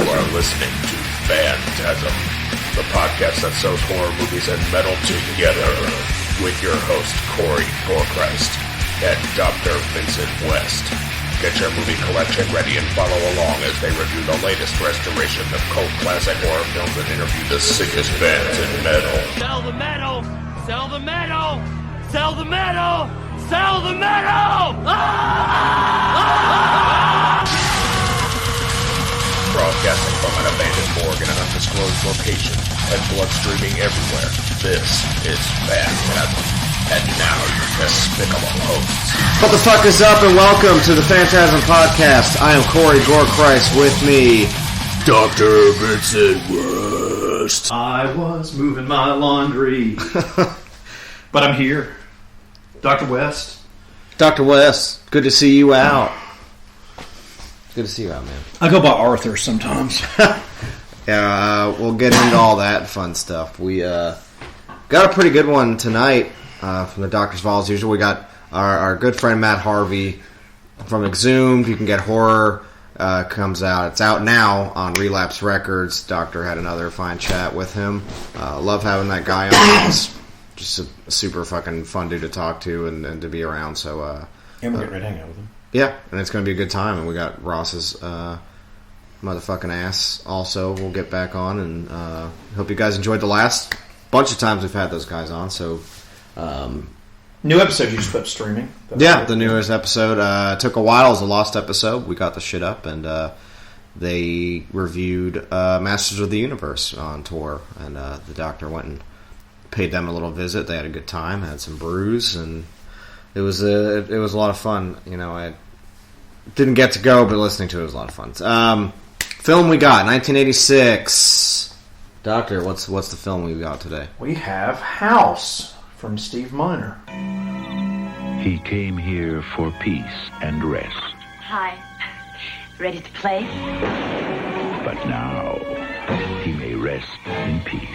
are listening to FANTASM, the podcast that sews horror movies and metal together, with your host Corey Gorchrist and Dr. Vincent West. Get your movie collection ready and follow along as they review the latest restoration of cult classic horror films and interview the sickest bands in metal. Sell the metal! Sell the metal! Sell the metal! Sell the metal! Broadcasting from an abandoned morgue in an undisclosed location and blood streaming everywhere, this is FANTASM. And now your despicable hosts. What the fuck is up, and welcome to the FANTASM Podcast. I am Corey Gorchrist, with me, Dr. Vincent West. I was moving my laundry, but I'm here. Dr. West. Dr. West, good to see you out. Good to see you out, man. I go by Arthur sometimes. Yeah, we'll get into all that fun stuff. We got a pretty good one tonight from the Doctor's Vault. As usual, we got our good friend Matt Harvey from Exhumed. You can get horror. Comes out. It's out now on Relapse Records. Doctor had another fine chat with him. Love having that guy on. He's just a super fucking fun dude to talk to and to be around. So And we're getting ready to hang out with him. yeah, and it's going to be a good time. And we got Ross's motherfucking ass also. We'll get back on, and hope you guys enjoyed the last bunch of times we've had those guys on. So New episode you just put up streaming. yeah, the newest episode took a while. It was a lost episode. We got the shit up, and they reviewed Masters of the Universe on tour, and the Doctor went and paid them a little visit. They had a good time, had some brews, and it was a lot of fun. You know, I didn't get to go, but listening to it was a lot of fun. Film we got 1986. Doctor, what's the film we got today? We have House from Steve Miner. He came here for peace and rest. Hi. Ready to play? But now, he may rest in peace.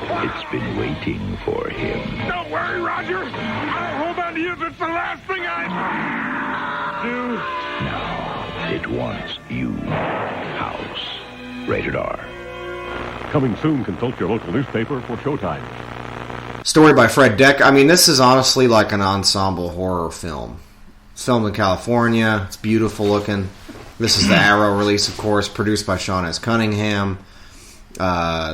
It's been waiting for him. Don't worry, Roger. I'll hold on to you if it's the last thing I do. Now, it wants you. House. Rated R. Coming soon, consult your local newspaper for showtime. Story by Fred Deck. I mean, this is honestly like an ensemble horror film. It's filmed in California. It's beautiful looking. This is the Arrow release, of course, produced by Sean S. Cunningham.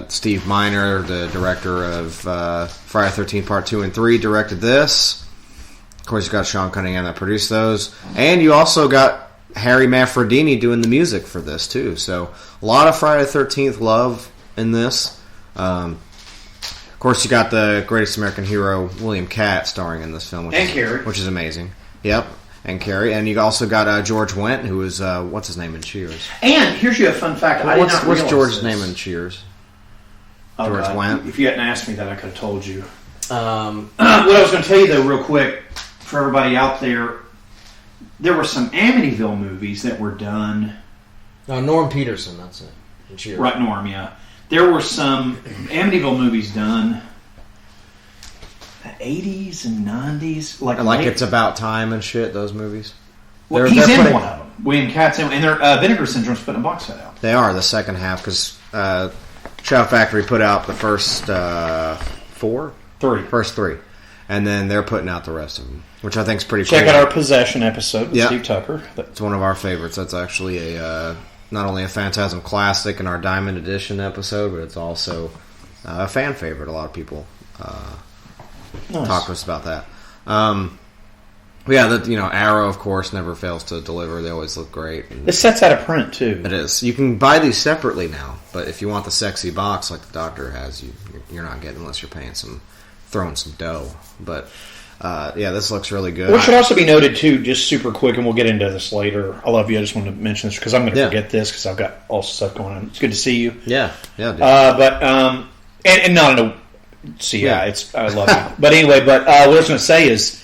Steve Miner, the director of Friday the 13th Part 2 and 3, directed this. Of course, you got Sean Cunningham that produced those. And you also got Harry Manfredini doing the music for this, too. So, a lot of Friday the 13th love in this. Of course, you got the greatest American hero, William Catt, starring in this film. Which is amazing. Yep, and Carrie. And you also got George Wendt, who is, what's his name in Cheers? And here's you a fun fact. What's George's name in Cheers? George Wendt. If you hadn't asked me that, I could have told you. What I was going to tell you, though, real quick, for everybody out there, there were some Amityville movies that were done. Norm Peterson, that's it. In Cheers. Right, Norm, yeah. There were some Amityville movies done the 80s and 90s. Like It's About Time and shit, those movies? Well, he's in one of them. William Catt's in, and Vinegar Syndrome's putting a box set out. They are, the second half, because Shout Factory put out the first First three. And then they're putting out the rest of them, which I think is pretty cool. Check out our Possession episode with Steve Tucker. It's one of our favorites. That's actually not only a Phantasm classic in our Diamond Edition episode, but it's also a fan favorite. A lot of people talk to us about that. Arrow, of course, never fails to deliver. They always look great. And this set's out of print, too. It is. You can buy these separately now, but if you want the sexy box like the Doctor has, you're not getting unless you're throwing some dough. But this looks really good. What should also be noted, too, just super quick, and we'll get into this later. I love you. I just wanted to mention this because I'm going to forget this because I've got all stuff going on. It's good to see you. Yeah, dude. And not in a... See, I love you. But anyway, what I was going to say is,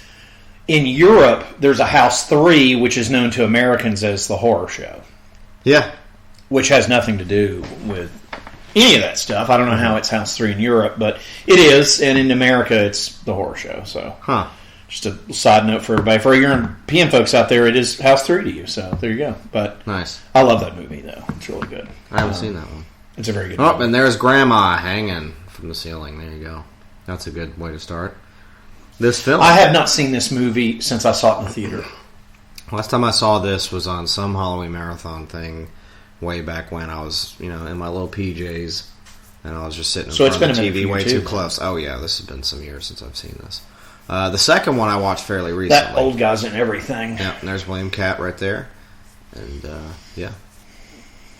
in Europe, there's a House 3, which is known to Americans as the horror show. Yeah. Which has nothing to do with any of that stuff. I don't know how it's House 3 in Europe, but it is, and in America, it's the horror show. So Just a side note for everybody. For your European folks out there, it is House 3 to you. So there you go. But nice. I love that movie, though. It's really good. I haven't seen that one. It's a very good movie. movie. And there's Grandma hanging from the ceiling. There you go. That's a good way to start. This film. I have not seen this movie since I saw it in the theater. Last time I saw this was on some Halloween marathon thing way back when I was, in my little PJs, and I was just sitting in front of the TV way too close. Oh, yeah, this has been some years since I've seen this. The second one I watched fairly recently. That old guy's in everything. Yeah, and there's William Catt right there. And, yeah.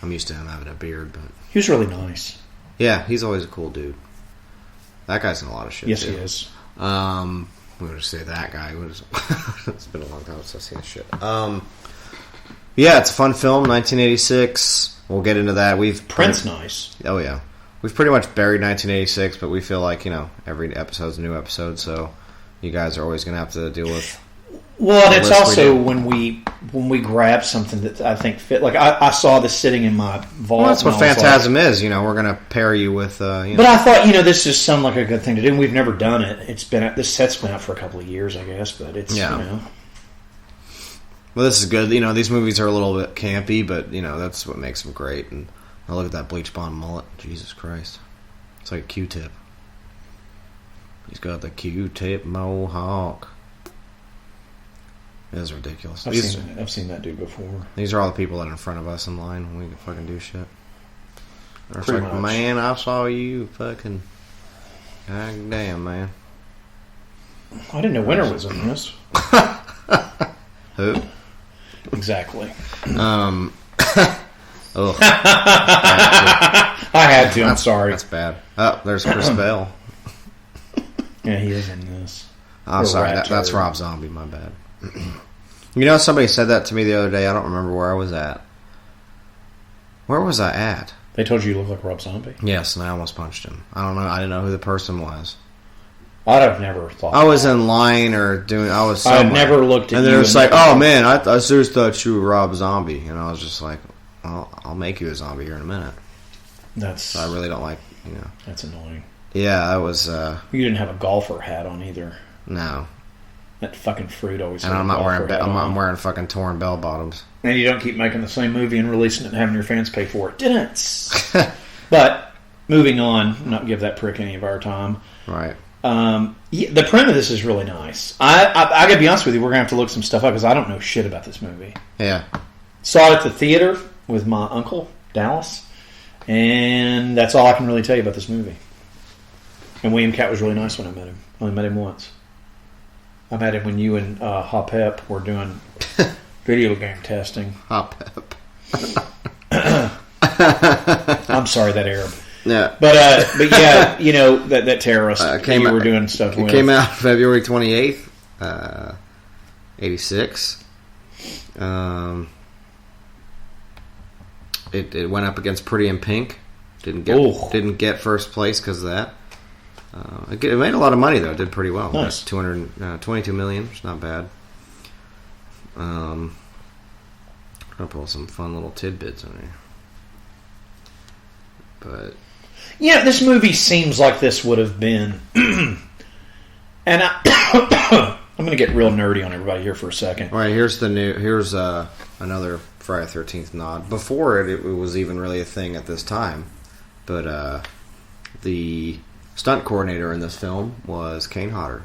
I'm used to him having a beard, but... He was really nice. Yeah, he's always a cool dude. That guy's in a lot of shit, yes, too. He is. We would just say that guy. It's been a long time since I've seen this shit. Yeah, it's a fun film, 1986. We'll get into that. Prince nice. Oh, yeah. We've pretty much buried 1986, but we feel like, every episode's a new episode, so you guys are always going to have to deal with... Well, and it's also when we grab something that I think fit. Like, I saw this sitting in my vault. Well, that's what Phantasm is, We're going to pair you with... But I thought, this just sounded like a good thing to do, and we've never done it. This set's been out for a couple of years, I guess, but it's, Well, this is good. These movies are a little bit campy, but, that's what makes them great. And I look at that bleach blonde mullet. Jesus Christ. It's like a Q-tip. He's got the Q-tip mohawk. It is ridiculous. I've seen that dude before. These are all the people that are in front of us in line when we can fucking do shit. It's Pretty like, much. Man, I saw you fucking... God damn, man. I didn't know Winter was in this. Who? Exactly. Ugh. I had to. I'm sorry. That's bad. Oh, there's Chris Bell. Yeah, he is in this. Oh, sorry. That's Rob Zombie. My bad. Somebody said that to me the other day. I don't remember where I was at. Where was I at? They told you look like Rob Zombie? Yes, and I almost punched him. I don't know. I didn't know who the person was. I'd have never thought I was in line or doing... I was somewhere. I never looked at and you. And they was like, oh, man, I seriously thought you were Rob Zombie. And I was just like, I'll make you a zombie here in a minute. So I really don't like, That's annoying. Yeah, I was... You didn't have a golfer hat on either. No. That fucking fruit always. And I'm not wearing fucking torn bell bottoms. And you don't keep making the same movie and releasing it and having your fans pay for it. Didn't. But moving on, not give that prick any of our time. Right. The print of this is really nice. I gotta be honest with you, we're gonna have to look some stuff up because I don't know shit about this movie. Yeah. Saw it at the theater with my uncle Dallas, and that's all I can really tell you about this movie. And William Catt was really nice when I met him. I only met him once. I met him when you and Hopep were doing video game testing. Hopep. I'm sorry, that Arab. Yeah. But yeah, that terrorist you were doing stuff with. It came out February 28th, 86. It went up against Pretty in Pink. Didn't get first place because of that. It made a lot of money though. It did pretty well. Nice. 22 million. It's not bad. I'll pull some fun little tidbits on here. But yeah, this movie seems like this would have been. And I'm going to get real nerdy on everybody here for a second. All right, here's another Friday the 13th nod. Before it was even really a thing at this time. But the stunt coordinator in this film was Kane Hodder.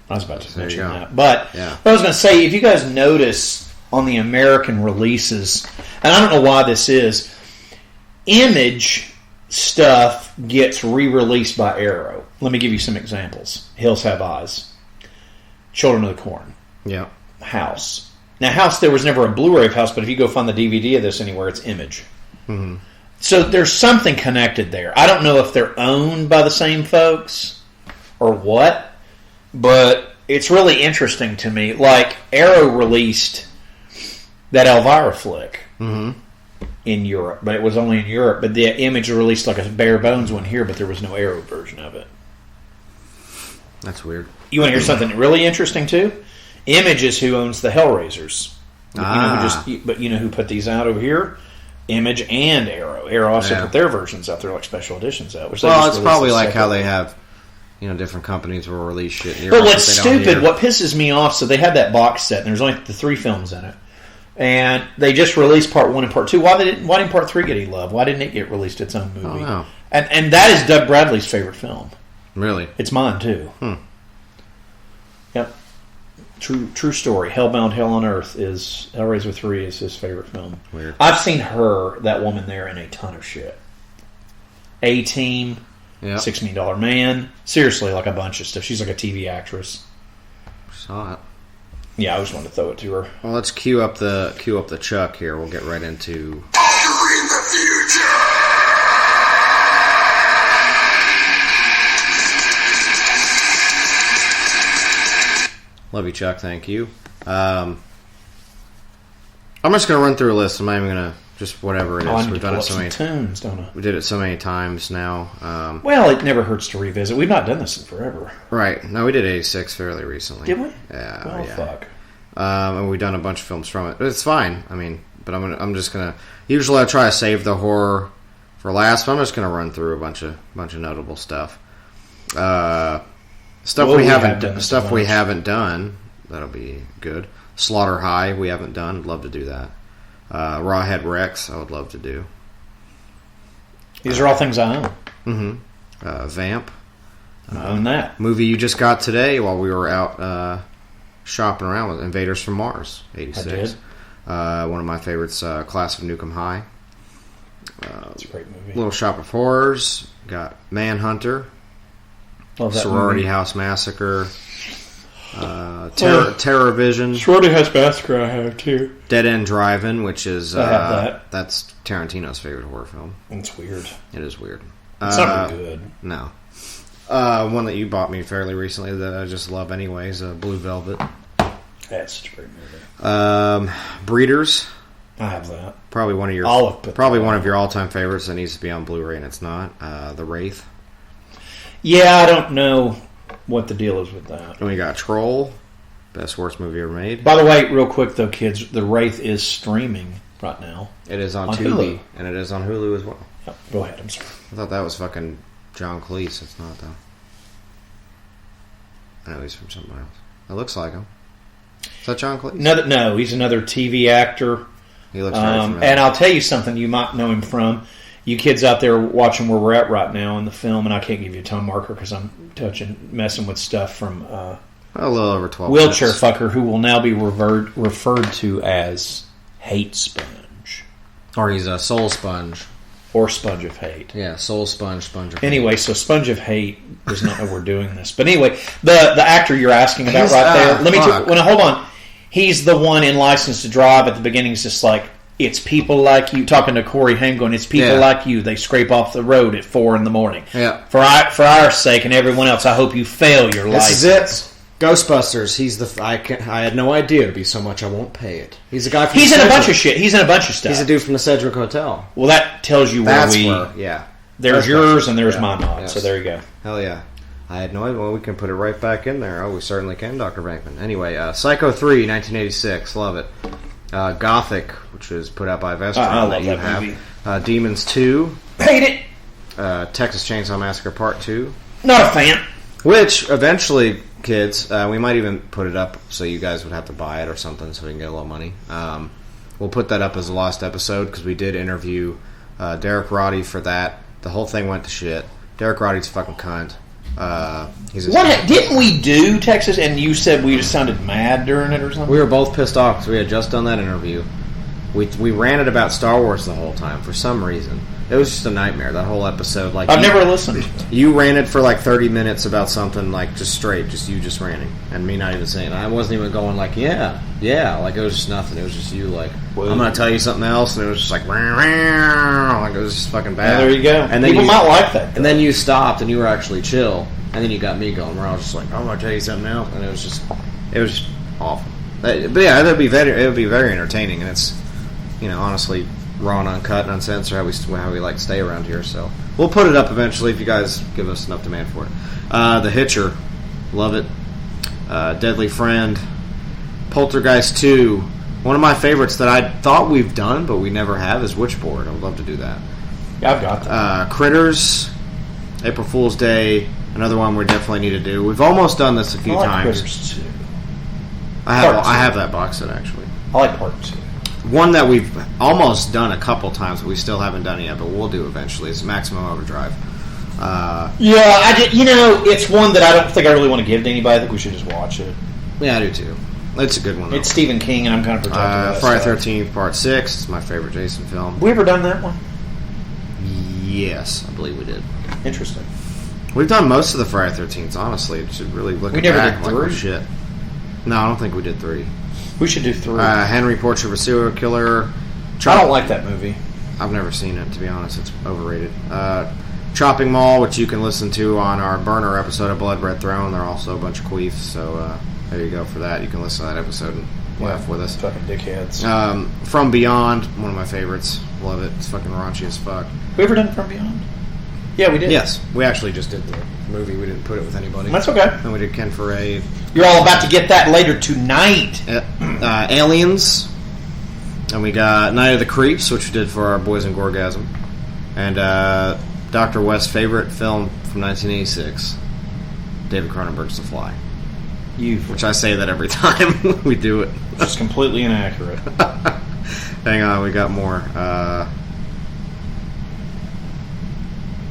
I was about to mention that. But I was going to say, if you guys notice on the American releases, and I don't know why this is, Image stuff gets re-released by Arrow. Let me give you some examples. Hills Have Eyes. Children of the Corn. Yeah. House. Now, House, there was never a Blu-ray of House, but if you go find the DVD of this anywhere, it's Image. Mm-hmm. So there's something connected there. I don't know if they're owned by the same folks or what, but it's really interesting to me. Like, Arrow released that Elvira flick in Europe, but it was only in Europe. But the Image released like a bare bones one here, but there was no Arrow version of it. That's weird. You want to hear something really interesting too? Image is who owns the Hellraisers. But you know who put these out over here? Image and Arrow. Arrow also put their versions out there, like special editions out. Well, it's probably like how they have different companies will release shit. But what's stupid, what pisses me off, so they had that box set, and there's only the 3 films in it. And they just released part 1 and part 2. Why didn't part 3 get any love? Why didn't it get released its own movie? I don't know. And that is Doug Bradley's favorite film. Really? It's mine, too. Yep. True story. Hellbound Hell on Earth is Hellraiser 3 is his favorite film. Weird. I've seen that woman there, in a ton of shit. A-Team, Yep. $6 Million Man. Seriously, like a bunch of stuff. She's like a TV actress. Saw it. Yeah, I just wanted to throw it to her. Well, let's cue up the Chuck here. We'll get right into. Love you, Chuck. Thank you. I'm just going to run through a list. I'm not even going to just whatever it is. I need We've to done pull it up so some many tunes, don't I? We did it so many times now. Well, it never hurts to revisit. We've not done this in forever. Right. No, we did 86 fairly recently. Did we? Yeah. Well, yeah. fuck. And we've done a bunch of films from it. But it's fine. I mean, but I'm just gonna. Usually, I try to save the horror for last. But I'm just gonna run through a bunch of notable stuff. Stuff we haven't done. That'll be good. Slaughter High we haven't done. I'd love to do that. Rawhead Rex I would love to do. These are all things I own. Mm-hmm. Vamp. I own that. Movie you just got today while we were out shopping around with Invaders from Mars, 86. I did. One of my favorites, Class of Nukem High. It's a great movie. Little Shop of Horrors. Got Manhunter. Love that Sorority movie. House Massacre. Terror Vision. Sorority House Massacre I have too. Dead End Drive-In, which is I have that. That's Tarantino's favorite horror film. It's weird. It is weird. It's not really good. No. One that you bought me fairly recently that I just love anyways, Blue Velvet. That's such a great movie. Breeders. I have that. Probably one of your all-time favorites that needs to be on Blu-ray, and it's not. The Wraith. Yeah, I don't know what the deal is with that. And we got Troll, best worst movie ever made. By the way, real quick though, kids, The Wraith is streaming right now. It is on Tubi, Hulu, and it is on Hulu as well. Yep, go ahead. I'm sorry. I thought that was fucking John Cleese. It's not though. I know he's from somewhere else. It looks like him. Is that John Cleese? No, he's another TV actor. He looks very familiar. And I'll tell you something you might know him from. You kids out there watching where we're at right now in the film, and I can't give you a time marker because I'm messing with stuff from a little over 12 Wheelchair minutes. Fucker, who will now be referred to as Hate Sponge. Or he's a Soul Sponge. Or Sponge of Hate. Yeah, Soul Sponge, Sponge of Hate. Anyway, so Sponge of Hate does not know we're doing this. But anyway, the actor you're asking about there, hold on. He's the one in License to Drive at the beginning. He's just like, it's people like you, talking to Corey Haim going, it's people like you, they scrape off the road at 4 a.m. Yeah. For our sake and everyone else, I hope you fail your license. This is it. Ghostbusters. He's the. I had no idea it'd be so much. I won't pay it. He's a guy from. He's in a bunch of shit. He's in a bunch of stuff. He's a dude from the Sedgwick Hotel. Well, that tells you where There's yours and there's my nod. Yes. So there you go. Hell yeah. I had no idea. Well, we can put it right back in there. Oh, we certainly can, Dr. Bankman. Anyway, Psycho 3, 1986. Love it. Gothic, which is put out by Vestron. I love that movie. Demons 2. Hate it. Texas Chainsaw Massacre Part 2. Not a fan. Which, eventually, kids, we might even put it up so you guys would have to buy it or something so we can get a little money. We'll put that up as a lost episode because we did interview Derek Roddy for that. The whole thing went to shit. Derek Roddy's a fucking cunt. Didn't we do Texas and you said we just sounded mad during it or something? We were both pissed off because we had just done that interview. We ranted about Star Wars the whole time for some reason. It was just a nightmare, that whole episode. Like I've never listened. You ranted for like 30 minutes about something, like just straight, just you just ranting. And me not even saying it. I wasn't even going like, yeah. Like it was just nothing. It was just you like, I'm going to tell you something else. And it was just like it was just fucking bad. Yeah, there you go. And then people might like that. Though. And then you stopped and you were actually chill. And then you got me going where I was just like, I'm going to tell you something else. And it was just awful. But yeah, it would be very entertaining. And it's, honestly, raw and uncut and uncensored how we like to stay around here. So we'll put it up eventually if you guys give us enough demand for it. The Hitcher, love it. Deadly Friend, Poltergeist 2. One of my favorites that I thought we've done but we never have is Witchboard. I would love to do that. Yeah, I've got that. Critters, April Fool's Day, Another one we definitely need to do. We've almost done this a few I like times. Critters 2. I have that box set, actually. I like Part 2. One that we've almost done a couple times, but we still haven't done it yet, but we'll do eventually, is Maximum Overdrive. It's one that I don't think I really want to give to anybody. I think we should just watch it. Yeah, I do too. It's a good one, though. It's Stephen King, and I'm kind of protective of that Friday stuff. 13th, Part 6. It's my favorite Jason film. Have we ever done that one? Yes, I believe we did. Interesting. We've done most of the Friday 13th, honestly. You should really look We at never back did like, oh, 3? shit. No, I don't think we did 3. We should do 3. Henry, Portrait of a Serial Killer. I don't like that movie. I've never seen it, to be honest. It's overrated. Chopping Mall, which you can listen to on our burner episode of Blood Red Throne. They're also a bunch of queefs, so there you go for that. You can listen to that episode and laugh with us. Fucking dickheads. From Beyond, one of my favorites. Love it. It's fucking raunchy as fuck. We ever done From Beyond? Yeah, we did. Yes, we actually just did the movie. We didn't put it with anybody. That's okay. And we did Ken Foray. You're all about to get that later tonight. Aliens. And we got Night of the Creeps, which we did for our Boys and Gorgasm. And Dr. West's favorite film from 1986, David Cronenberg's The Fly. Which I say that every time we do it. Just completely inaccurate. Hang on, we got more.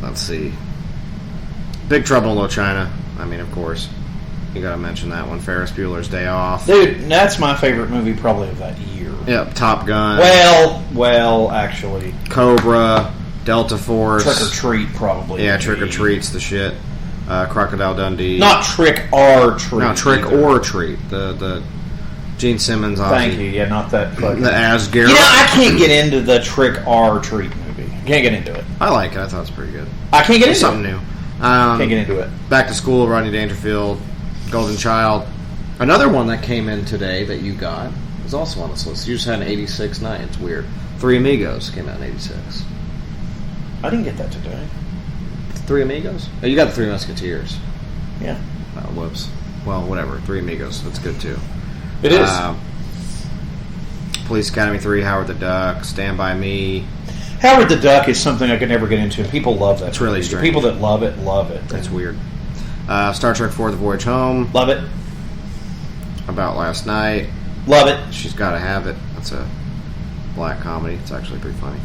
Let's see. Big Trouble in Little China. I mean, of course. You gotta mention that one. Ferris Bueller's Day Off. Dude, that's my favorite movie probably of that year. Yep, Top Gun. Well, actually. Cobra, Delta Force. Trick or Treat, probably. Yeah, Trick or Treat's the shit. Crocodile Dundee. Not Trick or Treat. No, Trick either. or Treat. The Gene Simmons. Thank you. Yeah, not that fucking. The Asgard. I can't get into the Trick or Treat movie. Can't get into it. I like it. I thought it was pretty good. I can't get into something it. new. Can't get into it. Back to School, Rodney Dangerfield, Golden Child. Another one that came in today that you got was also on this list. You just had an 86 night. It's weird. Three Amigos came out in 86. I didn't get that today. Three Amigos? Oh, you got the Three Musketeers. Yeah. Oh, whoops. Well, whatever. Three Amigos. That's good, too. It is. Police Academy 3, Howard the Duck, Stand By Me. Howard the Duck is something I could never get into. People love that. It's really movie. The strange. people that love it, love it. That's weird. Star Trek 4, The Voyage Home. Love it. About Last Night. Love it. She's Gotta Have It. That's a black comedy. It's actually pretty funny.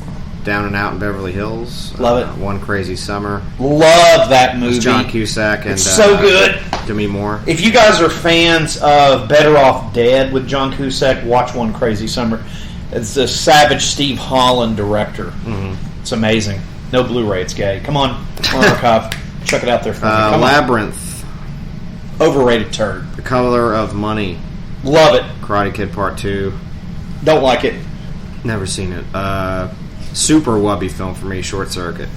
Down and Out in Beverly Hills. Love it. One Crazy Summer. Love that movie. It's John Cusack and it's so good. Demi Moore. If you guys are fans of Better Off Dead with John Cusack, watch One Crazy Summer. It's the savage Steve Holland director. Mm-hmm. It's amazing. No Blu-ray. It's gay. Come on archive. Check it out there for me. Labyrinth. Overrated turd. The Color of Money. Love it. Karate Kid Part 2. Don't like it. Never seen it. Super wubby film for me, Short Circuit.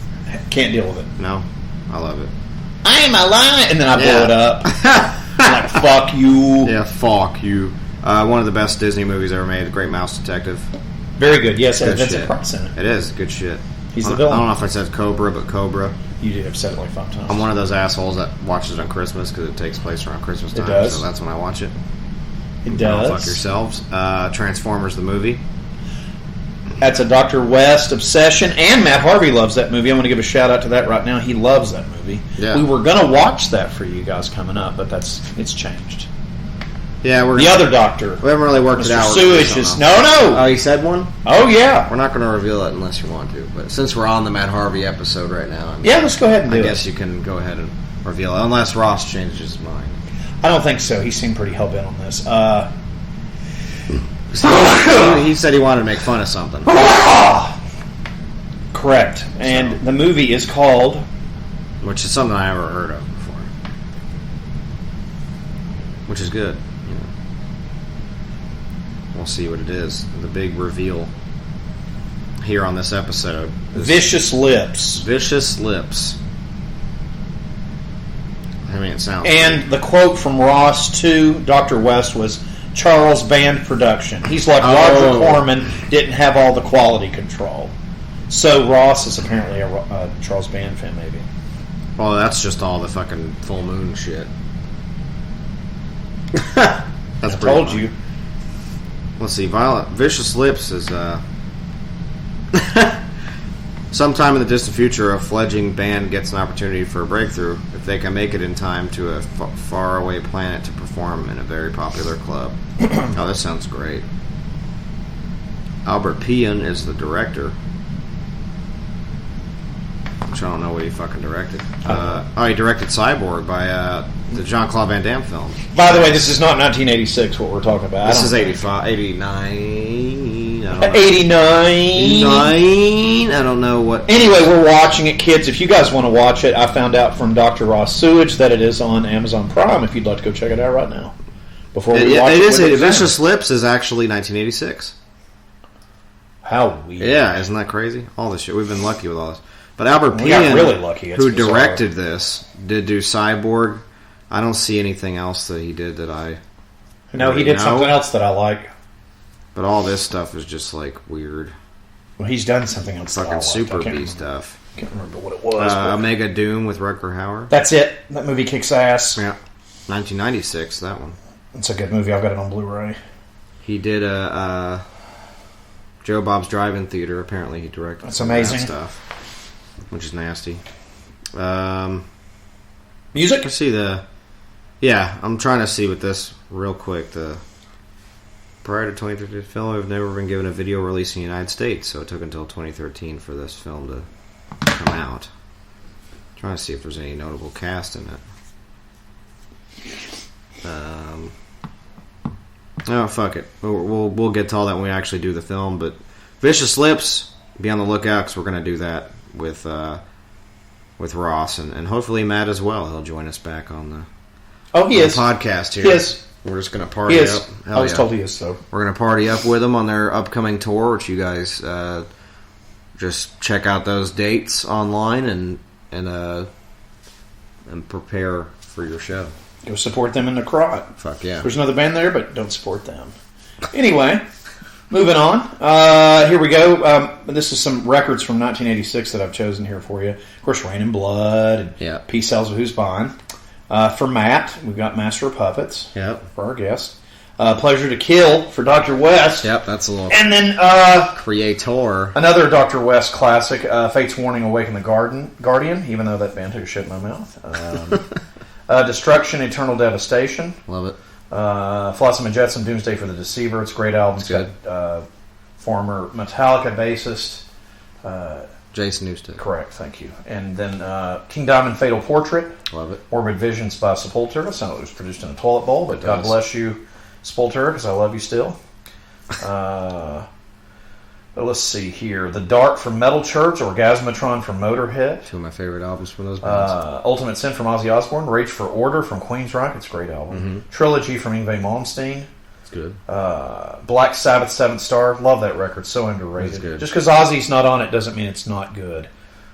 Can't deal with it. No? I love it. I'm alive! And then I blow it up. I'm like, fuck you. Yeah, fuck you. One of the best Disney movies ever made, The Great Mouse Detective. Very good. Yes, good Vincent Price in it. It is. Good shit. He's the villain. I don't know if I said Cobra, but Cobra. You have said it like 5 times. I'm one of those assholes that watches it on Christmas because it takes place around Christmas time. It does. So that's when I watch it. It does. Fuck yourselves. Transformers, the movie. That's a Dr. West obsession, and Matt Harvey loves that movie. I'm going to give a shout out to that right now. He loves that movie. Yeah. We were going to watch that for you guys coming up, but it's changed. Yeah, the other doctor. We haven't really worked Mr. it out. Sewage is no. Oh, he said one? Oh, yeah. We're not going to reveal it unless you want to, but since we're on the Matt Harvey episode right now, yeah, let's go ahead and do it. I guess you can go ahead and reveal it, unless Ross changes his mind. I don't think so. He seemed pretty hell-bent on this. He said he wanted to make fun of something. Correct. And the movie is called... Which is something I never heard of before. Which is good. You know. We'll see what it is. The big reveal here on this episode. Vicious Lips. Vicious Lips. I mean, it sounds... And the quote from Ross to Dr. West was... Charles Band production. He's like Roger Corman didn't have all the quality control. So Ross is apparently a Charles Band fan, maybe. Well, that's just all the fucking full moon shit. That's I told you. Let's see. Vicious Lips is Sometime in the distant future, a fledgling band gets an opportunity for a breakthrough if they can make it in time to a faraway planet to perform in a very popular club. Oh, this sounds great. Albert Pian is the director. Which I don't know what he fucking directed. He directed Cyborg by the Jean-Claude Van Damme film. By the way, this is not 1986, what we're talking about. This is 85, 89. 89. I don't know what. Anyway, we're watching it, kids. If you guys want to watch it, I found out from Dr. Ross Sewage that it is on Amazon Prime. If you'd like to go check it out right now, before we watch it, Vicious Lips is actually 1986. How weird! Yeah, isn't that crazy? All this shit. We've been lucky with all this. But Albert We got Pian, really lucky. It's who bizarre. directed this, did do Cyborg. I don't see anything else that he did that I. No, he did something else that I like. But all this stuff is just like weird. Well, he's done something else. Fucking Super B stuff. I can't remember what it was. Omega Doom with Rutger Hauer. That's it. That movie kicks ass. Yeah, 1996. That one. It's a good movie. I've got it on Blu-ray. He did a Joe Bob's Drive-In Theater. Apparently, he directed. That's amazing that stuff, which is nasty. Music. I see the. Yeah, I'm trying to see with this real quick. Prior to 2013, the film have never been given a video release in the United States, so it took until 2013 for this film to come out. I'm trying to see if there's any notable cast in it. Oh, fuck it. We'll get to all that when we actually do the film, but Vicious Lips, be on the lookout, because we're going to do that with Ross, and hopefully Matt as well. He'll join us back on the podcast here. He is. We're just going to party up. I was told he is, so. We're going to party up with them on their upcoming tour, which you guys just check out those dates online and prepare for your show. Go support them in the crowd. Fuck yeah. There's another band there, but don't support them. Anyway, moving on. Here we go. This is some records from 1986 that I've chosen here for you. Of course, Rain and Blood and Peace Sells of Who's Buying. For Matt, we've got Master of Puppets for our guest. Pleasure to Kill for Dr. West. Yep, that's a little... And then... Creator. Another Dr. West classic, Fate's Warning, Awaken the Guardian, even though that band took a shit in my mouth. Destruction, Eternal Devastation. Love it. Flotsam and Jetsam, Doomsday for the Deceiver. It's a great album. It's got former Metallica bassist... Jason Newsted. Correct, thank you. And then King Diamond, Fatal Portrait. Love it. Morbid Visions by Sepultura. It sounded like it was produced in a toilet bowl, but God bless you, Sepultura, because I love you still. Let's see here. The Dark from Metal Church, Orgasmatron from Motorhead. Two of my favorite albums from those bands. Ultimate Sin from Ozzy Osbourne. Rage for Order from Queensryche. It's a great album. Mm-hmm. Trilogy from Yngwie Malmsteen. Good. Black Sabbath, Seventh Star. Love that record. So underrated. Good. Just because Ozzy's not on it doesn't mean it's not good.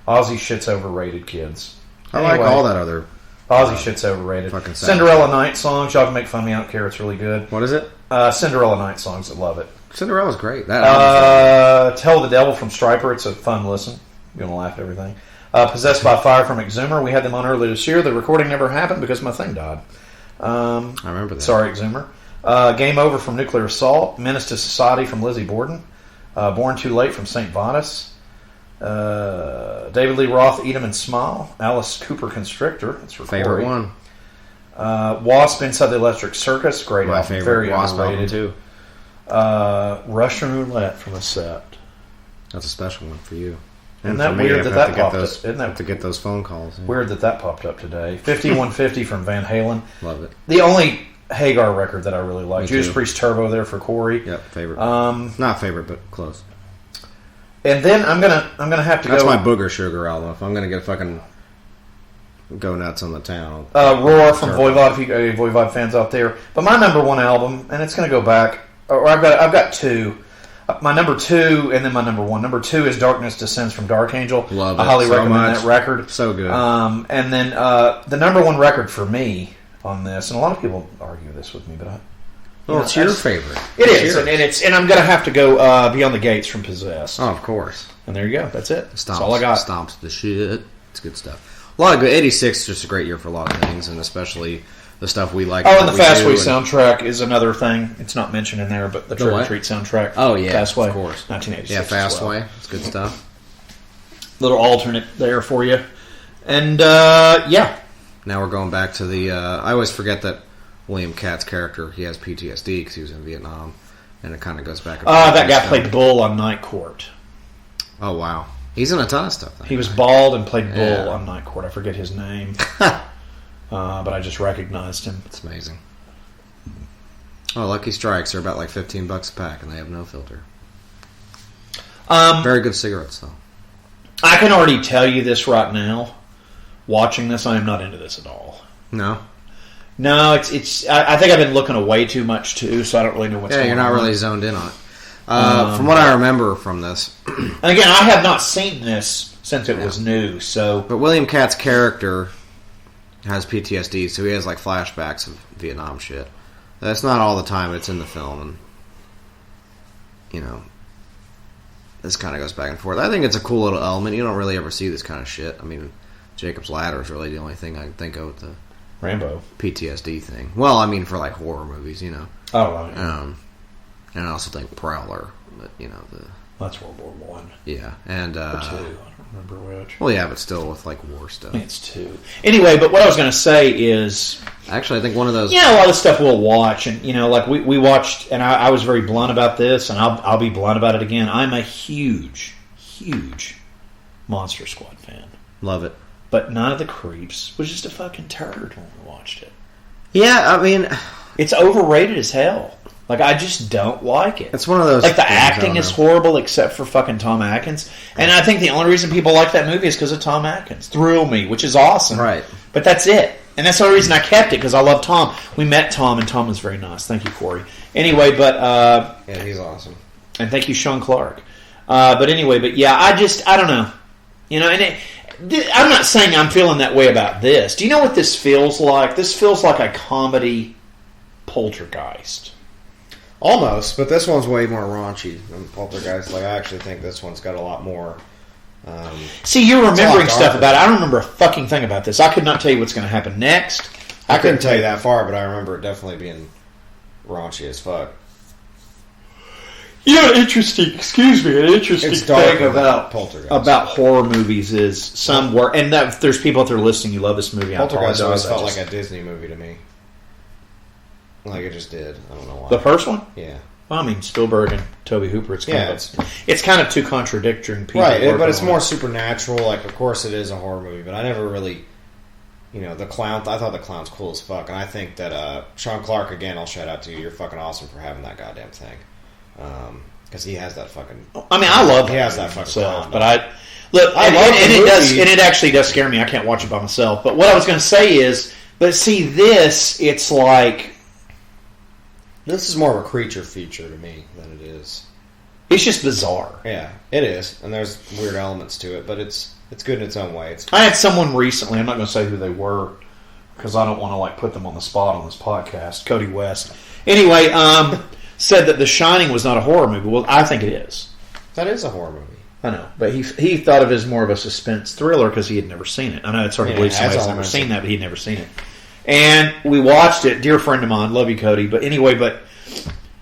Ozzy shit's overrated, kids. I like all that other... Ozzy shit's overrated. Cinderella Night Songs. Y'all can make fun of me. I don't care. It's really good. What is it? Cinderella Night Songs. I love it. Cinderella's great. Tell the Devil from Stryper. It's a fun listen. You're going to laugh at everything. Possessed by Fire from Exhumed. We had them on earlier this year. The recording never happened because my thing died. I remember that. Sorry, Exhumed. Game Over from Nuclear Assault. Menace to Society from Lizzie Borden. Born Too Late from St. Vitus. David Lee Roth, Eat 'em and Smile. Alice Cooper, Constrictor. That's her favorite one. Wasp, Inside the Electric Circus. Great My album. favorite Very Wasp underrated. album, too. Russian Roulette from Accept. That's a special one for you. Isn't that weird that that popped up? Isn't that to get those phone calls? Yeah. Weird that popped up today. 5150 from Van Halen. Love it. The only Hagar record that I really like. Judas Priest Turbo there for Corey. Yep, favorite. Not favorite, but close. And then I'm gonna have to That's go. my Booger Sugar album. If I'm gonna get fucking go nuts on the town. Roar from Voivod. If you got any Voivod fans out there, but my number one album, and it's gonna go back. Or I've got two. My number two, and then my number one. Number two is Darkness Descends from Dark Angel. Love it. I highly so recommend much. that record. So good. And then the number one record for me on this, and a lot of people argue this with me, but it's your favorite. It is, and I'm going to have to go Beyond the Gates from Possessed. Oh, of course. And there you go. That's it. Stomps, That's all I got. Stomps the shit. It's good stuff. A lot of good. 86 is just a great year for a lot of things, and especially the stuff we like. Oh, and the Fastway soundtrack is another thing. It's not mentioned in there, but the Trick or Treat soundtrack. Oh, yeah. Fastway. Of course. 1986. Yeah, Fastway. It's good stuff. Little alternate there for you. And, yeah. Now we're going back to the... I always forget that William Katt's character, he has PTSD because he was in Vietnam. And it kind of goes back... that guy played Bull on Night Court. Oh, wow. He's in a ton of stuff. He was bald and played Bull on Night Court. I forget his name. But I just recognized him. It's amazing. Oh, Lucky Strikes are about like $15 a pack, and they have no filter. Very good cigarettes, though. I can already tell you this right now. Watching this, I am not into this at all. No? No, it's. I think I've been looking away too much, too, so I don't really know what's going on. Yeah, you're not really zoned in on it. From what I remember from this... And again, I have not seen this since it was new, so... But William Katt's character has PTSD, so he has like flashbacks of Vietnam shit. That's not all the time, it's in the film, and... You know... This kind of goes back and forth. I think it's a cool little element. You don't really ever see this kind of shit. I mean, Jacob's Ladder is really the only thing I can think of with the... Rambo. PTSD thing. Well, I mean, for like horror movies, you know. Oh, right. And I also think Prowler, but you know that's World War One. Yeah, and or 2. I don't remember which. Well, yeah, but still with like war stuff. I think it's 2. Anyway, but what I was going to say is, actually, I think one of those. Yeah, a lot of stuff we'll watch, and you know, like we watched, and I was very blunt about this, and I'll be blunt about it again. I'm a huge Monster Squad fan. Love it, but Night of the Creeps was just a fucking turd when we watched it. Yeah, I mean, it's overrated as hell. Like, I just don't like it. It's one of those... Like, the acting is horrible except for fucking Tom Atkins. And I think the only reason people like that movie is because of Tom Atkins. Thrill Me, which is awesome. Right. But that's it. And that's the only reason I kept it, because I love Tom. We met Tom, and Tom was very nice. Thank you, Corey. Anyway, but... yeah, he's awesome. And thank you, Sean Clark. But anyway, but yeah, I don't know. You know, and I'm not saying I'm feeling that way about this. Do you know what this feels like? This feels like a comedy Poltergeist. Almost, but this one's way more raunchy than Poltergeist. Like, I actually think this one's got a lot more... See, you're remembering stuff about it. I don't remember a fucking thing about this. I could not tell you what's going to happen next. I couldn't tell you that far, but I remember it definitely being raunchy as fuck. You know, an interesting thing about Poltergeist. About horror movies is some work, and if there's people out there listening who love this movie, Poltergeist always felt like a Disney movie to me. Like it just did. I don't know why. The first one? Yeah. Well, I mean, Spielberg and Tobe Hooper. It's kind of two contradicting people. Right, but it's more supernatural. Like, of course, it is a horror movie, but I never really, you know, the clown. I thought the clown's cool as fuck, and I think that Sean Clark, again, I'll shout out to you. You're fucking awesome for having that goddamn thing, because he has that fucking. I mean, I love. He has that fucking clown, but it actually does scare me. I can't watch it by myself. But what I was going to say is, but see, it's like. This is more of a creature feature to me than it is. It's just bizarre. Yeah, it is, and there's weird elements to it, but it's good in its own way. I had someone recently. I'm not going to say who they were because I don't want to like put them on the spot on this podcast. Cody West. Anyway, said that The Shining was not a horror movie. Well, I think it is. That is a horror movie. I know, but he thought of it as more of a suspense thriller because he had never seen it. I know it's hard to believe somebody's never seen that, but he'd never seen it. And we watched it. Dear friend of mine, love you, Cody. But anyway,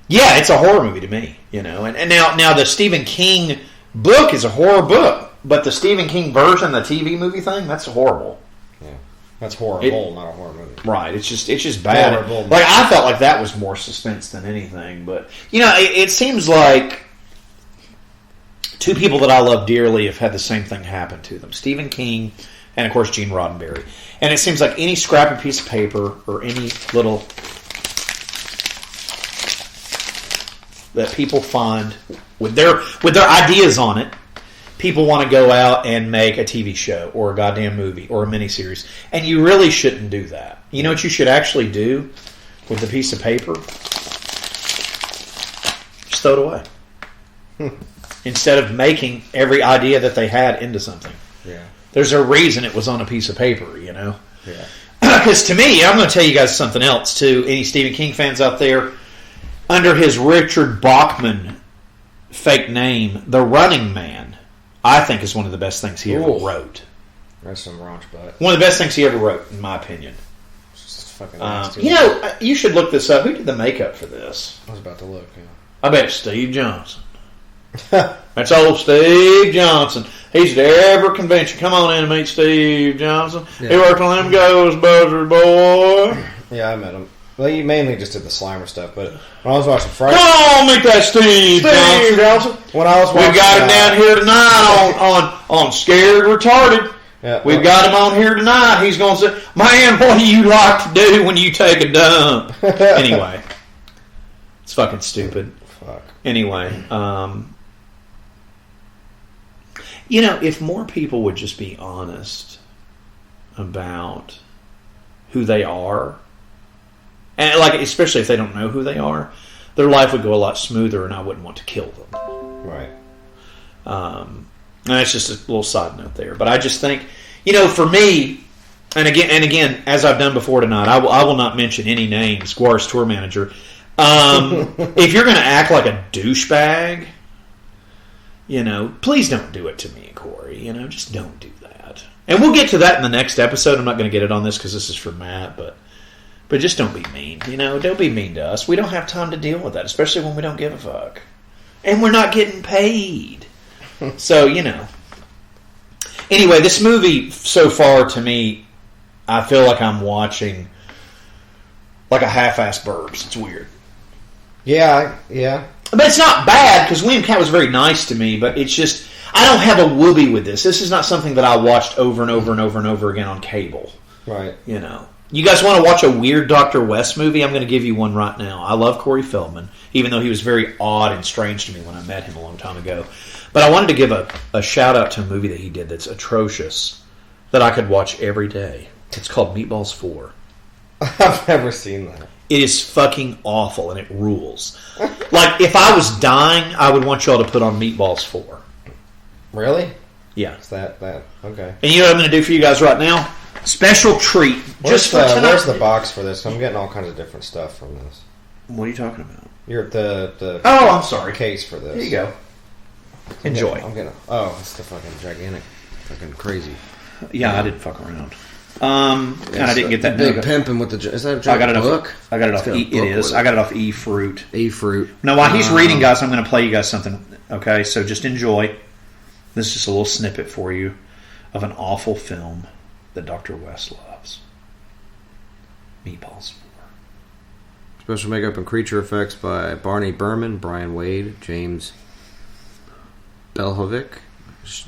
yeah, it's a horror movie to me, you know. And now the Stephen King book is a horror book, but the Stephen King version, the TV movie thing, that's horrible. Yeah, that's horrible, not a horror movie. Right? It's just bad. Horrible. Like I felt like that was more suspense than anything. But you know, it seems like two people that I love dearly have had the same thing happen to them: Stephen King. And, of course, Gene Roddenberry. And it seems like any scrappy piece of paper or any little... that people find with their ideas on it, people want to go out and make a TV show or a goddamn movie or a miniseries. And you really shouldn't do that. You know what you should actually do with the piece of paper? Just throw it away. Instead of making every idea that they had into something. Yeah. There's a reason it was on a piece of paper, you know? Yeah. Because to me, I'm going to tell you guys something else, too. Any Stephen King fans out there, under his Richard Bachman fake name, The Running Man, I think is one of the best things he ever wrote. That's some raunch butt. One of the best things he ever wrote, in my opinion. It's just fucking nasty. You know, you should look this up. Who did the makeup for this? I was about to look, yeah. I bet it's Steve Johnson. That's old Steve Johnson. He's at every convention. Come on in and meet Steve Johnson. Yeah. He worked on them Ghostbusters, boy. Yeah, I met him. Well, he mainly just did the Slimer stuff, but when I was watching Friday... Come on, meet that Steve Johnson. When I was watching... We got him down here tonight on Scared Retarded. Yeah, We've got him on here tonight. He's going to say, man, what do you like to do when you take a dump? Anyway. It's fucking stupid. Fuck. Anyway, you know, if more people would just be honest about who they are, and like especially if they don't know who they are, their life would go a lot smoother, and I wouldn't want to kill them. Right. And that's just a little side note there. But I just think, you know, for me, and again, as I've done before tonight, I will not mention any names. Guar's tour manager. If you're going to act like a douchebag, you know, please don't do it to me, Corey. You know, just don't do that. And we'll get to that in the next episode. I'm not going to get it on this because this is for Matt, but just don't be mean. You know, don't be mean to us. We don't have time to deal with that, especially when we don't give a fuck. And we're not getting paid. So, you know. Anyway, this movie, so far, to me, I feel like I'm watching like a half-assed Burbs. It's weird. Yeah. But it's not bad, because William Katt was very nice to me, but it's just, I don't have a whoopee with this. This is not something that I watched over and over and over and over again on cable. Right. You know. You guys want to watch a weird Dr. West movie? I'm going to give you one right now. I love Corey Feldman, even though he was very odd and strange to me when I met him a long time ago. But I wanted to give a shout-out to a movie that he did that's atrocious, that I could watch every day. It's called Meatballs 4. I've never seen that. It is fucking awful, and it rules. Like, if I was dying, I would want y'all to put on Meatballs 4. Really? Yeah. Is that okay? And you know what I'm going to do for you guys right now? Special treat. Where's the box for this? I'm getting all kinds of different stuff from this. What are you talking about? You're the Oh, I'm sorry. Case for this. There you go. Enjoy. I'm getting. Oh, it's the fucking gigantic, fucking crazy. Yeah, I didn't fuck around. And I didn't get that big pimping with the. Is that a I got it book? I got it off. It is. I got it off eFruit. eFruit. Now, while he's reading, guys, I'm going to play you guys something. Okay, so just enjoy. This is just a little snippet for you of an awful film that Dr. West loves. Meatballs 4. Special makeup and creature effects by Barney Berman, Brian Wade, James Belhovic.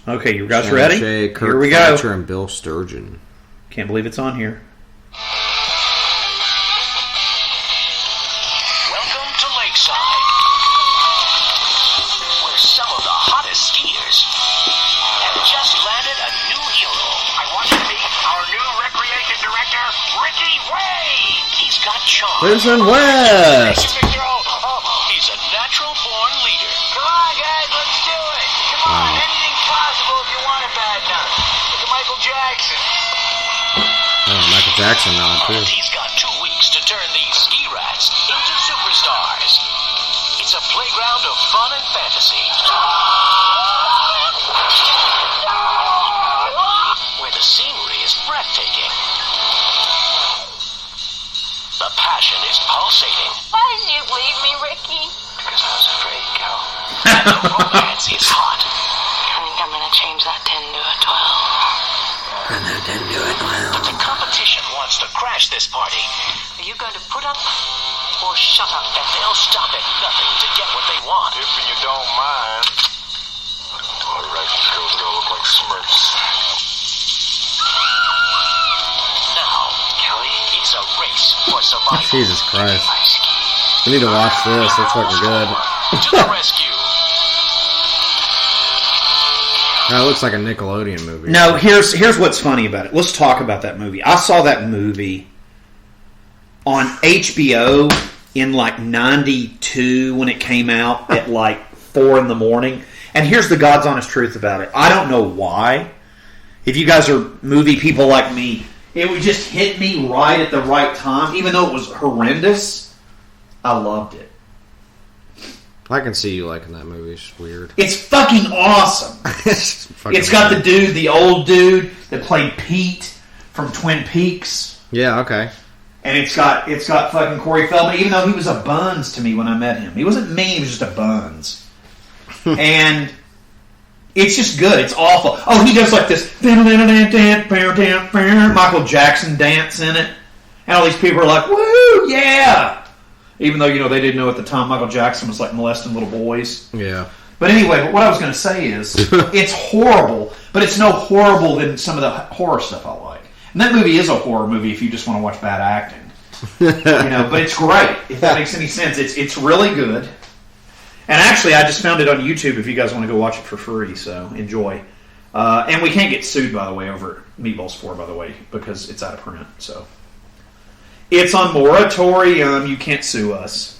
Okay, you guys Shannon ready? Shea, Kurt Here we Fletcher, go. and Bill Sturgeon. Can't believe it's on here. Welcome to Lakeside, where some of the hottest skiers have just landed a new hero. I want you to meet our new recreation director, Ricky Wade. He's got charm. Vincent West. He's a natural-born leader. Come on, guys, let's do it. Come on, anything's possible if you want it bad enough. Look at Michael Jackson. Oh, Michael Jackson now too. He's got 2 weeks to turn these ski rats into superstars. It's a playground of fun and fantasy, where the scenery is breathtaking. The passion is pulsating. Why did you leave me, Ricky? Because I was afraid, Cal. The romance is hot. I think I'm gonna change that 10 to a 12. But the competition wants to crash this party. Are you going to put up or shut up? And they'll stop at nothing to get what they want. If you don't mind. All right, these girls are gonna look like Smurfs. Now, Kelly, it's a race for survival. Jesus Christ. We need to watch this. That's fucking good. To the rescue. That looks like a Nickelodeon movie. No, here's what's funny about it. Let's talk about that movie. I saw that movie on HBO in like 92 when it came out at like 4 in the morning. And here's the God's honest truth about it. I don't know why. If you guys are movie people like me, it would just hit me right at the right time. Even though it was horrendous, I loved it. I can see you liking that movie. It's weird. It's fucking awesome. It's got the old dude that played Pete from Twin Peaks. Yeah, okay. And it's got fucking Corey Feldman, even though he was a buns to me when I met him. He wasn't mean, he was just a buns. And it's just good. It's awful. Oh, he does like this Michael Jackson dance in it. And all these people are like, woo, yeah! Even though, they didn't know at the time Michael Jackson was like molesting little boys. Yeah. But anyway, what I was going to say is, it's horrible, but it's no horrible than some of the horror stuff I like. And that movie is a horror movie if you just want to watch bad acting. But it's great, if that makes any sense. It's really good. And actually, I just found it on YouTube if you guys want to go watch it for free, so enjoy. And we can't get sued, by the way, over Meatballs 4, by the way, because it's out of print, so. It's on moratorium. You can't sue us.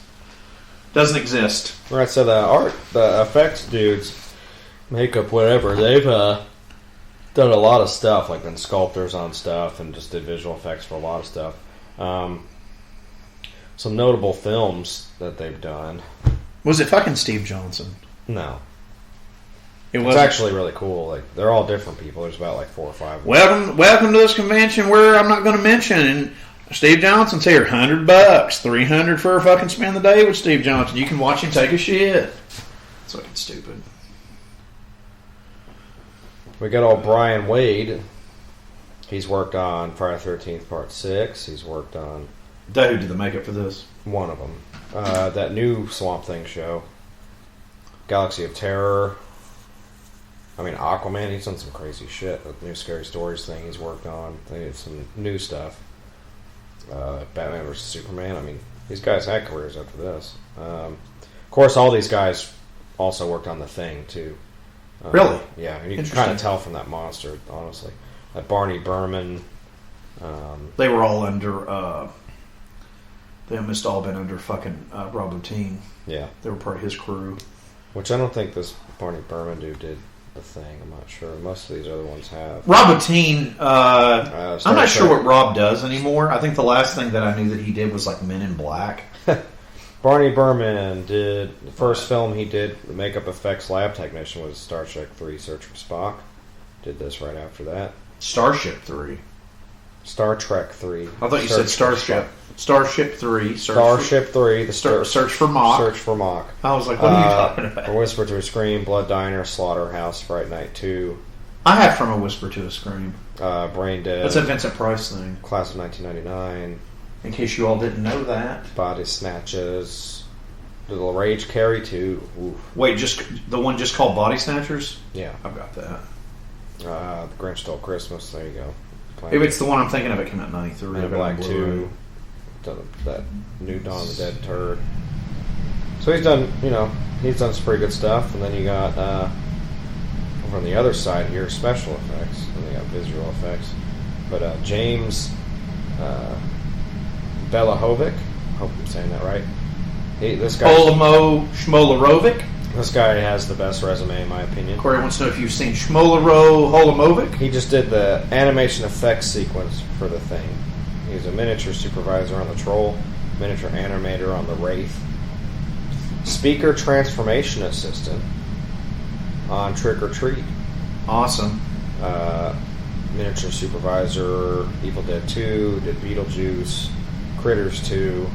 Doesn't exist. Right, so the effects dudes, makeup, whatever, they've done a lot of stuff, like been sculptors on stuff and just did visual effects for a lot of stuff. Some notable films that they've done. Was it fucking Steve Johnson? No. It's actually really cool. Like, they're all different people. There's about like 4 or 5. Welcome to this convention where I'm not going to mention Steve Johnson's here. $100, $300 for a fucking spend the day with Steve Johnson. You can watch him take a shit. It's fucking stupid. We got old Brian Wade. He's worked on Friday the 13th Part 6. He's worked on... Who did the makeup for this? One of them. That new Swamp Thing show. Galaxy of Terror. I mean, Aquaman, he's done some crazy shit. The new Scary Stories thing he's worked on. They did some new stuff. Batman vs. Superman. I mean, these guys had careers after this. Of course, all these guys also worked on The Thing, too. Really? Yeah, and you can kind of tell from that monster, honestly. Barney Berman. They were all under... they must all been under fucking Rob Bottin. Yeah. They were part of his crew. Which I don't think this Barney Berman dude did The Thing. I'm not sure. Most of these other ones have. Rob Bottin, I'm not sure what Rob does anymore. I think the last thing that I knew that he did was like Men in Black. Barney Berman did... The first film he did, the makeup effects lab technician, was Star Trek 3 Search for Spock. Did this right after that. Starship 3. Star Trek 3. I thought you said Starship. Starship 3. Starship 3. The Search for Mock. Search for Mock. I was like, what are you talking about? From Whisper to a Scream, Blood Diner, Slaughterhouse, Fright Night 2. I have From a Whisper to a Scream. Brain Dead. That's a Vincent Price thing. Class of 1999. In case you all didn't know that. Body Snatches. Little Rage Carry 2. Oof. Wait, just the one just called Body Snatchers? Yeah. I've got that. The Grinch Stole Christmas. There you go. If it's the one I'm thinking of, it came out in 93. Men in Black 2. That new Dawn of the Dead turd. So he's done, he's done some pretty good stuff. And then you got, over on the other side here, special effects. And then you got visual effects. But James Belahovic, I hope I'm saying that right. This guy, Shmolarovic. This guy has the best resume, in my opinion. Corey wants to know if you've seen Shmolaro Holomovic. He just did the animation effects sequence for The Thing. He's a miniature supervisor on the Troll, miniature animator on the Wraith, speaker transformation assistant on Trick or Treat. Awesome. Miniature supervisor, Evil Dead 2, did Beetlejuice, Critters 2.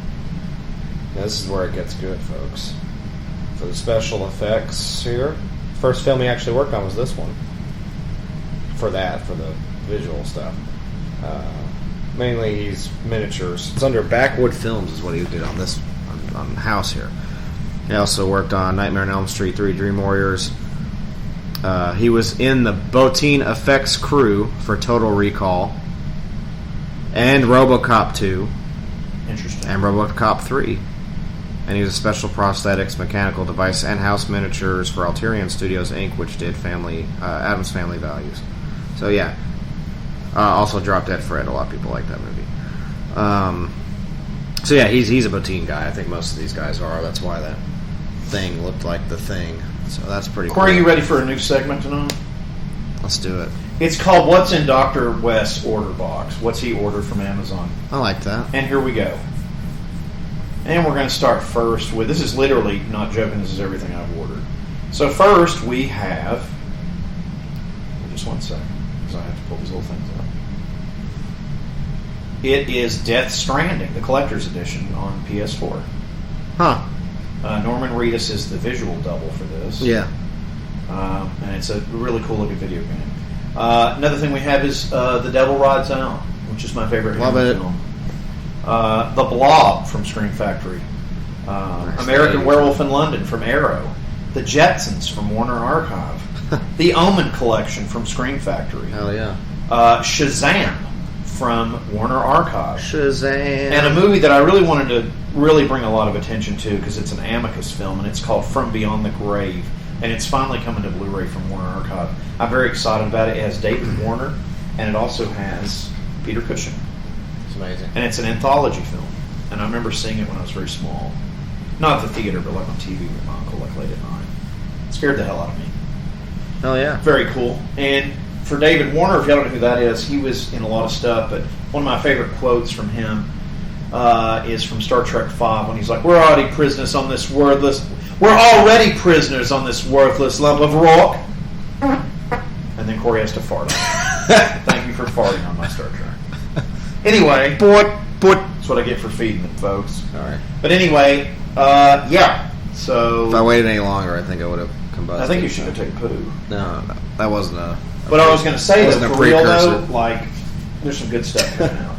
Now, this is where it gets good, folks. For the special effects here, first film he actually worked on was this one. For the visual stuff. Mainly he's miniatures. It's under Backwood Films is what he did on this on the house here. He also worked on Nightmare on Elm Street 3, Dream Warriors. He was in the Bottin effects crew for Total Recall and RoboCop 2. Interesting. And RoboCop 3. And he was a special prosthetics, mechanical device, and house miniatures for Alterian Studios, Inc., which did Addams Family Values. So, yeah. Also, Drop Dead Fred. A lot of people like that movie. So, yeah, he's a Bottin guy. I think most of these guys are. That's why that thing looked like The Thing. So, that's pretty cool. Corey, are you ready for a new segment tonight? Let's do it. It's called What's in Dr. West's Order Box? What's he ordered from Amazon? I like that. And here we go. And we're going to start first with, this is literally, not joking, this is everything I've ordered. So first we have, just one second, because I have to pull these little things up. It is Death Stranding, the collector's edition on PS4. Huh. Norman Reedus is the visual double for this. Yeah. And it's a really cool looking video game. Another thing we have is The Devil Rides Out, which is my favorite film. The Blob from Scream Factory. American Werewolf in London from Arrow. The Jetsons from Warner Archive. The Omen Collection from Scream Factory. Hell yeah. Shazam from Warner Archive. Shazam. And a movie that I really wanted to really bring a lot of attention to because it's an Amicus film, and it's called From Beyond the Grave. And it's finally coming to Blu-ray from Warner Archive. I'm very excited about it. It has David Warner, and it also has Peter Cushing. It's amazing. And it's an anthology film. And I remember seeing it when I was very small. Not at the theater, but like on TV with my uncle, like late at night. It scared the hell out of me. Oh, yeah. Very cool. And for David Warner, if y'all don't know who that is, he was in a lot of stuff, but one of my favorite quotes from him is from Star Trek V when he's like, We're already prisoners on this worthless lump of rock. And then Corey has to fart on it. Thank you for farting on my Star Trek. Anyway, that's what I get for feeding them, folks. All right. But anyway, yeah. So if I waited any longer, I think I would have combusted. I think you should have taken poo. No, that wasn't a. But I was going to say that for real precursor. though, like there's some good stuff coming out.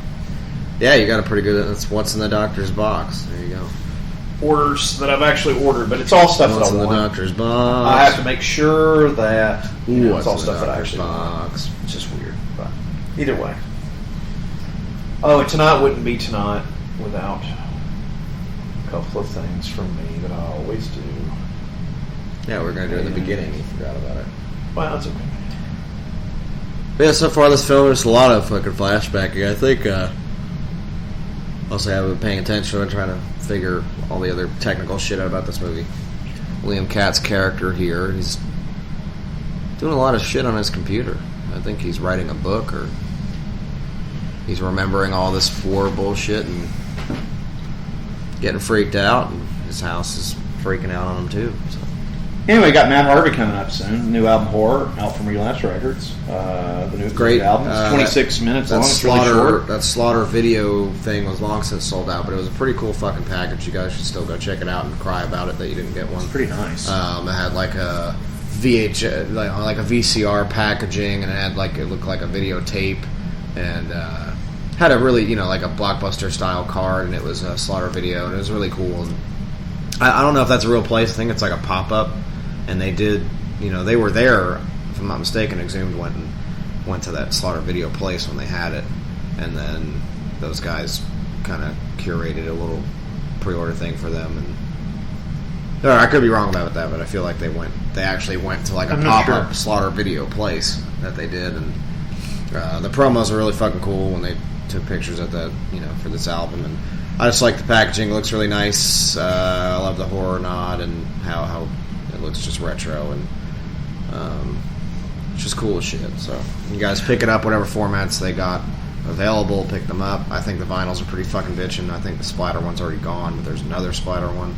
Yeah, you got a pretty good. That's what's in the doctor's box. There you go. Orders that I've actually ordered, but it's all stuff What's that I in want. the doctor's box? I have to make sure that it's all What's in stuff the that I doctor's actually want. box? It's just weird, but either way. Oh, and tonight wouldn't be tonight without a couple of things from me that I always do. Yeah, we were going to do it in the beginning. You forgot about it. Well, that's okay. But yeah, so far this film, there's a lot of fucking flashbacking. I think, also I haven't been paying attention and trying to figure all the other technical shit out about this movie. Liam Catt's character here, he's doing a lot of shit on his computer. I think he's writing a book, or he's remembering all this war bullshit and getting freaked out, and his house is freaking out on him too. So. Anyway, got Matt Harvey coming up soon. New album, Horror, out from Relapse Records. The new Great album. It's 26 minutes long. It's really short. That Slaughter video thing was long since sold out, but it was a pretty cool fucking package. You guys should still go check it out and cry about it that you didn't get one. It's pretty nice. It had like a like a VCR packaging, and it had like it looked like a videotape, and had a really like a Blockbuster style card, and it was a Slaughter video, and it was really cool. And I don't know if that's a real place. I think it's like a pop up. And they did, they were there, if I'm not mistaken. Exhumed went to that Slaughter video place when they had it, and then those guys kind of curated a little pre-order thing for them. And I could be wrong about that, but I feel like they actually went to like a pop-up Slaughter video place that they did, and the promos are really fucking cool when they took pictures of that, for this album. And I just like the packaging; it looks really nice. I love the horror nod and how it looks just retro, and it's just cool as shit. So you guys pick it up, whatever formats they got available, pick them up. I think the vinyls are pretty fucking bitchin'. I think the splatter one's already gone, but there's another splatter one.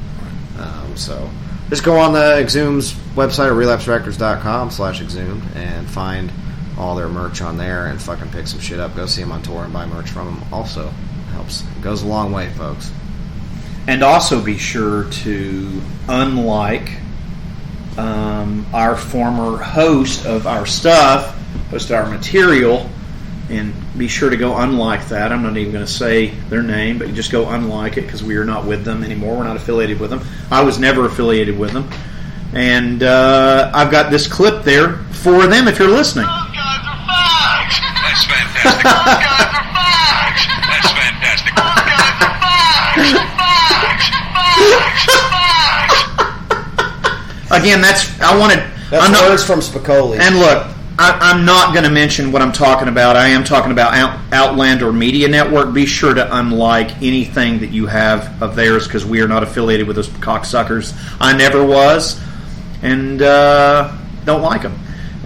So just go on the Exhumed's website, or relapserecords.com/exhumed, and find all their merch on there and fucking pick some shit up. Go see them on tour and buy merch from them. Also helps. It goes a long way, folks. And also be sure to, unlike our former host of our stuff, host of our material, and be sure to go unlike that. I'm not even going to say their name, but you just go unlike it, because we are not with them anymore. We're not affiliated with them. I was never affiliated with them. And I've got this clip there for them if you're listening. Those guys are fags! That's fantastic. Those guys are fags! That's fantastic. Those guys are fags! Fags! Again, that's words from Spicoli. And look, I'm not going to mention what I'm talking about. I am talking about Outlander Media Network. Be sure to unlike anything that you have of theirs, because we are not affiliated with those cocksuckers. I never was, and don't like them.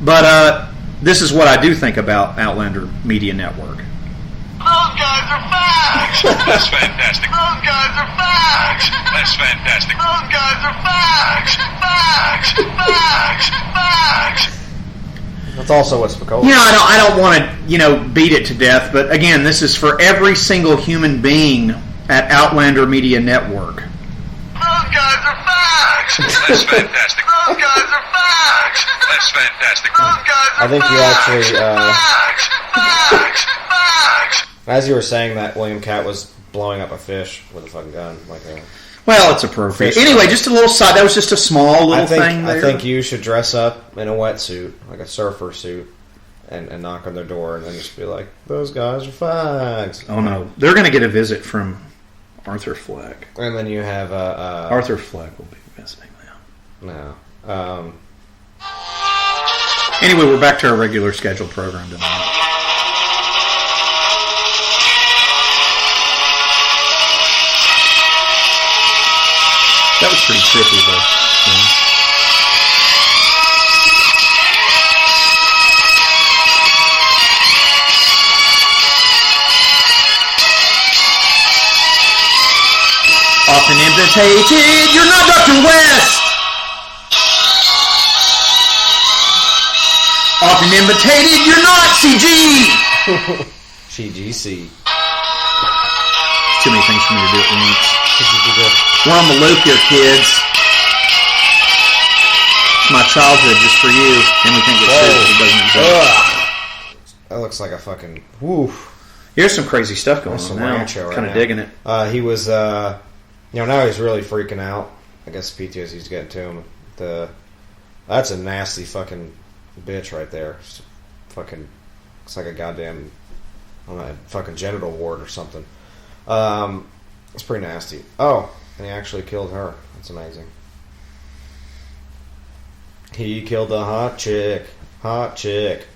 But this is what I do think about Outlander Media Network. Those guys are fags! That's fantastic. Those guys are fags! That's fantastic. Those guys are fags! Fags! Fags! Fags! That's also what Spicoli. I don't want to beat it to death, but again, this is for every single human being at Outlander Media Network. Those guys are fags! fags. That's fantastic. Those guys are fags. That's fantastic. Those guys are I think you actually, fags. Fags. as you were saying that, William Cat was blowing up a fish with a fucking gun, like a. Well, it's appropriate. Anyway, just a little side. That was just a small little thing there. I think you should dress up in a wetsuit, like a surfer suit, and knock on their door, and then just be like, "Those guys are fags." Oh no, they're going to get a visit from Arthur Fleck. And then you have Arthur Fleck will be visiting them. No. Anyway, we're back to our regular scheduled program tonight. That was pretty trippy, though. Yeah. Often imitated, you're not Dr. West! Often imitated, you're not CG! CGC. Too many things for me to do at once. We're on the loop here, kids. It's my childhood just for you. And we can't get sued if it doesn't exist. That looks like a fucking... Woo. Here's some crazy stuff going on now. Right Kind of digging it. He was... now he's really freaking out. I guess PTSD's getting to him. That's a nasty fucking bitch right there. It's fucking... Looks like a goddamn... I don't know, fucking genital wart or something. It's pretty nasty. Oh, and he actually killed her. That's amazing. He killed the hot chick. Hot chick.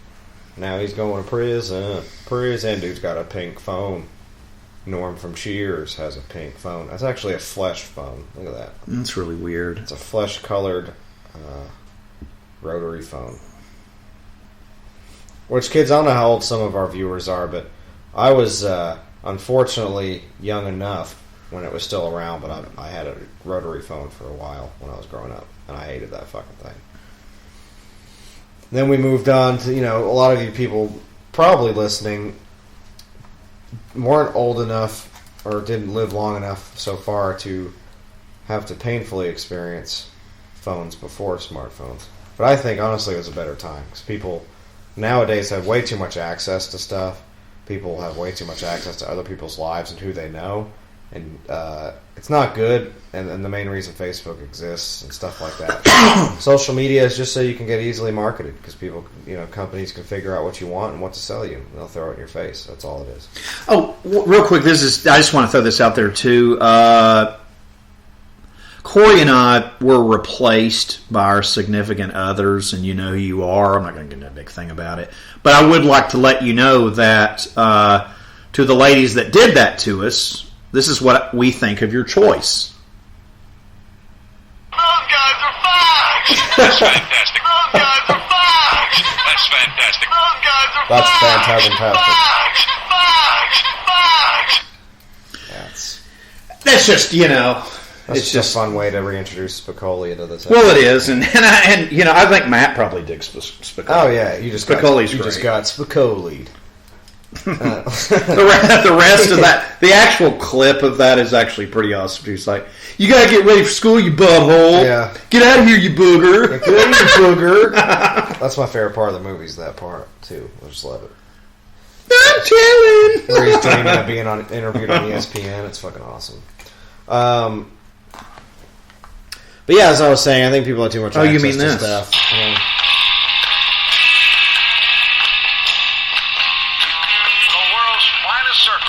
Now he's going to prison. Prison. Dude's got a pink phone. Norm from Cheers has a pink phone. That's actually a flesh phone. Look at that. That's really weird. It's a flesh-colored rotary phone. Which, kids, I don't know how old some of our viewers are, but I was unfortunately young enough when it was still around, but I had a rotary phone for a while when I was growing up, and I hated that fucking thing. Then we moved on to, a lot of you people probably listening weren't old enough or didn't live long enough so far to have to painfully experience phones before smartphones. But I think, honestly, it was a better time, because people nowadays have way too much access to stuff. People have way too much access to other people's lives and who they know. And it's not good, and the main reason Facebook exists and stuff like that. Social media is just so you can get easily marketed, because people, companies can figure out what you want and what to sell you, and they'll throw it in your face. That's all it is. Oh, real quick, I just want to throw this out there too. Corey and I were replaced by our significant others, and you know who you are. I'm not going to get into a big thing about it, but I would like to let you know that to the ladies that did that to us, this is what we think of your choice. Those guys are fags. That's fantastic. Those guys are fags. That's fantastic. Those guys are That's fags. fantastic. Fags. That's just, That's it's just a fun way to reintroduce Spicoli into this. Well, it is, and I think Matt probably digs Spicoli. Oh yeah, you just Spicoli's got Spicoli'd. The rest of that, the actual clip of that is actually pretty awesome. He's like, "You gotta get ready for school, you butthole. Yeah. Get out of here, you booger. Get out of here, booger." That's my favorite part of the movie. Is that part too? I just love it. I'm chilling. Where he's dreaming of being interviewed on ESPN. It's fucking awesome. But yeah, as I was saying, I think people have too much access you mean to this? stuff.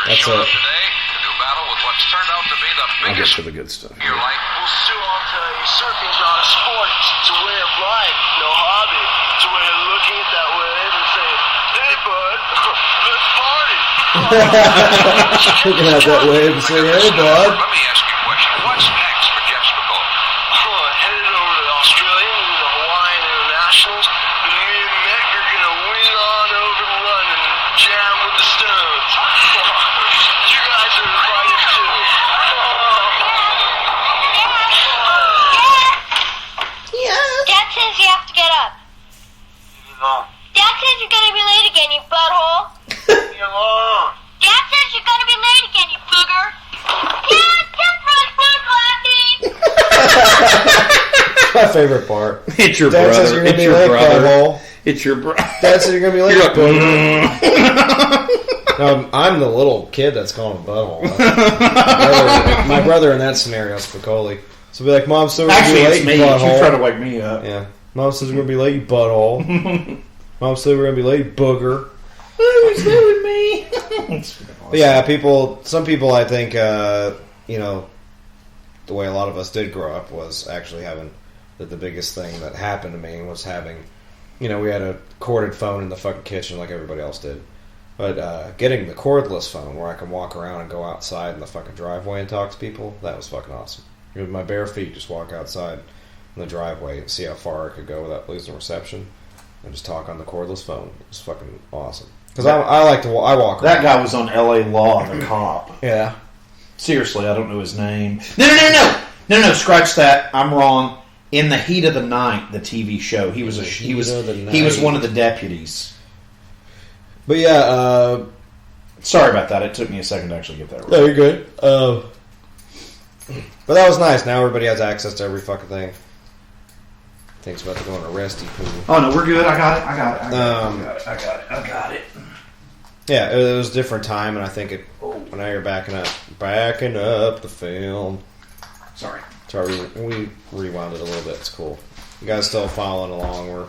That's showed it. up today to do battle with what's turned out to be the I'll get biggest to the good stuff. of your life. Well, Sue, I'll tell you, surfing's not a sport. It's a way of life, no hobby. It's a way of looking at that wave and saying, "Hey, bud, let's party." Looking at that wave and saying, "Hey, bud." Let me ask you a question. What's next for Jeff Spicoli? Headed over to Australia and the Hawaiian Internationals. And me and Mick are going to wheel on over to London and jam with the Stones. You guys are invited too. Dad says you have to get up. Dad says you're gonna be late again, you butthole. Dad says you're gonna be late again, you booger. Dad, just run food, Blondie. my favorite part. It's your Dad says brother. you're gonna It's be your late, brother. butthole. It's your brother. Dad says you're gonna be late. You're like, No, I'm the little kid that's calling him butthole. My brother in that scenario is Spicoli. So be like, Mom says we're gonna Actually, be late, it's me. you butthole. You try to wake me up. Yeah. Mom says we're gonna be late, you butthole. Mom said we're gonna be late, you booger. Who's doing me? But yeah, some people, I think, you know, the way a lot of us did grow up was actually having the biggest thing that happened to me was having, you know, we had a corded phone in the fucking kitchen like everybody else did. But getting the cordless phone where I can walk around and go outside in the fucking driveway and talk to people, that was fucking awesome. With my bare feet, just walk outside in the driveway and see how far I could go without losing reception and just talk on the cordless phone. It was fucking awesome. Because I like to I walk around. That guy was on L.A. Law, the cop. Yeah. Seriously, I don't know his name. No, scratch that. I'm wrong. In the Heat of the Night, the TV show, he was one of the deputies. But yeah, sorry about that. It took me a second to actually get that right. No, you're good. But that was nice. Now everybody has access to every fucking thing. Thinks about to go on a resty pool. Oh no, we're good. I got it. Yeah, it was a different time, and I think now you're backing up the film. Sorry, we rewound it a little bit. It's cool. You guys still following along? We're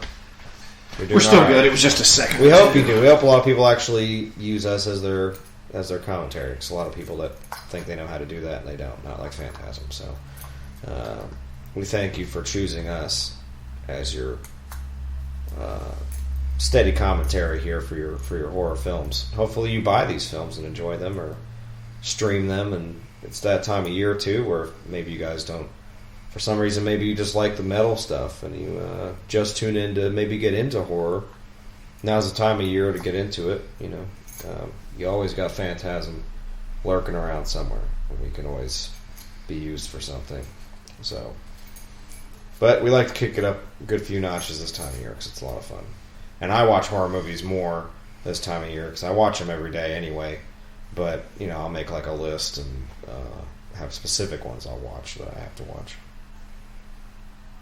still good. It was just a second. We hope you do. We hope a lot of people actually use us as their commentary. Because a lot of people that think they know how to do that and they don't. Not like Phantasm. So we thank you for choosing us as your steady commentary here for your horror films. Hopefully you buy these films and enjoy them or stream them. And it's that time of year too where maybe you guys don't. For some reason, maybe you just like the metal stuff and you just tune in to maybe get into horror. Now's the time of year to get into it. You know, you always got Phantasm lurking around somewhere. We can always be used for something. So, but we like to kick it up a good few notches this time of year because it's a lot of fun. And I watch horror movies more this time of year because I watch them every day anyway. But you know, I'll make like a list and have specific ones I'll watch that I have to watch.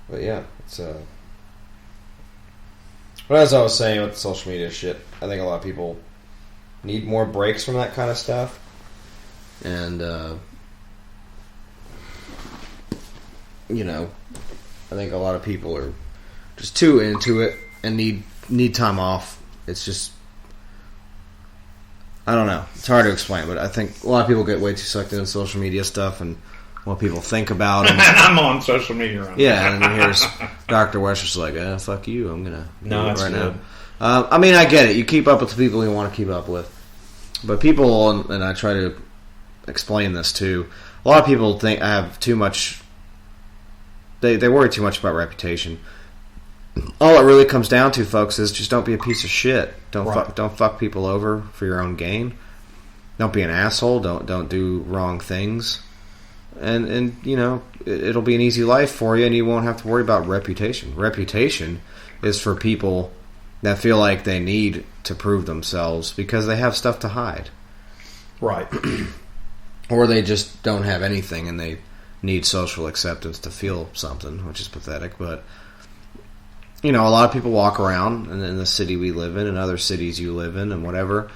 But yeah, it's but as I was saying with the social media shit, I think a lot of people need more breaks from that kind of stuff. And you know, I think a lot of people are just too into it and need time off. It's just, I don't know. It's hard to explain, but I think a lot of people get way too sucked into social media stuff and what people think about them. I'm on social media right now. And then here's Dr. West just like, fuck you, I'm going to do it right now. I mean, I get it. You keep up with the people you want to keep up with. But people, and I try to explain this too, a lot of people think I have too much, they worry too much about reputation. All it really comes down to, folks, is just don't be a piece of shit. Don't fuck people over for your own gain. Don't be an asshole. Don't do wrong things. And you know, it'll be an easy life for you, and you won't have to worry about reputation. Reputation is for people that feel like they need to prove themselves because they have stuff to hide. Right. Or they just don't have anything, and they need social acceptance to feel something, which is pathetic. But you know, a lot of people walk around in the city we live in and other cities you live in and whatever,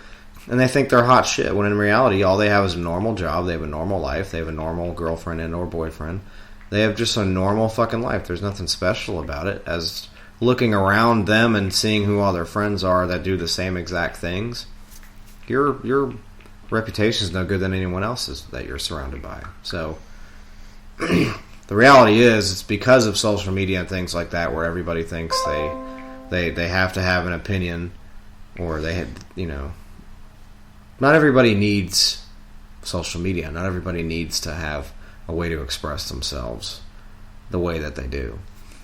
and they think they're hot shit, when in reality all they have is a normal job, they have a normal life, they have a normal girlfriend and or boyfriend. They have just a normal fucking life. There's nothing special about it. As looking around them and seeing who all their friends are that do the same exact things, your reputation is no good than anyone else's that you're surrounded by. So the reality is, it's because of social media and things like that where everybody thinks they have to have an opinion, or they had, you know, not everybody needs social media. Not everybody needs to have a way to express themselves the way that they do.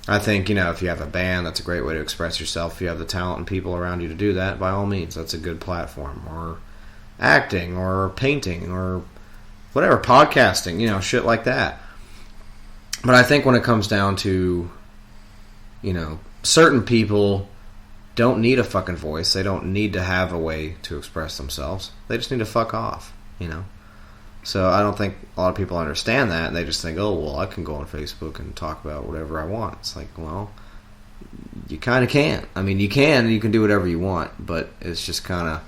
I think, you know, if you have a band, that's a great way to express yourself. If you have the talent and people around you to do that, by all means, that's a good platform. Or acting, or painting, or whatever, podcasting, you know, shit like that. But I think when it comes down to, you know, certain people don't need a fucking voice. They don't need to have a way to express themselves. They just need to fuck off, you know. So I don't think a lot of people understand that, and they just think, oh, well, I can go on Facebook and talk about whatever I want. It's like, well, you kind of can't. I mean, you can do whatever you want, but it's just kind of,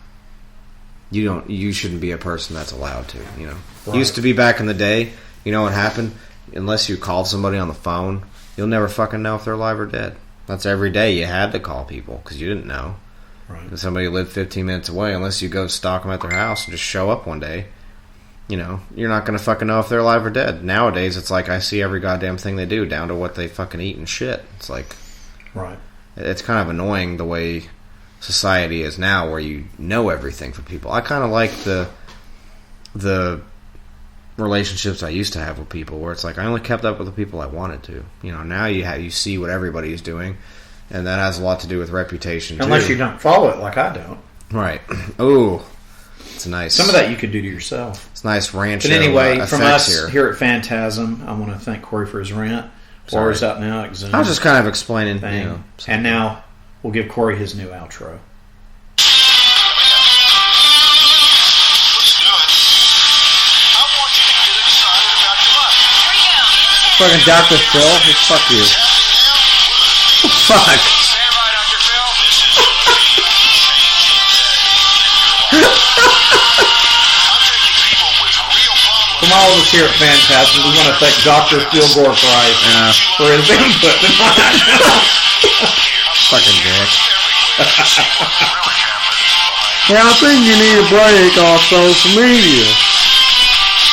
you shouldn't be a person that's allowed to, you know. Right. Used to be back in the day, you know what happened? Unless you called somebody on the phone, you'll never fucking know if they're alive or dead. That's every day you had to call people because you didn't know. Right. If somebody lived 15 minutes away, unless you go stalk them at their house and just show up one day, you know, you're not going to fucking know if they're alive or dead. Nowadays, it's like I see every goddamn thing they do, down to what they fucking eat and shit. It's like, right. It's kind of annoying the way society is now, where you know everything from people. I kind of like the relationships I used to have with people, where it's like I only kept up with the people I wanted to. You know, now you see what everybody's doing, and that has a lot to do with reputation. Unless you don't follow it, like I don't. Right. Ooh. It's nice. Some of that you could do to yourself. It's nice rancho. But anyway, from us here at Phantasm, I want to thank Corey for his rant. Horror's out now. Exhumed. I was just kind of explaining. You know, and now we'll give Corey his new outro. Fucking Dr. Phil? Fuck you. Fuck. From all of us here at Phantasm, we want to thank Dr. Phil Gorprice for his input tonight. Fucking dick. Yeah, I think you need a break off social media.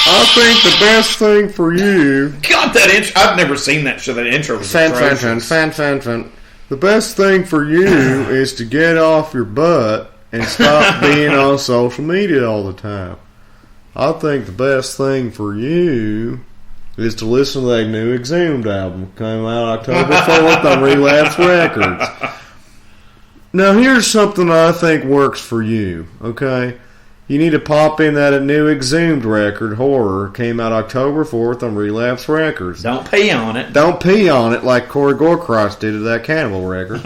I think the best thing for you... God, that intro... I've never seen that show. That intro was atrocious. Fan. The best thing for you is to get off your butt and stop being on social media all the time. I think the best thing for you is to listen to that new Exhumed album. Came out October 4th on Relapse Records. Now, here's something I think works for you, okay? You need to pop in that new Exhumed record, Horror. Came out October 4th on Relapse Records. Don't pee on it. Don't pee on it like Corey Gorecross did to that Cannibal record.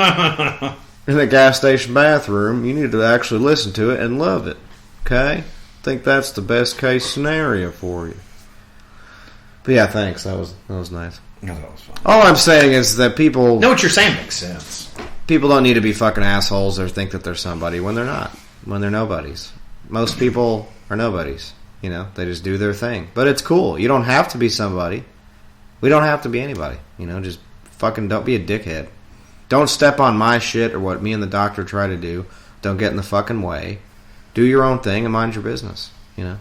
In the gas station bathroom. You need to actually listen to it and love it, okay? I think that's the best case scenario for you. But yeah, thanks. That was nice. No, that was fun. All I'm saying is that people... No, what you're saying makes sense. People don't need to be fucking assholes or think that they're somebody when they're not. When they're nobodies. Most people are nobodies. You know, they just do their thing. But it's cool. You don't have to be somebody. We don't have to be anybody. You know, just fucking don't be a dickhead. Don't step on my shit or what me and the doctor try to do. Don't get in the fucking way. Do your own thing and mind your business. You know,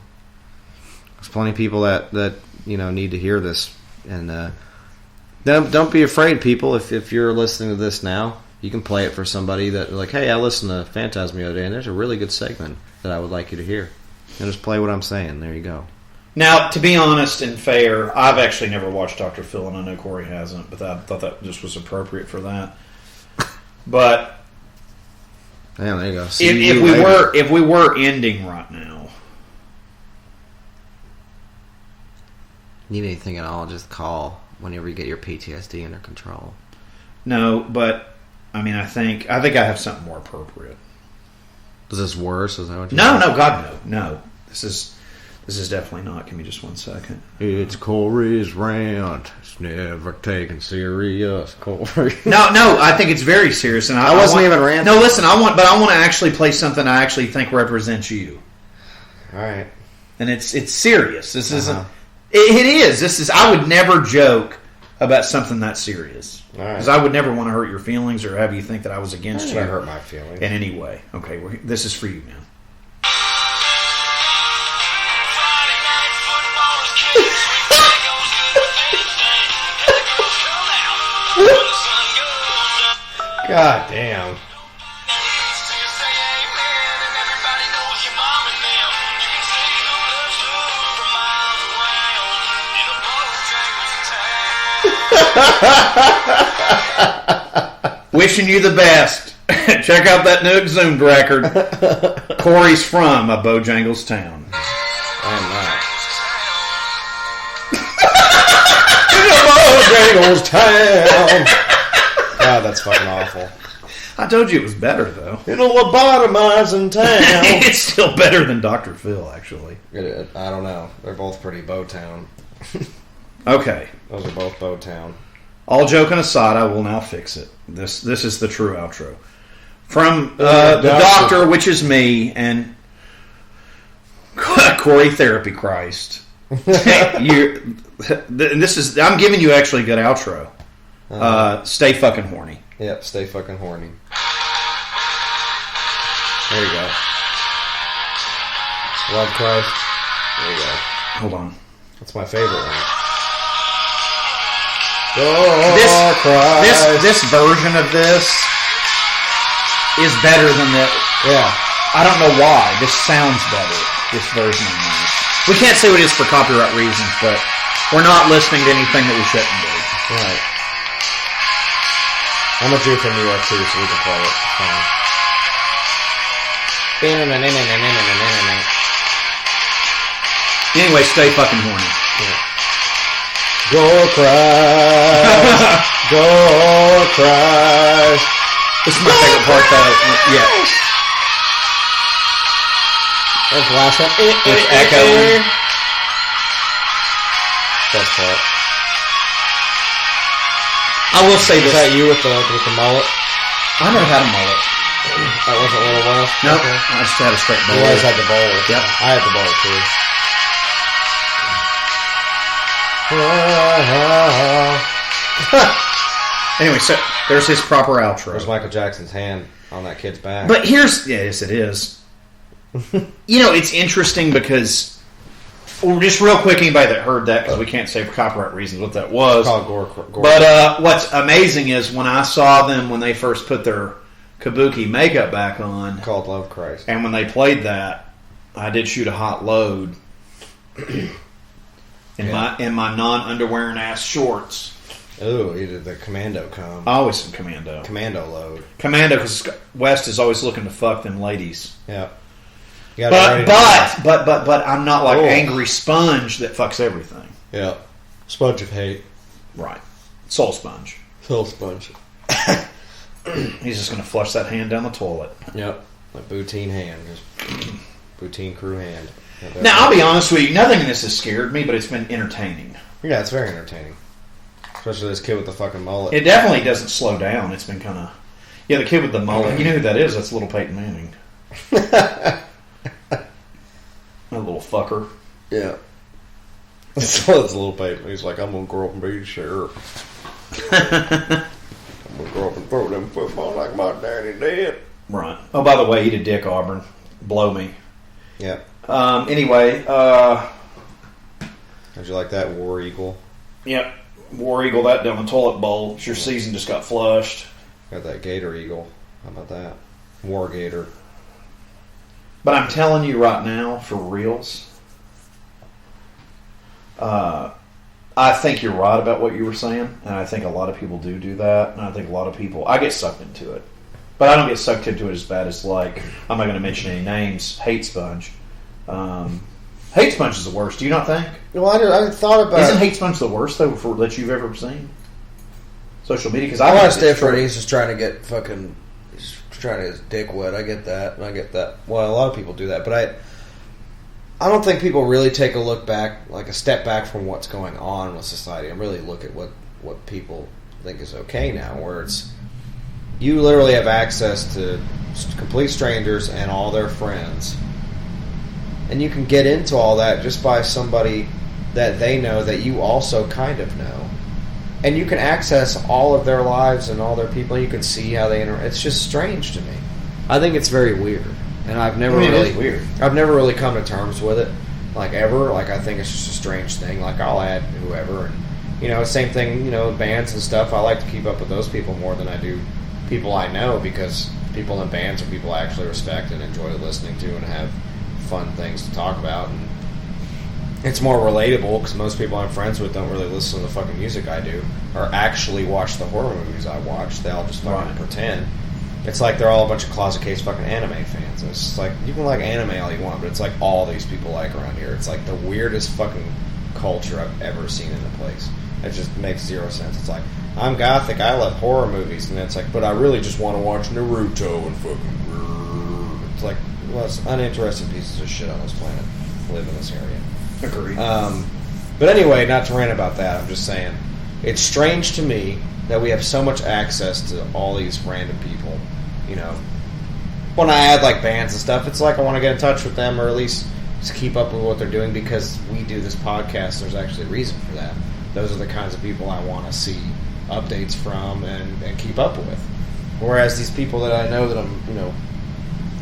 there's plenty of people that you know need to hear this, and don't be afraid, people. If you're listening to this now, you can play it for somebody that like, hey, I listened to Phantasm the other day, and there's a really good segment that I would like you to hear. And just play what I'm saying. There you go. Now, to be honest and fair, I've actually never watched Dr. Phil, and I know Corey hasn't, but I thought that just was appropriate for that. But. Yeah, there you go. If we were ending right now, need anything at all, just call whenever you get your PTSD under control. No, but I mean, I think I have something more appropriate. Is this worse? Is that what No, God, no. This is definitely not. Give me just 1 second. It's Corey's rant. It's never taken serious, Corey. No, I think it's very serious, and I wasn't even ranting. No, listen, I want to actually play something I actually think represents you. All right, and it's serious. This isn't. It is. This is. I would never joke about something that serious. All right. Because I would never want to hurt your feelings or have you think that I was against you. I hurt my feelings in any way. Okay, this is for you, man. God damn. Wishing you the best. Check out that new Exhumed record. Corey's from a Bojangles town. I'm not. Bojangles town. God, that's That's fucking awful. I told you it was better, though. In a lobotomizing town. It's still better than Dr. Phil, actually. I don't know. They're both pretty Bowtown. Okay. Those are both Bowtown. All joking aside, I will now fix it. This is the true outro. From the doctor, which is me, and Corey Therapy Christ. This is. I'm giving you actually a good outro. Stay fucking horny. Yep, stay fucking horny. There you go. Love Christ. There you go. Hold on. That's my favorite one. This version of this is better than that. Yeah. I don't know why. This sounds better. This version of this. We can't say what it is for copyright reasons, but we're not listening to anything that we shouldn't be. Right. I'm a Jew from New York too, so we can play it. Anyway, stay fucking horny. Yeah. Go Christ! Go Christ! This is my favorite part, though. Yeah. That's the last one. It's echoing. Best part. I will say this. Is that you with the mullet? I never had a mullet. That wasn't Little West? No, Okay. I just had a straight bowl. You always had the bowl. Yep. I had the bowl too. Anyway, so there's his proper outro. There's Michael Jackson's hand on that kid's back. But yes, it is. It's interesting because, just real quick, anybody that heard that, because we can't say for copyright reasons what that was. It's called Gore. But what's amazing is when I saw them when they first put their kabuki makeup back on, called Love Christ, and when they played that, I did shoot a hot load in my non-underwear and ass shorts. Oh, you did the commando come. Always some commando. Commando load. Commando, because West is always looking to fuck them ladies. Yeah. But I'm not like angry sponge that fucks everything. Yeah. Sponge of hate. Right. Soul sponge. Soul sponge. He's just going to flush that hand down the toilet. Yep. Like Boutine hand. Boutine crew hand. Now, I'll be honest with you. Nothing in this has scared me, but it's been entertaining. Yeah, it's very entertaining. Especially this kid with the fucking mullet. It definitely doesn't slow down. It's been kind of... Yeah, the kid with the mullet. You know who that is? That's little Peyton Manning. That little fucker. Yeah. So it's little Peyton. He's like, I'm going to grow up and be the sheriff. I'm going to grow up and throw them football like my daddy did. Right. Oh, by the way, eat a dick, Auburn. Blow me. Yeah. Anyway, how'd you like that, War Eagle? Yep. War Eagle that down the toilet bowl. Your season just got flushed. Got that Gator Eagle. How about that? War Gator. But I'm telling you right now, for reals, I think you're right about what you were saying, and I think a lot of people do that, and I think a lot of people... I get sucked into it. But I don't get sucked into it as bad as, like, I'm not going to mention any names, Hate Sponge. Hate Sponge is the worst, do you not think? Well, I thought about... Isn't Hate Sponge the worst, though, that you've ever seen? Social media? Because I want to stay for it. He's just trying to get fucking... He's trying to get his dick wet. I get that. And I get that. Well, a lot of people do that. But I don't think people really take a look back, like a step back from what's going on with society and really look at what people think is okay now, where it's... You literally have access to complete strangers and all their friends. And you can get into all that just by somebody that they know that you also kind of know. And you can access all of their lives and all their people. You can see how they interact. It's just strange to me. I think it's very weird. And I've never it is weird. I've never really come to terms with it. Like, ever. Like, I think it's just a strange thing. Like, I'll add whoever. And, same thing, bands and stuff. I like to keep up with those people more than I do people I know, because people in bands are people I actually respect and enjoy listening to and have fun things to talk about, and it's more relatable because most people I'm friends with don't really listen to the fucking music I do or actually watch the horror movies I watch. They all just fucking pretend. It's like they're all a bunch of closet case fucking anime fans. It's just like, you can like anime all you want, but it's like all these people like around here. It's like the weirdest fucking culture I've ever seen in a place. It just makes zero sense. It's like, I'm gothic. I love horror movies, and it's like, but I really just want to watch Naruto and fucking. It's like, well, it's uninteresting pieces of shit on this planet live in this area. Agreed. But anyway, not to rant about that. I'm just saying, it's strange to me that we have so much access to all these random people. You know, when I add like bands and stuff, it's like I want to get in touch with them, or at least just keep up with what they're doing, because we do this podcast. There's actually a reason for that. Those are the kinds of people I want to see updates from and keep up with. Whereas these people that I know that I'm, you know,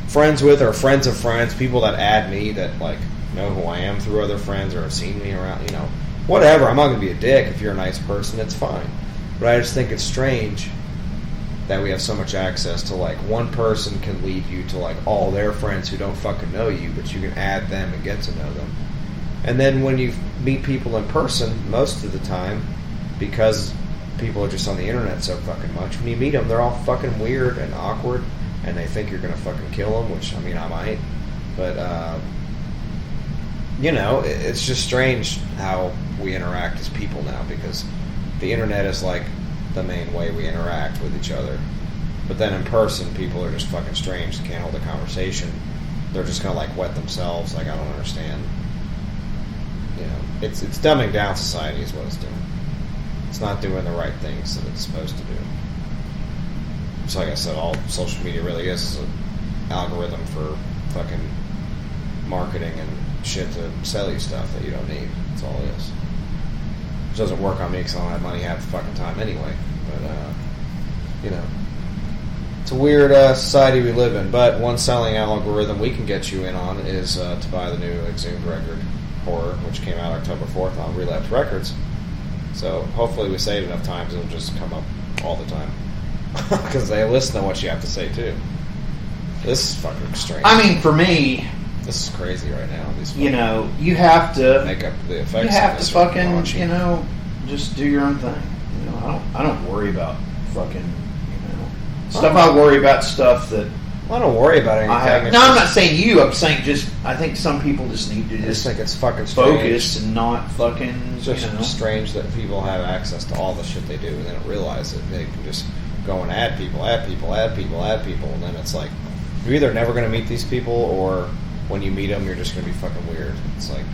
friends with, or friends of friends, people that add me that like know who I am through other friends or have seen me around, you know, whatever. I'm not going to be a dick. If you're a nice person, it's fine. But I just think it's strange that we have so much access to, like, one person can lead you to, like, all their friends who don't fucking know you, but you can add them and get to know them. And then when you meet people in person, most of the time, because people are just on the internet so fucking much, when you meet them, they're all fucking weird and awkward, and they think you're going to fucking kill them, which, I mean, I might. But, you know, it's just strange how we interact as people now, because the internet is, like, the main way we interact with each other. But then in person, people are just fucking strange. They can't hold a conversation. They're just gonna like wet themselves. Like, I don't understand. You know, it's dumbing down society is what it's doing. It's not doing the right things that it's supposed to do. So like I said, all social media really is an algorithm for fucking marketing and shit to sell you stuff that you don't need. That's all it is. It doesn't work on me because I don't have money half the fucking time anyway. But, you know, it's a weird society we live in. But one selling algorithm we can get you in on is to buy the new Exhumed record, Horror, which came out October 4th on Relapse Records. So hopefully we say it enough times it'll just come up all the time. Because they listen to what you have to say too. This is fucking strange. I mean, for me, this is crazy right now. You know, you have to make up the effects. You have to fucking, you know, just do your own thing. You know, I don't worry about fucking, you know, stuff. I worry about stuff that I don't worry about anything. No, I'm not saying you. I'm saying just I think some people just need to just think it's fucking focus strange. And not fucking. It's just, you know, strange that people have access to all the shit they do and they don't realize it. They can just go and add people, and then it's like you're either never going to meet these people, or when you meet them, you're just going to be fucking weird. It's like,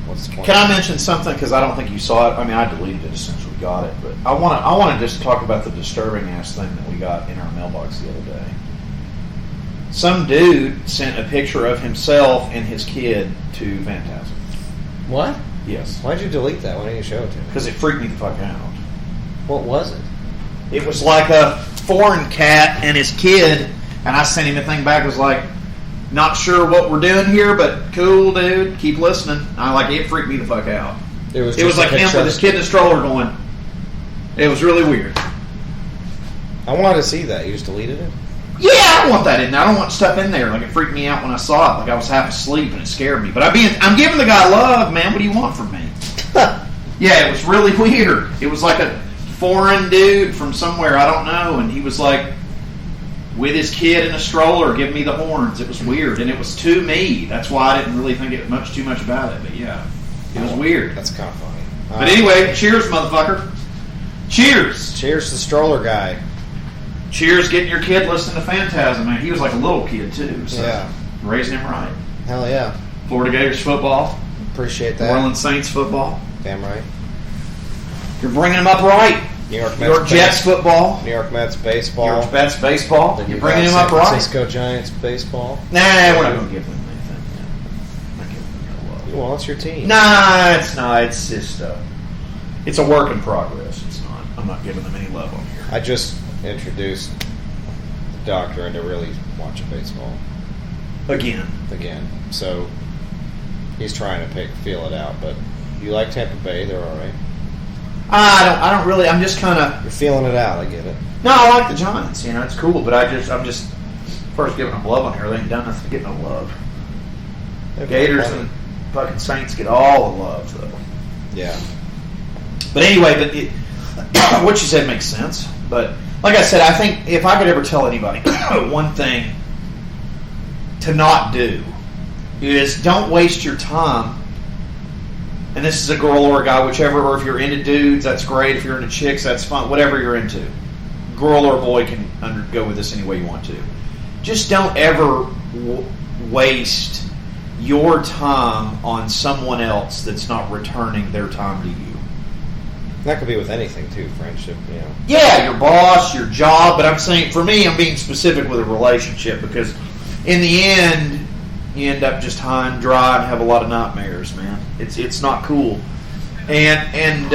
what's the point? Can I mention something? Because I don't think you saw it. I mean, I deleted it as soon as we got it. But I want to just talk about the disturbing ass thing that we got in our mailbox the other day. Some dude sent a picture of himself and his kid to Phantasm. What? Yes. Why'd you delete that? Why didn't you show it to me? Because it freaked me the fuck out. What was it? It was like a foreign cat and his kid, and I sent him a thing back. It was like, not sure what we're doing here, but cool, dude. Keep listening. It freaked me the fuck out. It was like him with his kid in a stroller going. It was really weird. I wanted to see that. You just deleted it? Yeah, I don't want that in there. I don't want stuff in there. Like, it freaked me out when I saw it. Like, I was half asleep and it scared me. But I'm giving the guy love, man. What do you want from me? Yeah, it was really weird. It was like a foreign dude from somewhere, I don't know, and he was like with his kid in a stroller giving me the horns. It was weird, and it was to me. That's why I didn't really think it too much about it. But yeah, it was weird. That's kind of funny. But anyway, cheers, motherfucker. Cheers. Cheers to the stroller guy. Cheers, getting your kid listening to Phantasm, man. He was like a little kid too. So yeah, raising him right. Hell yeah. Florida Gators football. Appreciate that. New Orleans Saints football. Damn right. You're bringing them up right. New York Jets football. New York Mets baseball. New York Mets baseball. Then you're bringing them up right. San Francisco Giants baseball. Nah, we're not going to give them anything. I'm not giving them no love. Well, it's your team. Nah, it's not. It's just it's a work in progress. It's not. I'm not giving them any love on here. I just introduced the doctor into really watching baseball. Again. So he's trying to feel it out, but you like Tampa Bay, they're all right. I don't really. I'm just kind of. You're feeling it out. I get it. No, I like the Giants. You know, it's cool, but I'm just first giving them love on here. They ain't done nothing to get no love. The Gators and fucking Saints get all the love, though. Yeah. But anyway, what you said makes sense. But like I said, I think if I could ever tell anybody one thing to not do is don't waste your time and this is a girl or a guy, whichever, or if you're into dudes, that's great. If you're into chicks, that's fun. Whatever you're into. Girl or boy can go with this any way you want to. Just don't ever waste your time on someone else that's not returning their time to you. That could be with anything, too, friendship, you know. Yeah, your boss, your job, but I'm saying, for me, I'm being specific with a relationship because in the end, you end up just high and dry and have a lot of nightmares, man. It's not cool. And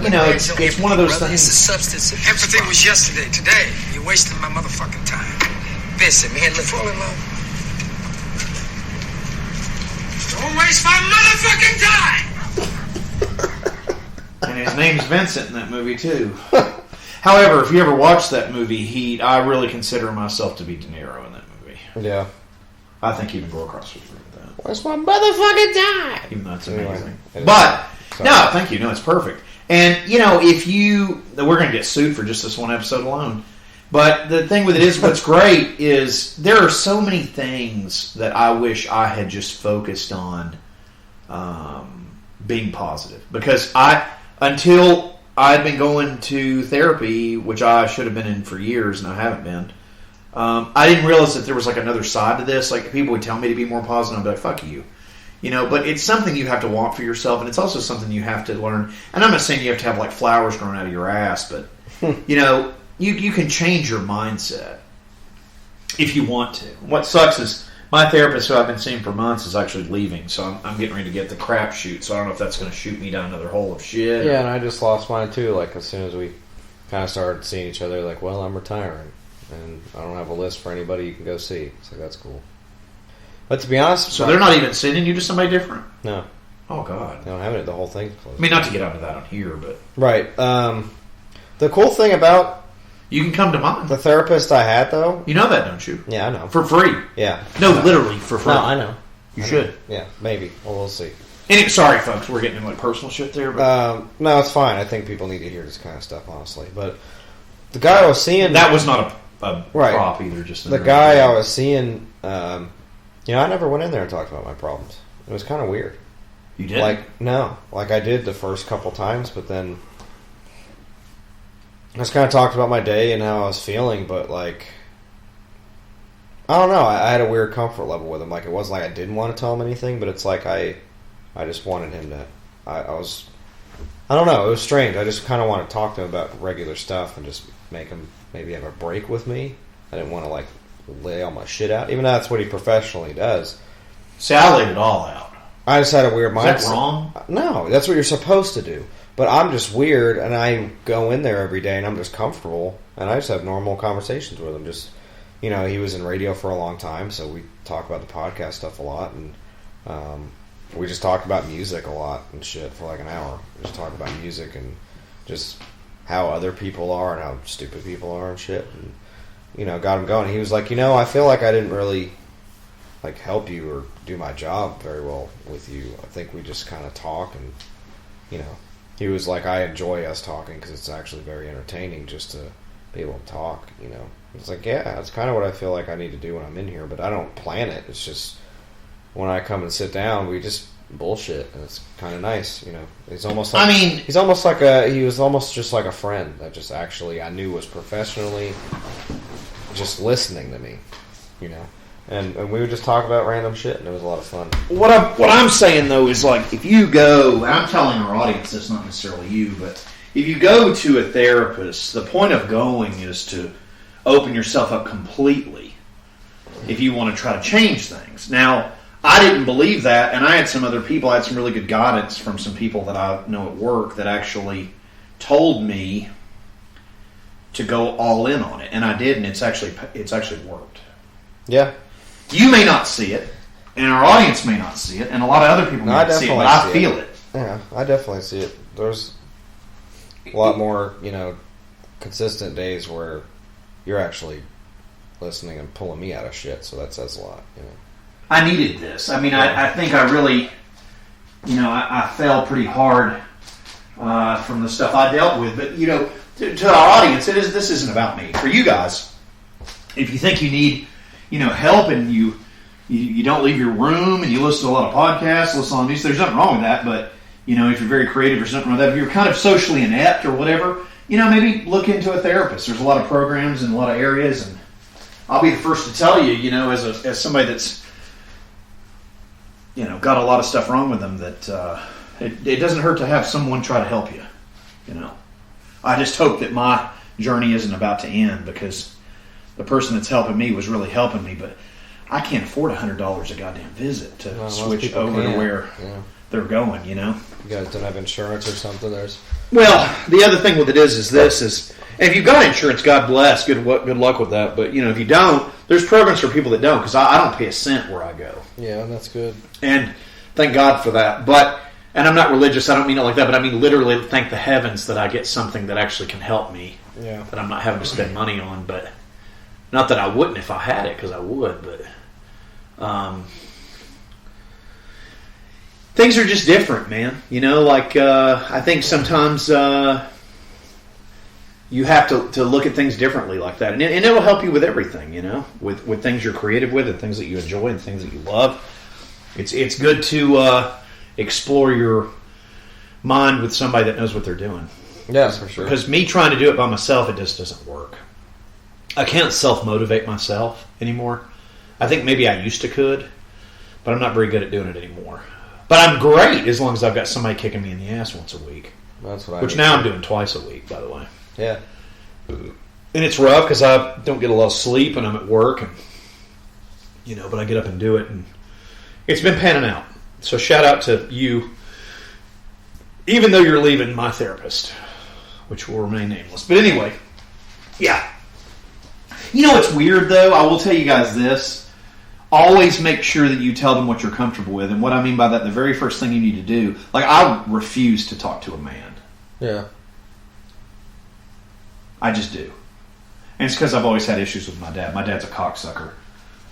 you know, it's one of those things. It's a substance. Everything was yesterday. Today, you're wasting my motherfucking time. Vincent, man, look, fall in love. Don't waste my motherfucking time! And his name's Vincent in that movie, too. However, if you ever watch that movie, Heat, I really consider myself to be De Niro in that movie. Yeah. I think even Broadcross would agree with that. Where's my motherfucking time? Even though it's amazing. Anyway, but, no, thank you. No, it's perfect. And, you know, we're going to get sued for just this one episode alone. But the thing with it is, what's great is there are so many things that I wish I had just focused on being positive. Because until I'd been going to therapy, which I should have been in for years, and I haven't been, I didn't realize that there was like another side to this. Like, people would tell me to be more positive, I'd be like, fuck you. You know, but it's something you have to want for yourself, and it's also something you have to learn. And I'm not saying you have to have like flowers growing out of your ass, but, you know, you can change your mindset if you want to. What sucks is my therapist, who I've been seeing for months, is actually leaving, so I'm getting ready to get the crap shoot, so I don't know if that's going to shoot me down another hole of shit. Yeah, and I just lost mine too, like, as soon as we kind of started seeing each other, like, well, I'm retiring, and I don't have a list for anybody you can go see, so that's cool. But to be honest... So they're not even sending you to somebody different? No. Oh, God. They don't have it, the whole thing closed. I mean, not to get onto that on here, but... Right. The cool thing about... You can come to mine. The therapist I had, though... You know that, don't you? Yeah, I know. For free. Yeah. No, literally, for free. No, I know. You should. Yeah, maybe. Well, we'll see. Sorry, folks, we're getting into like personal shit there. But no, it's fine. I think people need to hear this kind of stuff, honestly. But the guy I was seeing... That was not a prop either. Just the guy I was seeing... you know, I never went in there and talked about my problems. It was kind of weird. You did? Like, no. Like, I did the first couple times, but then... I just kind of talked about my day and how I was feeling, but, like... I don't know. I had a weird comfort level with him. Like, it wasn't like I didn't want to tell him anything, but it's like I just wanted him to... I don't know. It was strange. I just kind of wanted to talk to him about regular stuff and just make him maybe have a break with me. I didn't want to, like, lay all my shit out, even though that's what he professionally does. See, I laid it all out. I just had a weird mindset. Is that wrong? No, that's what you're supposed to do. But I'm just weird, and I go in there every day, and I'm just comfortable, and I just have normal conversations with him. Just, you know, he was in radio for a long time, so we talk about the podcast stuff a lot, and we just talked about music a lot and shit for like an hour. We just talked about music and just how other people are and how stupid people are and shit, and, you know, got him going. He was like, you know, I feel like I didn't really, like, help you or do my job very well with you. I think we just kind of talk, and, you know, he was like, I enjoy us talking because it's actually very entertaining just to be able to talk, you know. It's like, yeah, it's kind of what I feel like I need to do when I'm in here, but I don't plan it. It's just when I come and sit down, we just bullshit, and it's kind of nice, you know. He's almost like, he was almost just like a friend that just actually I knew was professionally just listening to me, you know. And we would just talk about random shit, and it was a lot of fun. What I'm saying, though, is like, if you go, and I'm telling our audience this, not necessarily you, but if you go to a therapist, the point of going is to open yourself up completely if you want to try to change things. Now, I didn't believe that, and I had some other people, I had some really good guidance from some people that I know at work that actually told me to go all in on it, and I did, and it's actually worked. Yeah. You may not see it, and our audience may not see it, and a lot of other people may not see it, but I feel it. Yeah, I definitely see it. There's a lot more, you know, consistent days where you're actually listening and pulling me out of shit, so that says a lot, you know. I needed this. I mean, I think I really, you know, I fell pretty hard from the stuff I dealt with, but, you know, to our audience, this isn't about me. For you guys, if you think you need, you know, help, and you don't leave your room, and you listen to a lot of podcasts, listen to music, there's nothing wrong with that, but You know, if you're very creative or something like that, if you're kind of socially inept or whatever, you know, maybe look into a therapist. There's a lot of programs in a lot of areas, and I'll be the first to tell you, you know, as somebody that's, you know, got a lot of stuff wrong with them, that it doesn't hurt to have someone try to help you, you know. I just hope that my journey isn't about to end, because the person that's helping me was really helping me, but I can't afford $100 a goddamn visit to switch over to where they're going, you know. You guys don't have insurance or something? Well, the other thing with it is if you've got insurance, God bless, good luck with that. But, you know, if you don't, there's programs for people that don't, because I don't pay a cent where I go. Yeah, that's good. And thank God for that. And I'm not religious, I don't mean it like that, but I mean literally thank the heavens that I get something that actually can help me, that I'm not having to spend money on. But not that I wouldn't if I had it, because I would, but things are just different, man. You know, like I think sometimes you have to look at things differently like that, and it will help you with everything. You know, with things you're creative with, and things that you enjoy, and things that you love. It's good to explore your mind with somebody that knows what they're doing. Yeah, for sure. Because me trying to do it by myself, it just doesn't work. I can't self-motivate myself anymore. I think maybe I used to could, but I'm not very good at doing it anymore. But I'm great as long as I've got somebody kicking me in the ass once a week. That's what Which now I'm doing twice a week, by the way. Yeah. And it's rough because I don't get a lot of sleep and I'm at work, and you know, but I get up and do it, and it's been panning out. So shout out to you, even though you're leaving my therapist, which will remain nameless. But anyway, yeah. You know what's weird, though? I will tell you guys this. Always make sure that you tell them what you're comfortable with. And what I mean by that, the very first thing you need to do, like I refuse to talk to a man. Yeah. I just do. And it's because I've always had issues with my dad. My dad's a cocksucker.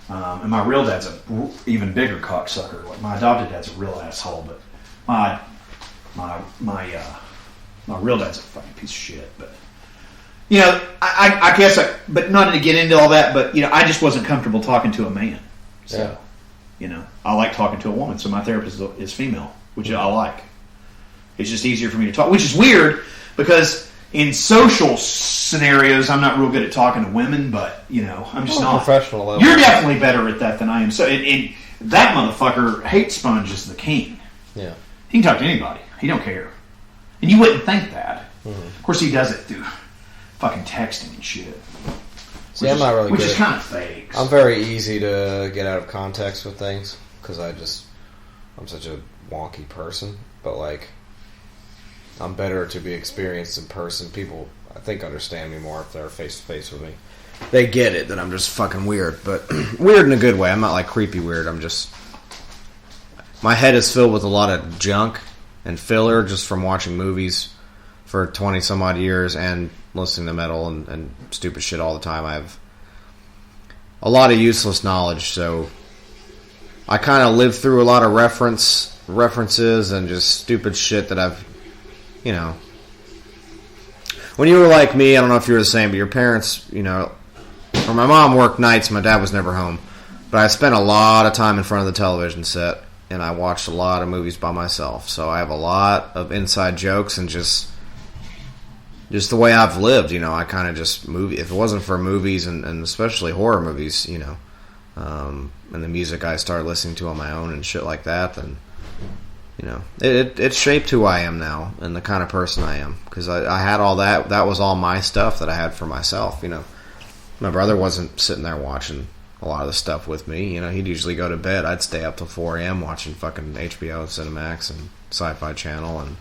And my real dad's a even bigger cocksucker. Like my adopted dad's a real asshole, but my real dad's a fucking piece of shit. But you know, I guess, but not to get into all that. But you know, I just wasn't comfortable talking to a man. So, you know, I like talking to a woman. So my therapist is female, which I like. It's just easier for me to talk, which is weird because in social scenarios, I'm not real good at talking to women, but, you know, I'm just not. Professional level. You're definitely better at that than I am. So, and that motherfucker, Hate Sponge, is the king. Yeah. He can talk to anybody. He don't care. And you wouldn't think that. Mm-hmm. Of course, he does it through fucking texting and shit. See, I'm not really good. Which is kind of fake. I'm very easy to get out of context with things because I'm such a wonky person. But, like, I'm better to be experienced in person. People, I think, understand me more if they're face-to-face with me. They get it that I'm just fucking weird, but weird in a good way. I'm not, like, creepy weird. I'm just... My head is filled with a lot of junk and filler just from watching movies for 20-some-odd years and listening to metal and stupid shit all the time. I have a lot of useless knowledge, so I kind of live through a lot of references and just stupid shit that I've, you know. When you were like me, I don't know if you were the same, but your parents, you know, or my mom worked nights, my dad was never home, but I spent a lot of time in front of the television set, and I watched a lot of movies by myself, so I have a lot of inside jokes and just the way I've lived, you know. I kind of just if it wasn't for movies and especially horror movies, you know, and the music I started listening to on my own and shit like that, then, you know, it shaped who I am now and the kind of person I am, because I had all that was all my stuff that I had for myself, you know. My brother wasn't sitting there watching a lot of the stuff with me, you know. He'd usually go to bed. I'd stay up till 4 a.m. watching fucking HBO, Cinemax, and Sci-Fi Channel and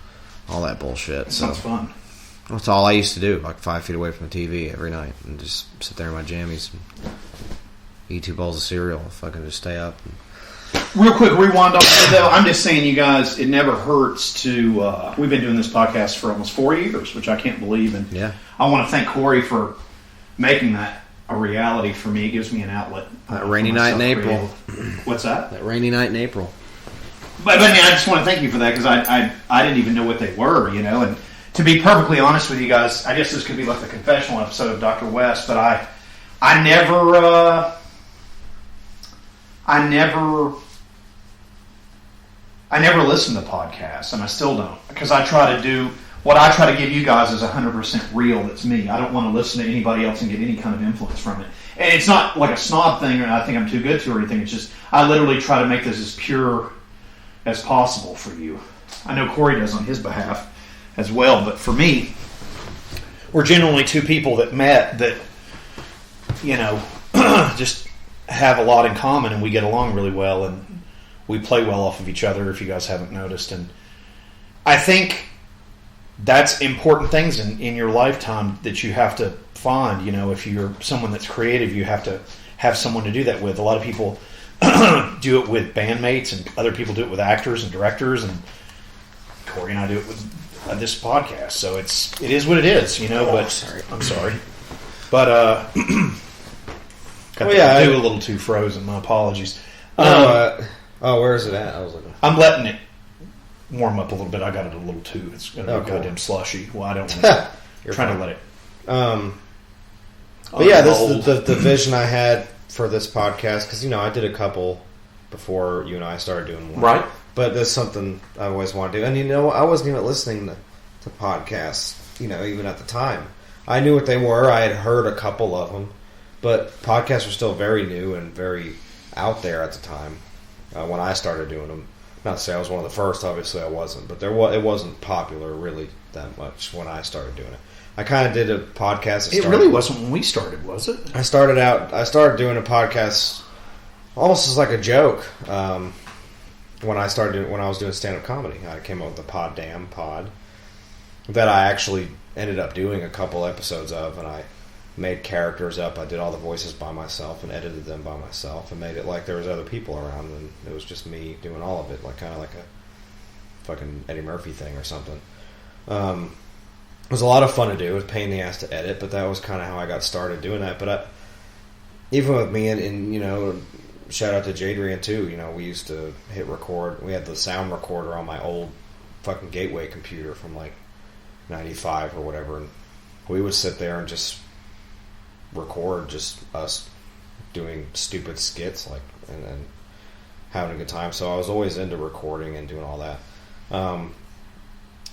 all that bullshit. That sounds fun. That's all I used to do, like 5 feet away from the TV every night, and just sit there in my jammies and eat 2 bowls of cereal, fucking just stay up. Real quick, rewind on that, though. I'm just saying, you guys, it never hurts to... we've been doing this podcast for almost 4 years, which I can't believe, and yeah. I want to thank Corey for making that a reality for me. It gives me an outlet. That rainy night in April. What's that? That rainy night in April. But I mean, I just want to thank you for that, because I didn't even know what they were, you know, and to be perfectly honest with you guys, I guess this could be like the confessional episode of Dr. West, but I never I never listen to podcasts, and I still don't, because I try to do what I try to give you guys is 100% real. That's me. I don't want to listen to anybody else and get any kind of influence from it. And it's not like a snob thing, or I think I'm too good to or anything. It's just I literally try to make this as pure as possible for you. I know Corey does on his behalf as well, but for me, we're generally two people that met that, you know, just have a lot in common, and we get along really well, and we play well off of each other, if you guys haven't noticed. And I think that's important things in your lifetime that you have to find. You know, if you're someone that's creative, you have to have someone to do that with. A lot of people do it with bandmates, and other people do it with actors and directors, and Corey and I do it with this podcast. So it is what it is, you know. But sorry. I'm sorry, but got I do a little too frozen. My apologies. Where is it at? I was looking. I'm letting it warm up a little bit. I got it a little too. It's going to be goddamn slushy. Well, I don't want to. You're trying to let it. But yeah, this is the vision I had for this podcast, because, you know, I did a couple before you and I started doing one. Right. But there's something I always want to do. And, you know, I wasn't even listening to podcasts, you know, even at the time. I knew what they were. I had heard a couple of them. But podcasts were still very new and very out there at the time when I started doing them. Not to say I was one of the first, obviously I wasn't. But it wasn't popular really that much when I started doing it. I kind of did a podcast. It really wasn't when we started, was it? I started doing a podcast almost as like a joke when I was doing stand-up comedy. I came up with the Damn Pod that I actually ended up doing a couple episodes of, and I made characters up. I did all the voices by myself and edited them by myself and made it like there was other people around, and it was just me doing all of it, like kind of like a fucking Eddie Murphy thing or something. It was a lot of fun to do. It was a pain in the ass to edit, but that was kind of how I got started doing that. But even with me and you know, shout out to Jadrian too. You know, we used to hit record. We had the sound recorder on my old fucking Gateway computer from like 95 or whatever, and we would sit there and just record just us doing stupid skits, like and having a good time. So I was always into recording and doing all that.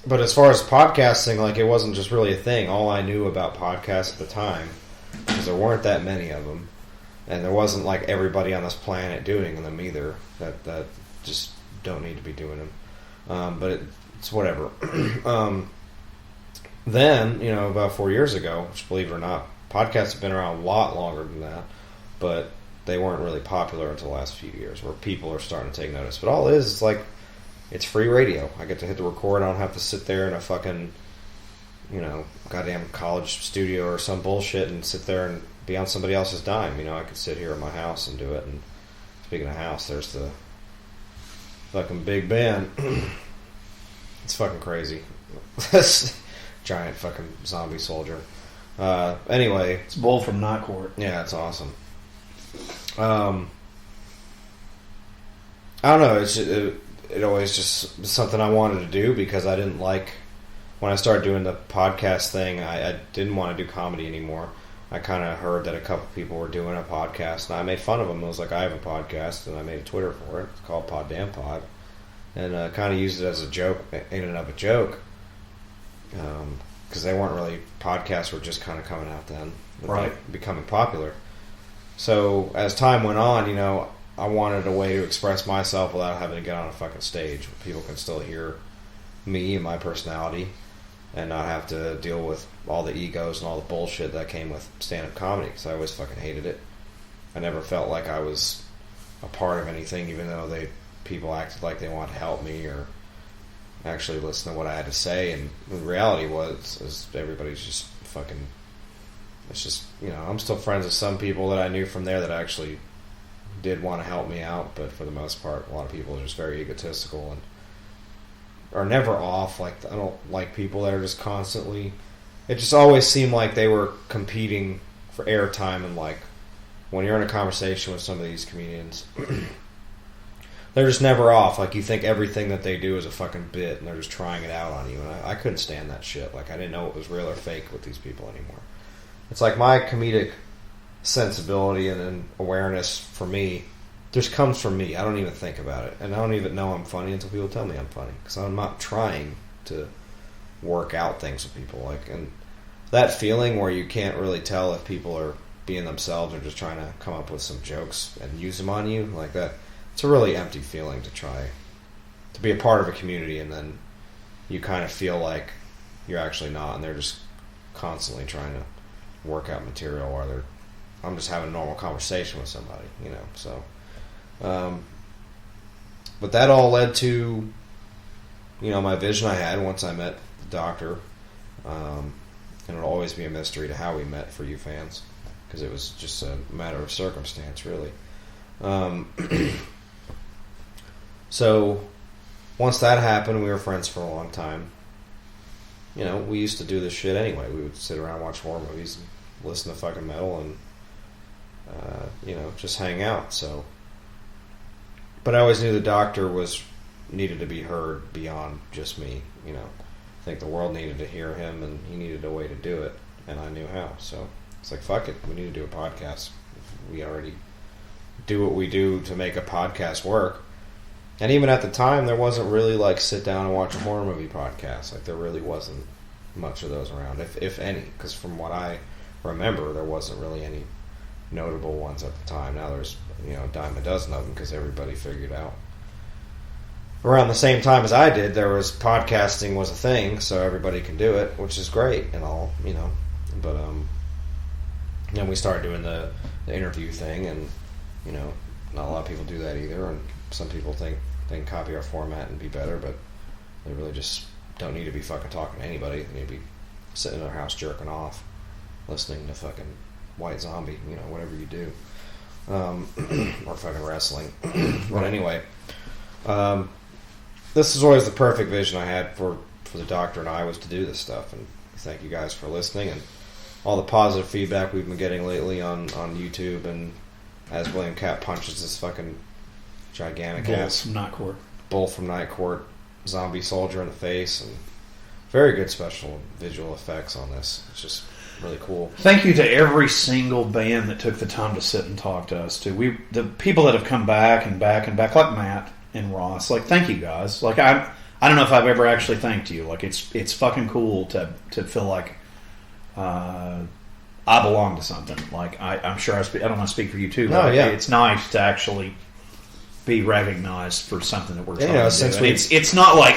But as far as podcasting, like, it wasn't just really a thing. All I knew about podcasts at the time, because there weren't that many of them, and there wasn't like everybody on this planet doing them either. That just don't need to be doing them. But it's whatever. Then, you know, about 4 years ago, which, believe it or not, podcasts have been around a lot longer than that, but they weren't really popular until the last few years, where people are starting to take notice. But all it is like, it's free radio. I get to hit the record. I don't have to sit there in a fucking, you know, goddamn college studio or some bullshit and sit there and be on somebody else's dime. You know, I could sit here in my house and do it. And speaking of house, there's the fucking Big Ben. It's fucking crazy. This giant fucking zombie soldier. Anyway. It's Bull from Night Court. Yeah, it's awesome. I don't know. It always just something I wanted to do, because I didn't like, when I started doing the podcast thing, I didn't want to do comedy anymore. I kind of heard that a couple people were doing a podcast, and I made fun of them. I was like, I have a podcast, and I made a Twitter for it. It's called Damn Pod, and kind of used it as a joke, in and of a joke, because they weren't really, podcasts were just kind of coming out then, right, becoming popular. So as time went on, you know, I wanted a way to express myself without having to get on a fucking stage. People can still hear me and my personality and not have to deal with all the egos and all the bullshit that came with stand-up comedy, because I always fucking hated it. I never felt like I was a part of anything, even though people acted like they wanted to help me or actually listen to what I had to say. And the reality is everybody's just fucking... It's just, you know, I'm still friends with some people that I knew from there that actually did want to help me out, but for the most part, a lot of people are just very egotistical and are never off. Like, I don't like people that are just constantly... It just always seemed like they were competing for airtime, and like, when you're in a conversation with some of these comedians, they're just never off. Like, you think everything that they do is a fucking bit, and they're just trying it out on you, and I couldn't stand that shit. Like, I didn't know it was real or fake with these people anymore. It's like my comedic sensibility and awareness for me just comes from me. I don't even think about it. And I don't even know I'm funny until people tell me I'm funny. Because I'm not trying to work out things with people. Like, and that feeling where you can't really tell if people are being themselves or just trying to come up with some jokes and use them on you, like that, it's a really empty feeling to try to be a part of a community and then you kind of feel like you're actually not, and they're just constantly trying to work out material while I'm just having a normal conversation with somebody, you know. So but that all led to, you know, my vision I had once I met the doctor, and it'll always be a mystery to how we met for you fans, because it was just a matter of circumstance, really. So once that happened, we were friends for a long time. You know, we used to do this shit anyway. We would sit around and watch horror movies and listen to fucking metal and, you know, just hang out. So, but I always knew the doctor needed to be heard beyond just me. You know, I think the world needed to hear him, and he needed a way to do it, and I knew how. So it's like, fuck it, we need to do a podcast. We already do what we do to make a podcast work. And even at the time, there wasn't really like sit down and watch a horror movie podcast. Like, there really wasn't much of those around, if any. Because from what I remember, there wasn't really any notable ones at the time. Now there's, you know, a dime a dozen of them because everybody figured out. Around the same time as I did, there was podcasting was a thing, so everybody can do it, which is great and all, you know. But then we started doing the interview thing, and, you know, not a lot of people do that either, and some people think they can copy our format and be better, but they really just don't need to be fucking talking to anybody. They need to be sitting in their house jerking off, listening to fucking White Zombie, you know, whatever you do, or fucking wrestling. But anyway, this is always the perfect vision I had for the doctor and I, was to do this stuff. And thank you guys for listening and all the positive feedback we've been getting lately on YouTube. And as William Cat punches this fucking gigantic ass bull from Night Court zombie soldier in the face, and very good special visual effects on this. It's just really cool. Thank you to every single band that took the time to sit and talk to us too. The people that have come back and back and back, like Matt and Ross. Like, thank you guys. Like, I don't know if I've ever actually thanked you. Like, it's fucking cool to feel like I belong to something. Like, I'm sure I don't want to speak for you too. But it's nice to actually be recognized for something that we're trying to do. It's not like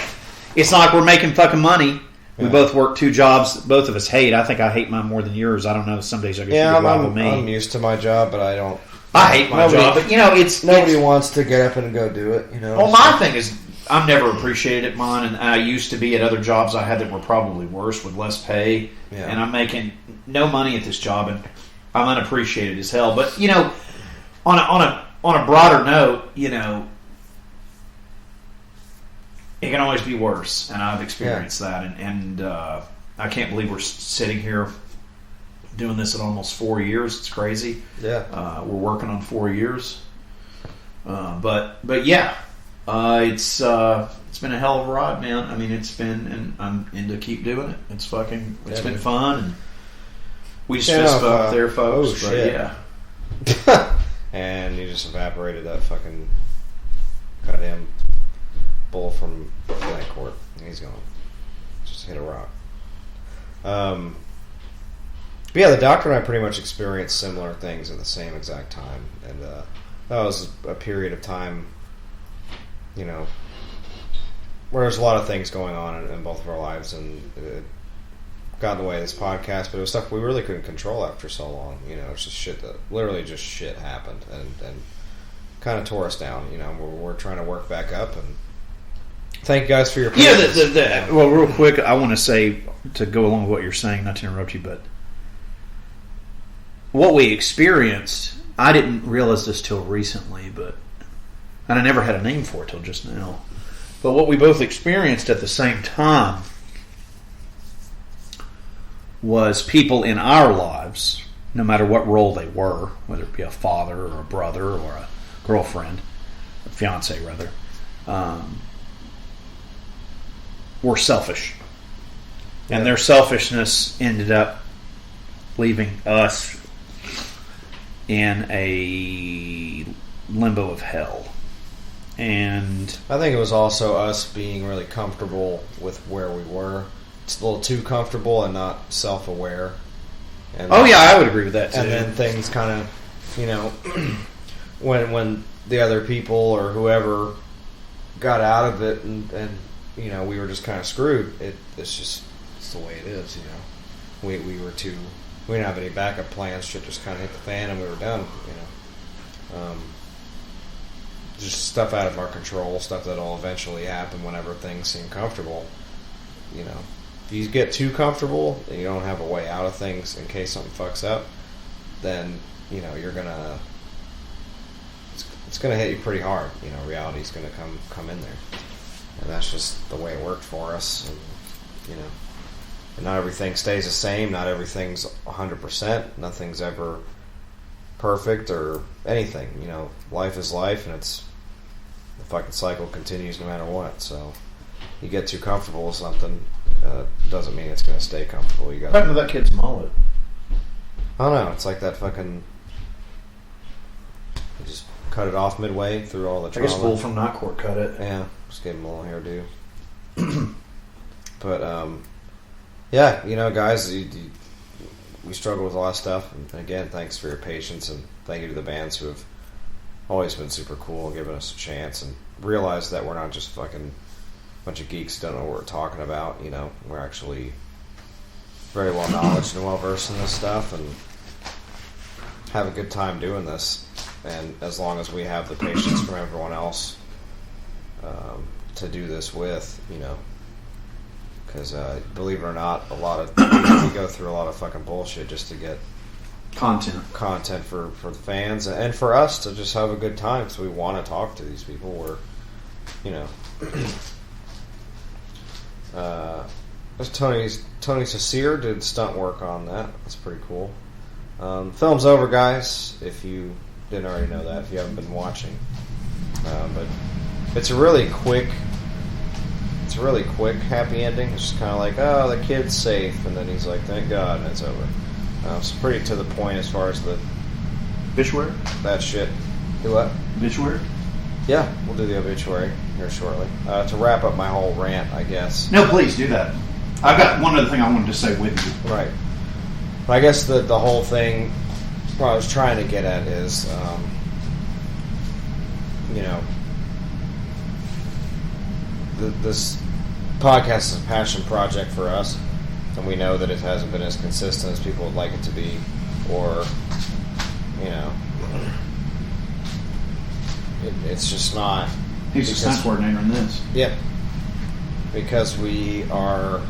we're making fucking money. We both work 2 jobs. Both of us hate. I think I hate mine more than yours. I don't know. Some days I guess you could rival me. I'm used to my job, but I don't. I hate my job, but you know, nobody wants to get up and go do it. You know. Well, my thing is, I'm never appreciated at mine, and I used to be at other jobs I had that were probably worse with less pay, and I'm making no money at this job, and I'm unappreciated as hell. But you know, on a broader note, you know, it can always be worse, and I've experienced that, and I can't believe we're sitting here doing this in almost 4 years. It's crazy. Yeah, we're working on 4 years, but yeah, it's been a hell of a ride, man. I mean, it's been, and I'm into keep doing it. It's been fun, and we just fist bump there, folks. Oh shit! Yeah, and you just evaporated that fucking goddamn bull from Night Court. He's gone. Just hit a rock. But yeah, the doctor and I pretty much experienced similar things at the same exact time, and that was a period of time, you know, where there's a lot of things going on in both of our lives, and it got in the way of this podcast, but it was stuff we really couldn't control after so long. You know, it's just shit that literally just shit happened and kind of tore us down. You know, we're trying to work back up, and thank you guys for your patience. Well, real quick, I want to say, to go along with what you're saying, not to interrupt you, but what we experienced, I didn't realize this till recently, and I never had a name for it till just now. But what we both experienced at the same time was people in our lives, no matter what role they were, whether it be a father or a brother or a girlfriend, a fiance rather, were selfish. And their selfishness ended up leaving us in a limbo of hell. And I think it was also us being really comfortable with where we were. It's a little too comfortable and not self-aware. And I would agree with that too. And then things kind of, you know, when the other people or whoever got out of it and you know, we were just kind of screwed. It's the way it is, you know. We didn't have any backup plans. Shit just kind of hit the fan and we were done, you know. Just stuff out of our control, stuff that'll eventually happen whenever things seem comfortable. You know, if you get too comfortable and you don't have a way out of things in case something fucks up, then, you know, it's gonna hit you pretty hard. You know, reality's gonna come in there. And that's just the way it worked for us. And, you know, and not everything stays the same. Not everything's 100%. Nothing's ever perfect or anything. You know, life is life, and the fucking cycle continues no matter what. So you get too comfortable with something, doesn't mean it's going to stay comfortable. You got. What happened to that kid's mullet? I don't know. It's like that fucking. You just cut it off midway through all the trauma. I guess Bull from Not Court cut it. Yeah, just gave him a little hairdo. But yeah, you know, guys, we struggle with a lot of stuff. And again, thanks for your patience, and thank you to the bands who have always been super cool and given us a chance, and realize that we're not just fucking bunch of geeks who don't know what we're talking about. You know, we're actually very well knowledgeable and well versed in this stuff, and have a good time doing this. And as long as we have the patience from everyone else to do this with, you know, because believe it or not, we go through a lot of fucking bullshit just to get content for the fans and for us to just have a good time, because we want to talk to these people. We're, you know, Tony Sassier did stunt work on that. That's pretty cool. Film's over, guys, if you didn't already know that, if you haven't been watching. But it's a really quick happy ending. It's just kind of like, oh, the kid's safe, and then he's like, thank God, and it's over. It's pretty to the point as far as the obituary. That shit. Do what? Obituary. Yeah, we'll do the obituary here shortly. To wrap up my whole rant, I guess. No, please do that. I've got one other thing I wanted to say with you. Right. I guess the whole thing, what I was trying to get at is, you know, this podcast is a passion project for us, and we know that it hasn't been as consistent as people would like it to be, or, you know, it's just not. He's a stunt coordinator in this. Yeah. Because we are,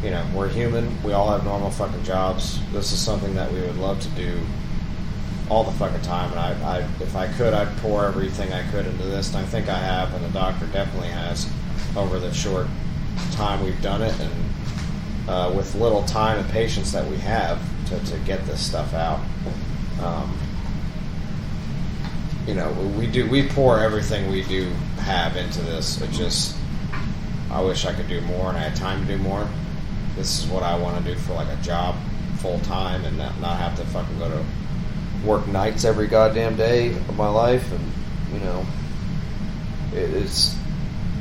you know, we're human. We all have normal fucking jobs. This is something that we would love to do all the fucking time. And I if I could, I'd pour everything I could into this. And I think I have, and the doctor definitely has, over the short time we've done it, and with little time and patience that we have to get this stuff out. You know, we pour everything we do have into this. It just, I wish I could do more, and I had time to do more. This is what I want to do for like a job full time, and not have to fucking go to work nights every goddamn day of my life. And, you know, it's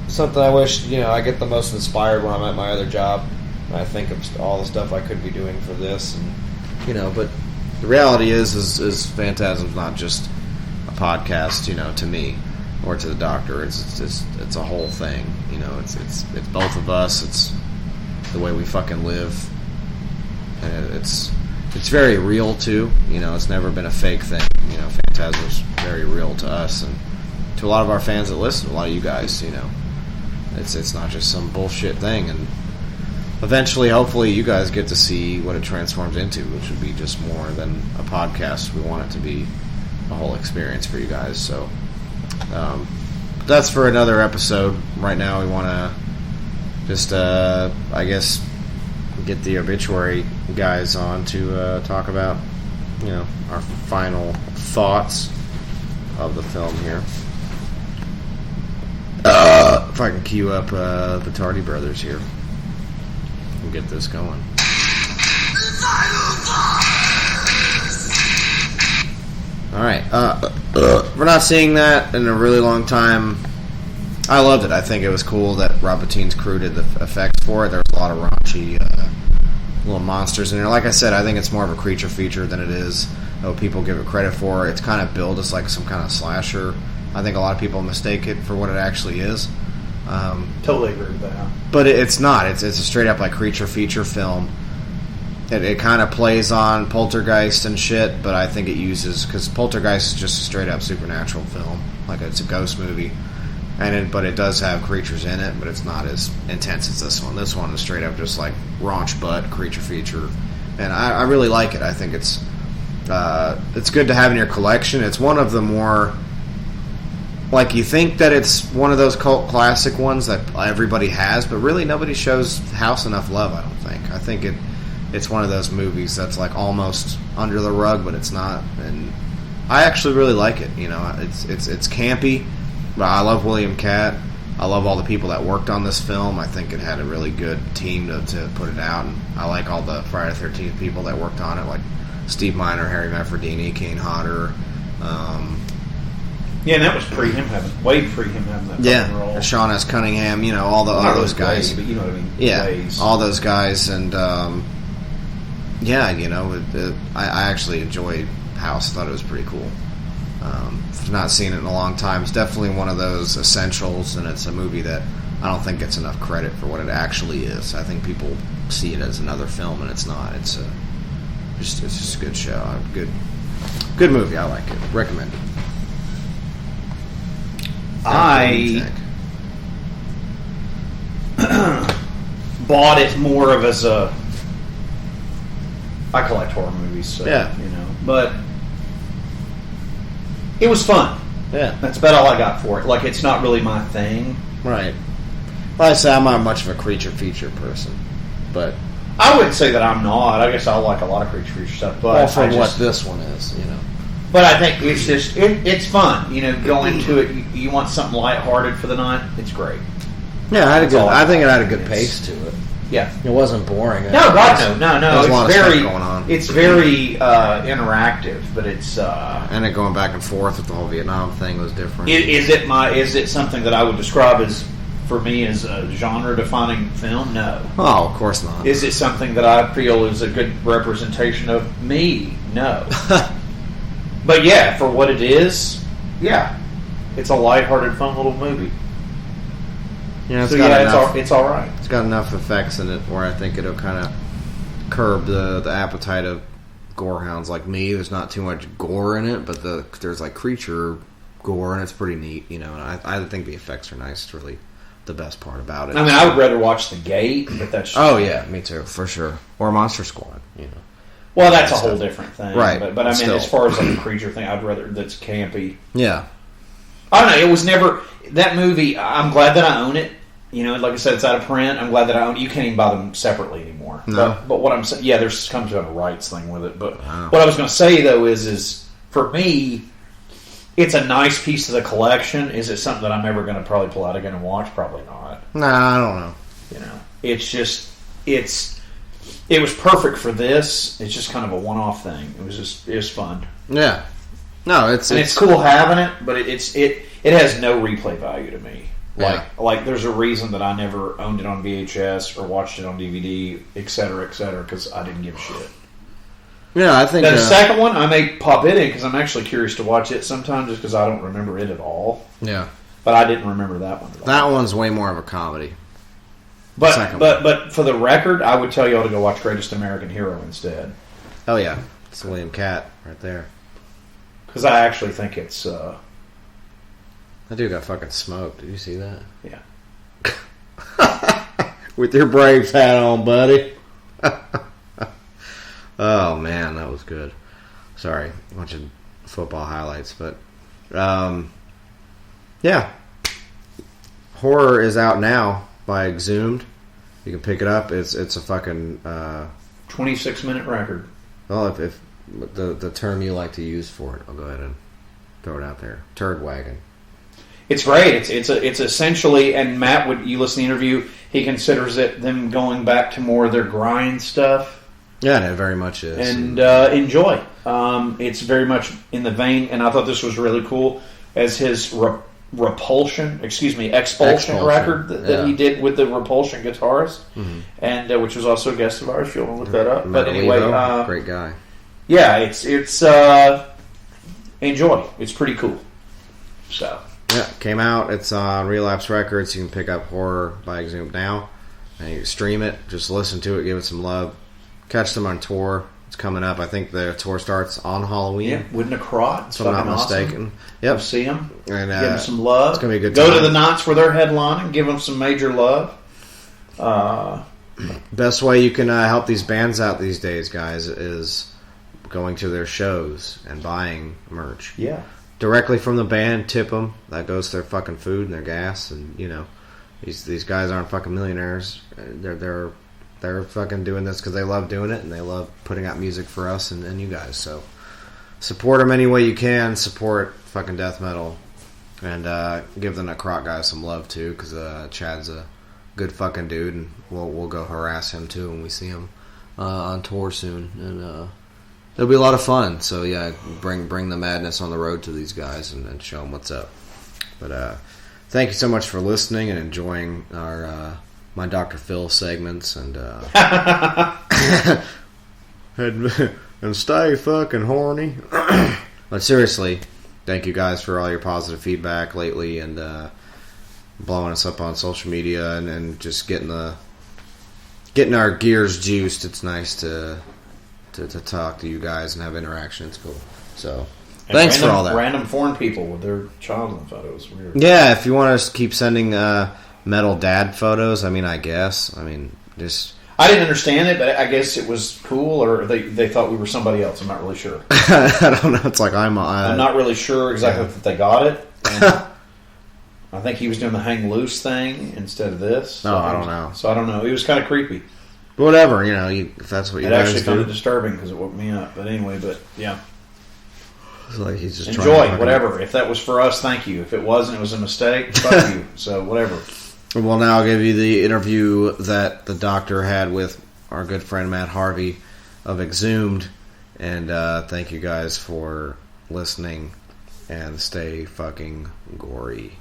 something I wish, you know, I get the most inspired when I'm at my other job, and I think of all the stuff I could be doing for this. And, you know, but the reality is Phantasm's not just a podcast, you know, to me or to the doctor. It's a whole thing, you know. It's both of us. It's the way we fucking live, and it's very real too. You know, it's never been a fake thing. You know, Phantasm's very real to us and to a lot of our fans that listen. A lot of you guys, you know, it's not just some bullshit thing. And eventually, hopefully, you guys get to see what it transforms into, which would be just more than a podcast. We want it to be a whole experience for you guys. So that's for another episode. Right now, we want to just, I guess, get the obituary guys on to talk about, you know, our final thoughts of the film here. If I can cue up the Tardy Brothers here, we'll get this going. All right. For not seeing that in a really long time, I loved it. I think it was cool that Rob Bottin's crew did the effects for it. There was a lot of raunchy little monsters in there. Like I said, I think it's more of a creature feature than it is what people give it credit for. It's kind of billed as like some kind of slasher. I think a lot of people mistake it for what it actually is. Totally agree with that. But it's not. It's a straight up like creature feature film. It kind of plays on Poltergeist and shit, but I think it uses, because Poltergeist is just a straight up supernatural film, like it's a ghost movie, but it does have creatures in it, but it's not as intense as this one. This one is straight up just like raunch butt creature feature, and I really like it. I think it's good to have in your collection. It's one of the more, like, you think that it's one of those cult classic ones that everybody has, but really nobody shows House enough love, I don't think. I think it's one of those movies that's like almost under the rug, but it's not. And I actually really like it. You know, it's campy, but I love William Katt. I love all the people that worked on this film. I think it had a really good team to put it out, and I like all the Friday the 13th people that worked on it, like Steve Miner, Harry Manfredini, Kane Hodder. Yeah, and that was way pre him having that role. Sean S. Cunningham, you know, all those guys. But you know what I mean? Yeah, Ways. all those guys, and yeah, you know, I actually enjoyed House. I thought it was pretty cool. I've not seen it in a long time. It's definitely one of those essentials, and it's a movie that I don't think gets enough credit for what it actually is. I think people see it as another film, and it's not. It's just a good show. Good movie. I like it. Recommend it. I bought it more of as a. I collect horror movies, so, yeah, you know, but it was fun. Yeah, that's about all I got for it. Like, it's not really my thing, right? Well, I say I'm not much of a creature feature person, but I wouldn't say that I'm not. I guess I like a lot of creature feature stuff, but for what this one is, you know. But I think it's just it's fun, you know. Go into it. You want something lighthearted for the night. It's great. Yeah, I think it had a good pace to it. Yeah, it wasn't boring. No. There's a lot of stuff going on. It's very interactive, but it's and it going back and forth with the whole Vietnam thing was different. Is it something that I would describe as, for me, as a genre-defining film? No. Oh, of course not. Is it something that I feel is a good representation of me? No. But yeah, for what it is, yeah, it's a lighthearted, fun little movie. Yeah, it's all right. It's got enough effects in it where I think it'll kind of curb the appetite of gorehounds like me. There's not too much gore in it, but there's like creature gore, and it's pretty neat, you know. And I think the effects are nice. It's really the best part about it. I mean, I would rather watch The Gate, but that's yeah, me too, for sure. Or Monster Squad, you know. Well, that's a whole different thing, right? But I mean, still, as far as like a creature thing, I'd rather that's campy. Yeah. I don't know. It was never that movie. I'm glad that I own it. You know, like I said, it's out of print. I'm glad that I own it. You can't even buy them separately anymore. No. But what I'm saying, yeah, there's comes to a rights thing with it. But what I was going to say though is for me, it's a nice piece of the collection. Is it something that I'm ever going to probably pull out again and watch? Probably not. Nah, I don't know. You know, it's just it was perfect for this. It's just kind of a one-off thing. It was fun. Yeah. No, it's cool having it, but it has no replay value to me. Like there's a reason that I never owned it on VHS or watched it on DVD, et cetera, because I didn't give a shit. Yeah, I think the second one I may pop it in because I'm actually curious to watch it sometime, just because I don't remember it at all. Yeah, but I didn't remember that one at all. That one's way more of a comedy. But for the record, I would tell you all to go watch Greatest American Hero instead. Oh yeah, it's William Katt right there. Because I actually think it's. That dude got fucking smoked. Did you see that? Yeah. With your Braves hat on, buddy. Oh man, that was good. Sorry, a bunch of football highlights, but yeah. Horror is out now by Exhumed. You can pick it up. It's a fucking 26-minute record. Well, if the term you like to use for it, I'll go ahead and throw it out there. Turd wagon. It's great. It's essentially, and Matt, you listen to the interview, he considers it them going back to more of their grind stuff. Yeah, and it very much is. And enjoy. It's very much in the vein, and I thought this was really cool. as his expulsion record that he did with the Repulsion guitarist, and which was also a guest of ours. If you want to look that up. But anyway, great guy. Yeah, it's enjoy. It's pretty cool. So yeah, came out. It's on Relapse Records. You can pick up Horror by Exhumed now, and you stream it. Just listen to it, give it some love. Catch them on tour. It's coming up. I think the tour starts on Halloween. Yeah, with Necrot. If I'm not mistaken. Awesome. Yep. See them. And give them some love. It's gonna be a good time. Go to the Knots where they're headlining. Give them some major love. Best way you can help these bands out these days, guys, is going to their shows and buying merch. Yeah. Directly from the band, tip them. That goes to their fucking food and their gas, and you know, these guys aren't fucking millionaires. They're fucking doing this because they love doing it and they love putting out music for us and you guys. So support them any way you can. Support fucking death metal, and give the Necrot guys some love too, because Chad's a good fucking dude, and we'll go harass him too when we see him on tour soon, and it'll be a lot of fun. So yeah, bring the madness on the road to these guys and show them what's up. But thank you so much for listening and enjoying our my Dr. Phil segments, and and stay fucking horny. But seriously, thank you guys for all your positive feedback lately, and blowing us up on social media, and just getting our gears juiced. It's nice to talk to you guys and have interaction. It's cool. So thanks for all that. Random foreign people with their child in photos. Weird. Yeah, if you want to keep sending metal dad photos, I mean, I guess. I mean, just... I didn't understand it, but I guess it was cool, or they thought we were somebody else. I'm not really sure. I don't know. It's like I'm not really sure exactly that they got it. And I think he was doing the hang loose thing instead of this. So I don't know. So I don't know. It was kind of creepy. Whatever, you know, if that's what you guys do. It actually found it disturbing because it woke me up. But anyway, yeah. It's like he's just enjoy whatever. If that was for us, thank you. If it wasn't, it was a mistake. Fuck you. So whatever. Well, now I'll give you the interview that the doctor had with our good friend Matt Harvey of Exhumed, and thank you guys for listening, and stay fucking gory.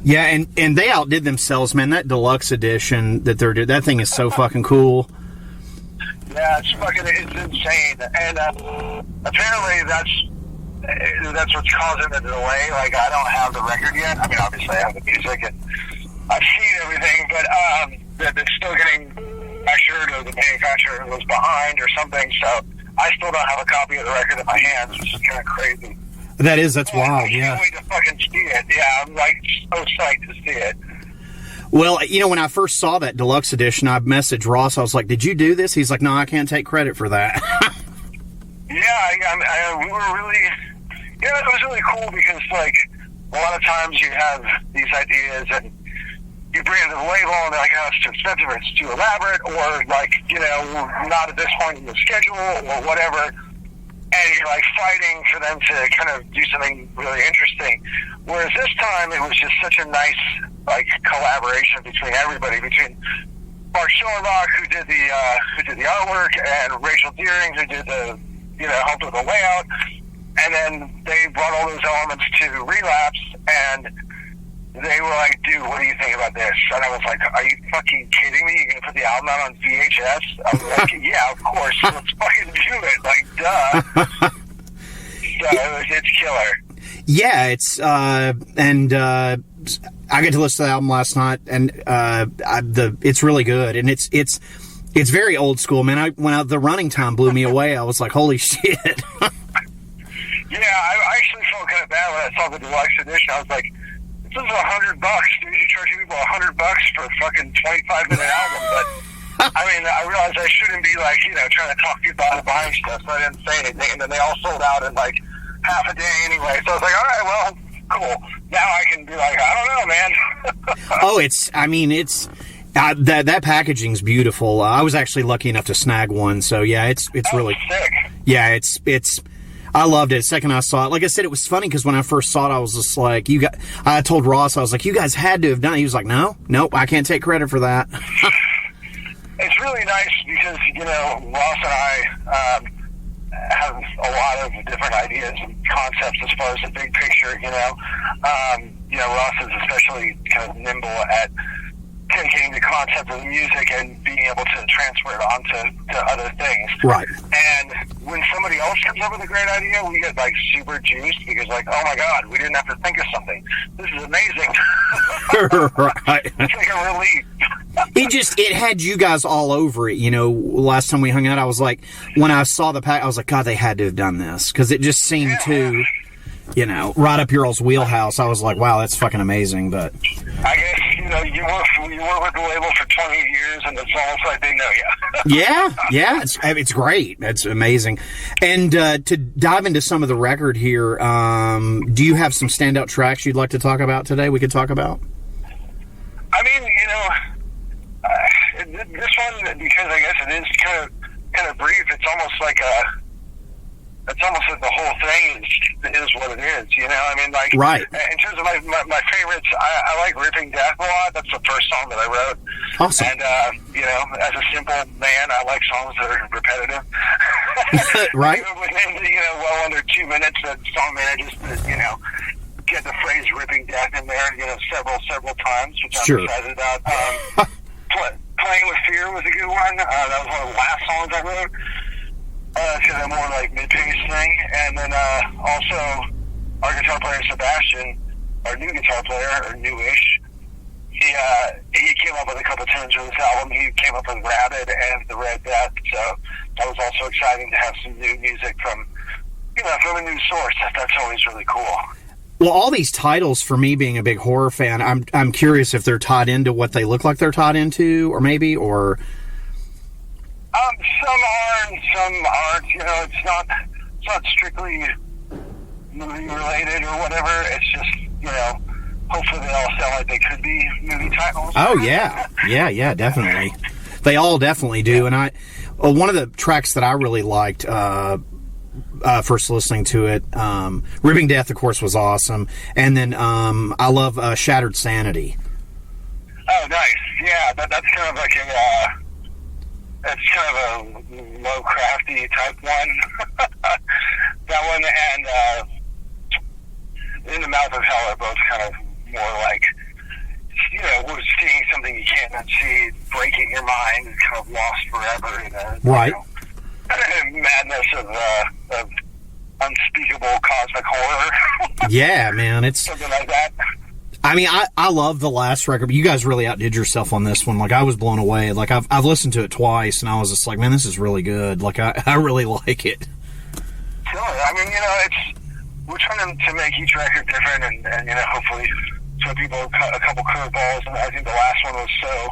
Yeah, and they outdid themselves, man. That deluxe edition that they're doing, that thing is so fucking cool. Yeah, it's insane, and apparently that's what's causing the delay. Like, I don't have the record yet. I mean, obviously I have the music and I've seen everything, but it's still getting pressured, or the manufacturer was behind or something. So I still don't have a copy of the record in my hands, which is kind of crazy. That's wild. Yeah, I can't wait to fucking see it. Yeah, I'm like so psyched to see it. Well, you know, when I first saw that deluxe edition, I messaged Ross. I was like, "Did you do this?" He's like, "No, I can't take credit for that." Yeah, we were really, it was really cool because, like, a lot of times you have these ideas and you bring it to the label and they're like, "Oh, it's too expensive, or it's too elaborate," or like, you know, not at this point in the schedule or whatever. And you're like fighting for them to kind of do something really interesting. Whereas this time it was just such a nice like collaboration between everybody, between Mark Schorlock, who did the artwork, and Rachel Deering, who did helped with the layout. And then they brought all those elements to Relapse, and they were like, "Dude, what do you think about this?" And I was like, "Are you fucking kidding me? You're gonna put the album out on VHS?" I was like, "Yeah, of course. Let's fucking do it. Like, duh." So it's killer. Yeah, it's and I got to listen to the album last night, and it's really good, and it's very old school, man. When the running time blew me away, I was like, "Holy shit!" Yeah, I actually felt kind of bad when I saw the deluxe edition. I was like, "This is $100, dude. You're charging people $100 for a fucking 25-minute album." But I mean, I realized I shouldn't be like, trying to talk people out of buying stuff, so I didn't say anything. And then they all sold out in like half a day anyway. So I was like, "All right, well, cool. Now I can be like, I don't know, man." That packaging's beautiful. I was actually lucky enough to snag one, so yeah, it's really sick. Yeah, I loved it. The second I saw it, like I said, it was funny because when I first saw it, I was just like, I told Ross, I was like, you guys had to have done it. He was like, nope, I can't take credit for that. It's really nice because, Ross and I have a lot of different ideas and concepts as far as the big picture, Ross is especially kind of nimble at taking the concept of the music and being able to transfer it onto other things. Right. And when somebody else comes up with a great idea, we get super juiced because oh my God, we didn't have to think of something. This is amazing. Right. It's like a relief. It had you guys all over it. Last time we hung out, I was like, when I saw the pack, I was like, God, they had to have done this because it just seemed to, right up your all's wheelhouse. I was like, wow, that's fucking amazing. But I guess you work with the label for 20 years, and it's almost like they know you. yeah, it's great. It's amazing. And to dive into some of the record here, do you have some standout tracks you'd like to talk about today? We could talk about. I mean, this one, because I guess it is kind of brief. It's almost like the whole thing is what it is. I mean, right. In terms of my favorites, I like "Ripping Death" a lot. That's the first song that I wrote. Awesome. And as a simple man, I like songs that are repetitive. Right. Within well under 2 minutes, that song manages to get the phrase "Ripping Death" in there, several times, which I'm excited about. Playing with Fear was a good one. That was one of the last songs I wrote. Because I'm more mid-paced thing. And then also our guitar player Sebastian, our new guitar player, or newish, he came up with a couple tunes for this album. He came up with Rabid and The Red Death, so that was also exciting to have some new music from a new source. That's always really cool. Well, all these titles, for me being a big horror fan, I'm curious if they're tied into what they look like they're tied into, or maybe, or... Some are and some aren't. It's not strictly movie related or whatever. It's just, hopefully they all sound like they could be movie titles. Oh, yeah. Yeah, definitely. They all definitely do. And one of the tracks that I really liked, first listening to it, Ripping Death, of course, was awesome. And then I love Shattered Sanity. Oh, nice. Yeah, that's kind of like it's kind of a low crafty type one. That one and In the Mouth of Hell are both kind of more like, we're seeing something you can't unsee, breaking your mind, and kind of lost forever in a right. Madness of unspeakable cosmic horror. Yeah, man, it's something like that. I mean, I love the last record. You guys really outdid yourself on this one. Like, I was blown away. Like, I've listened to it twice, and I was just like, man, this is really good. Like, I really like it. Sure. I mean, we're trying to make each record different, and hopefully show people a couple curveballs. And I think the last one was so,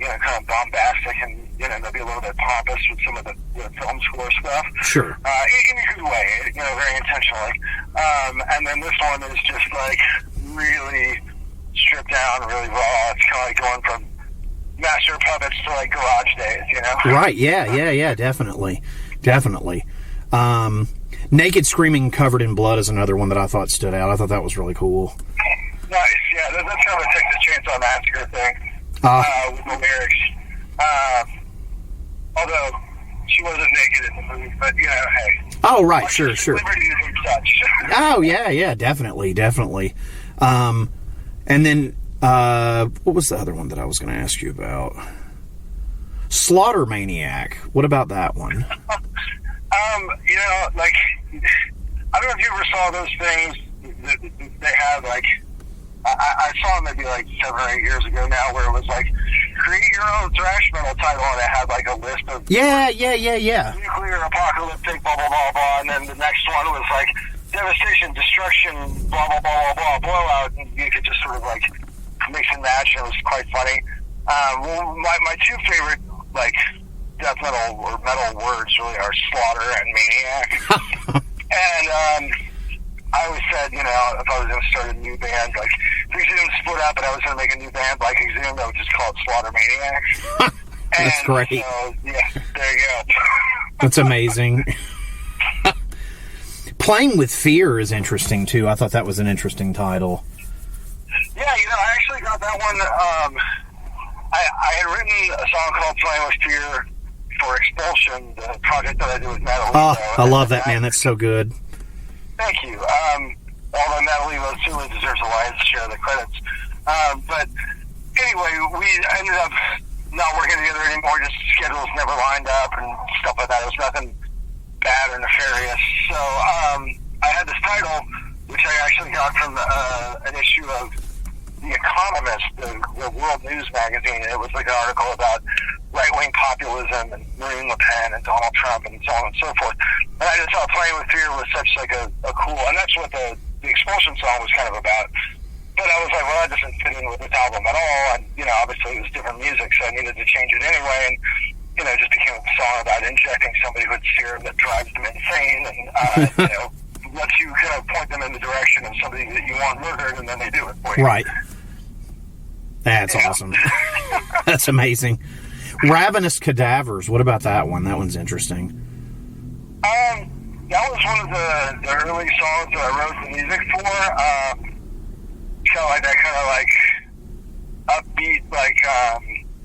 kind of bombastic, and maybe a little bit pompous with some of the film score stuff. Sure. In a good way, very intentionally. And then this one is just really stripped down, really raw. It's kind of going from Master of Puppets to Garage days, Right. Yeah. Definitely. Naked Screaming Covered in Blood is another one that I thought stood out. I thought that was really cool. Nice. Yeah, that's kind of a Texas Chainsaw Massacre thing with the lyrics. Although she wasn't naked in the movie, but hey. Oh, right, sure. Liberties and such. Oh, yeah, definitely. And then, what was the other one that I was going to ask you about? Slaughter Maniac. What about that one? I don't know if you ever saw those things that they had, I saw them maybe 7 or 8 years ago now, where it was create your own thrash metal title, and it had a list of yeah nuclear apocalyptic blah blah blah blah, and then the next one was devastation, destruction, blah blah blah blah blah, blowout, and you could just sort of mix and match, and it was quite funny. Well, my two favorite death metal or metal words really are slaughter and maniac. And I always said, if I was going to start a new band, if Exhumed split up and I was going to make a new band like Exhumed, I would just call it Slaughter Maniacs. That's great. So, yeah, there you go. That's amazing. Playing with Fear is interesting, too. I thought that was an interesting title. Yeah, I actually got that one. I had written a song called Playing with Fear for Expulsion, the project that I did with Natalie. Oh, I love that, man. That's so good. Thank you. Although Natalie certainly deserves a lion's share of the credits. But anyway, we ended up not working together anymore. Just schedules never lined up and stuff like that. It was nothing bad or nefarious. So I had this title, which I actually got from an issue of The Economist, the world news magazine. It was like an article about right-wing populism and Marine Le Pen and Donald Trump and so on and so forth. And I just thought Playing with Fear was such like a cool, and that's what the Expulsion song was kind of about. But I was like, well, that doesn't fit in with this album at all. And, obviously it was different music, so I needed to change it anyway. And, it just became a song about injecting somebody with serum that drives them insane and, lets you kind of point them in the direction of somebody that you want murdered, and then they do it for you. Right. That's awesome. That's amazing. Ravenous Cadavers. What about that one? That one's interesting. That was one of the early songs that I wrote the music for. Kind of like that kind of like upbeat, like,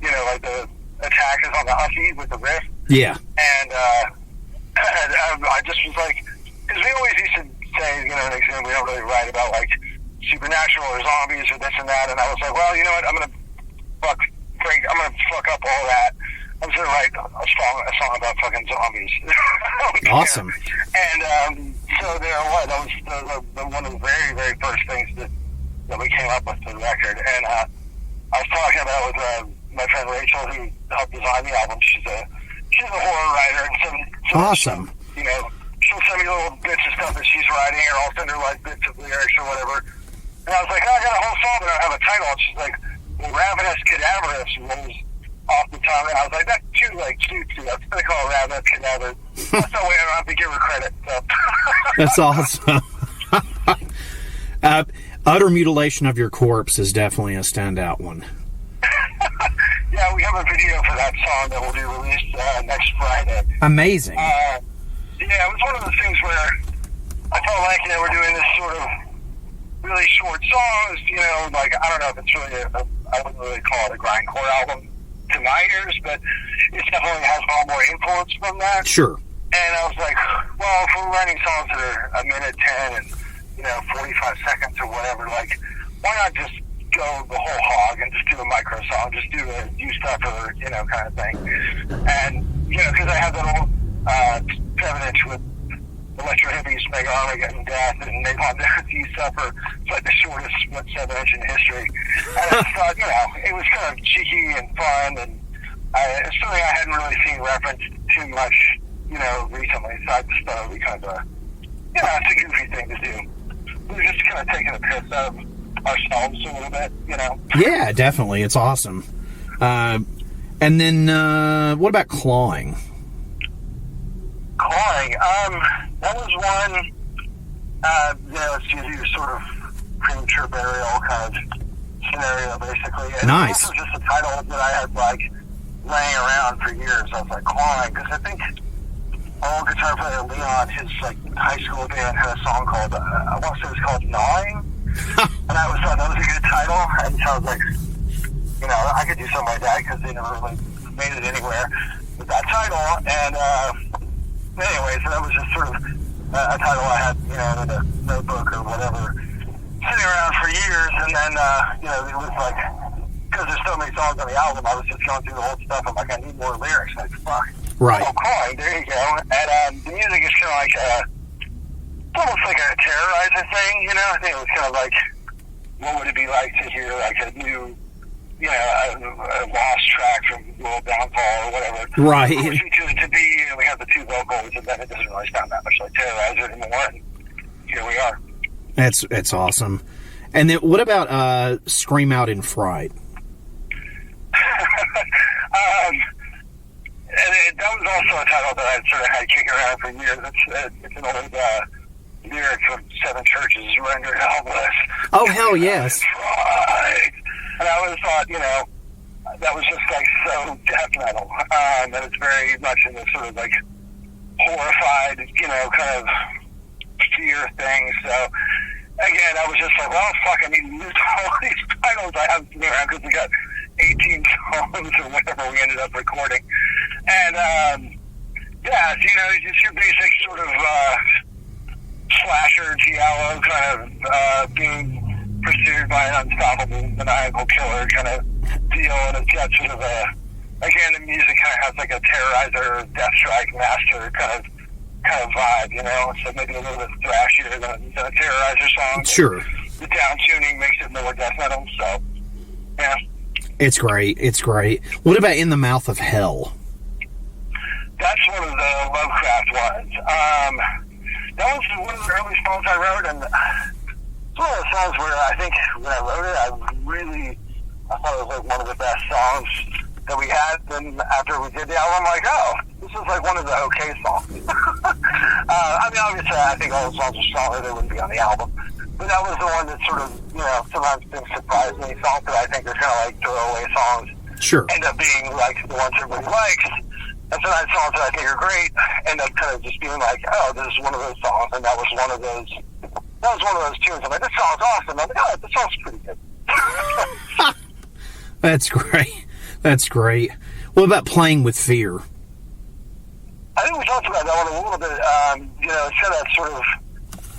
like the attack is on the hussy with the riff. Yeah. And I just was like, because we always used to say, in Exhumed, we don't really write about like supernatural or zombies or this and that. And I was like, well, you know what? I'm gonna fuck up all that. I'm just gonna write a song about fucking zombies. Awesome. And so there I was. That was one of the very, very first things that we came up with for the record. And I was talking about it with my friend Rachel, who helped design the album. She's a horror writer, and so awesome. She'll send me little bits of stuff that she's writing, or I'll send her like bits of lyrics or whatever. And I was like, I got a whole song, but I don't have a title. And she's like, well, Ravenous Cadaverous rolls off the tongue, and I was like, that's too cute. That's what they call it, Ravenous Cadaver. That's the way I don't have to give her credit. So. That's awesome. Utter Mutilation of Your Corpse is definitely a standout one. Yeah, we have a video for that song that will be released next Friday. Amazing. Yeah, it was one of those things where I felt like, we're doing this sort of really short songs, like, I don't know if it's really I wouldn't really call it a grindcore album to my ears, but it definitely has a lot more influence from that. Sure. And I was like, well, if we're writing songs that are a minute 10 and, 45 seconds or whatever, like, why not just go the whole hog and just do a micro song, just do a you stuff or, kind of thing. And, because I have that old 7-inch with Electro Hippies, Mega Armageddon Death, and Napalm Death, You Suffer. It's like the shortest 7-inch in history. And I just thought, it was kind of cheeky and fun, and it's something I hadn't really seen referenced too much, recently. So I just thought it would be kind of it's a goofy thing to do. We were just kind of taking a piss out of ourselves a little bit, Yeah, definitely. It's awesome. And then, what about Clawing? Clawing. That was one, it's your sort of premature burial kind of scenario, basically. And nice. It was just a title that I had, like, laying around for years. I was like, Clawing, because I think our old guitar player Leon, his, like, high school band had a song called, I want to say it was called Gnawing. And I thought that was a good title. And so I was like, I could do something like that because they never really made it anywhere with that title. And, anyway, so that was just sort of a title I had, in a notebook or whatever, sitting around for years. And then, it was like, because there's so many songs on the album, I was just going through the whole stuff. I'm like, I need more lyrics. Like, fuck. Right. Oh, Clawing, there you go. And the music is kind of like it's almost like a terrorizer thing, I think it was kind of like, what would it be like to hear like a new, a lost track from World Downfall or whatever. Right. To be, we have the two vocals, and then it doesn't really sound that much like Terrorizer anymore, and here we are. It's awesome. And then what about Scream Out in Fright? And that was also a title that I sort of had kicking around for years. It's an old lyric from Seven Churches, Rendered Helpless. Oh, hell yes. Right. And I always thought, that was just like so death metal. That it's very much in this sort of like horrified, kind of Fear thing. So again, I was just like, well, fuck, I need to use all these titles I have to around because we got 18 songs or whatever we ended up recording. And yeah, you know, it's your basic sort of slasher giallo kind of being pursued by an unstoppable maniacal killer kind of deal, and it's got sort of a, again, the music kind of has like a Terrorizer, Death Strike Master kind of vibe, you know, so maybe a little bit thrashier than a Terrorizer song. Sure. The down tuning makes it more death metal, so yeah. It's great. It's great. What about In the Mouth of Hell? That's one of the Lovecraft ones. That was one of the early songs I wrote, and it's one of the songs where I think when I wrote it, I thought it was like one of the best songs that we had. Then after we did the album, I'm like, oh, this is like one of the okay songs. I mean, obviously, I think all the songs are stronger. They wouldn't be on the album. But that was the one that sort of, you know, sometimes things surprise me. Songs that I think are kind of like throwaway songs end up being like the ones everybody likes. And sometimes songs that I think are great end up kind of just being like, oh, this is one of those songs. And that was one of those tunes. I'm like, this song's awesome. I'm like, oh, this song's pretty good. That's great. That's great. What about Playing with Fear? I think we talked about that one a little bit. You know, it's got that sort of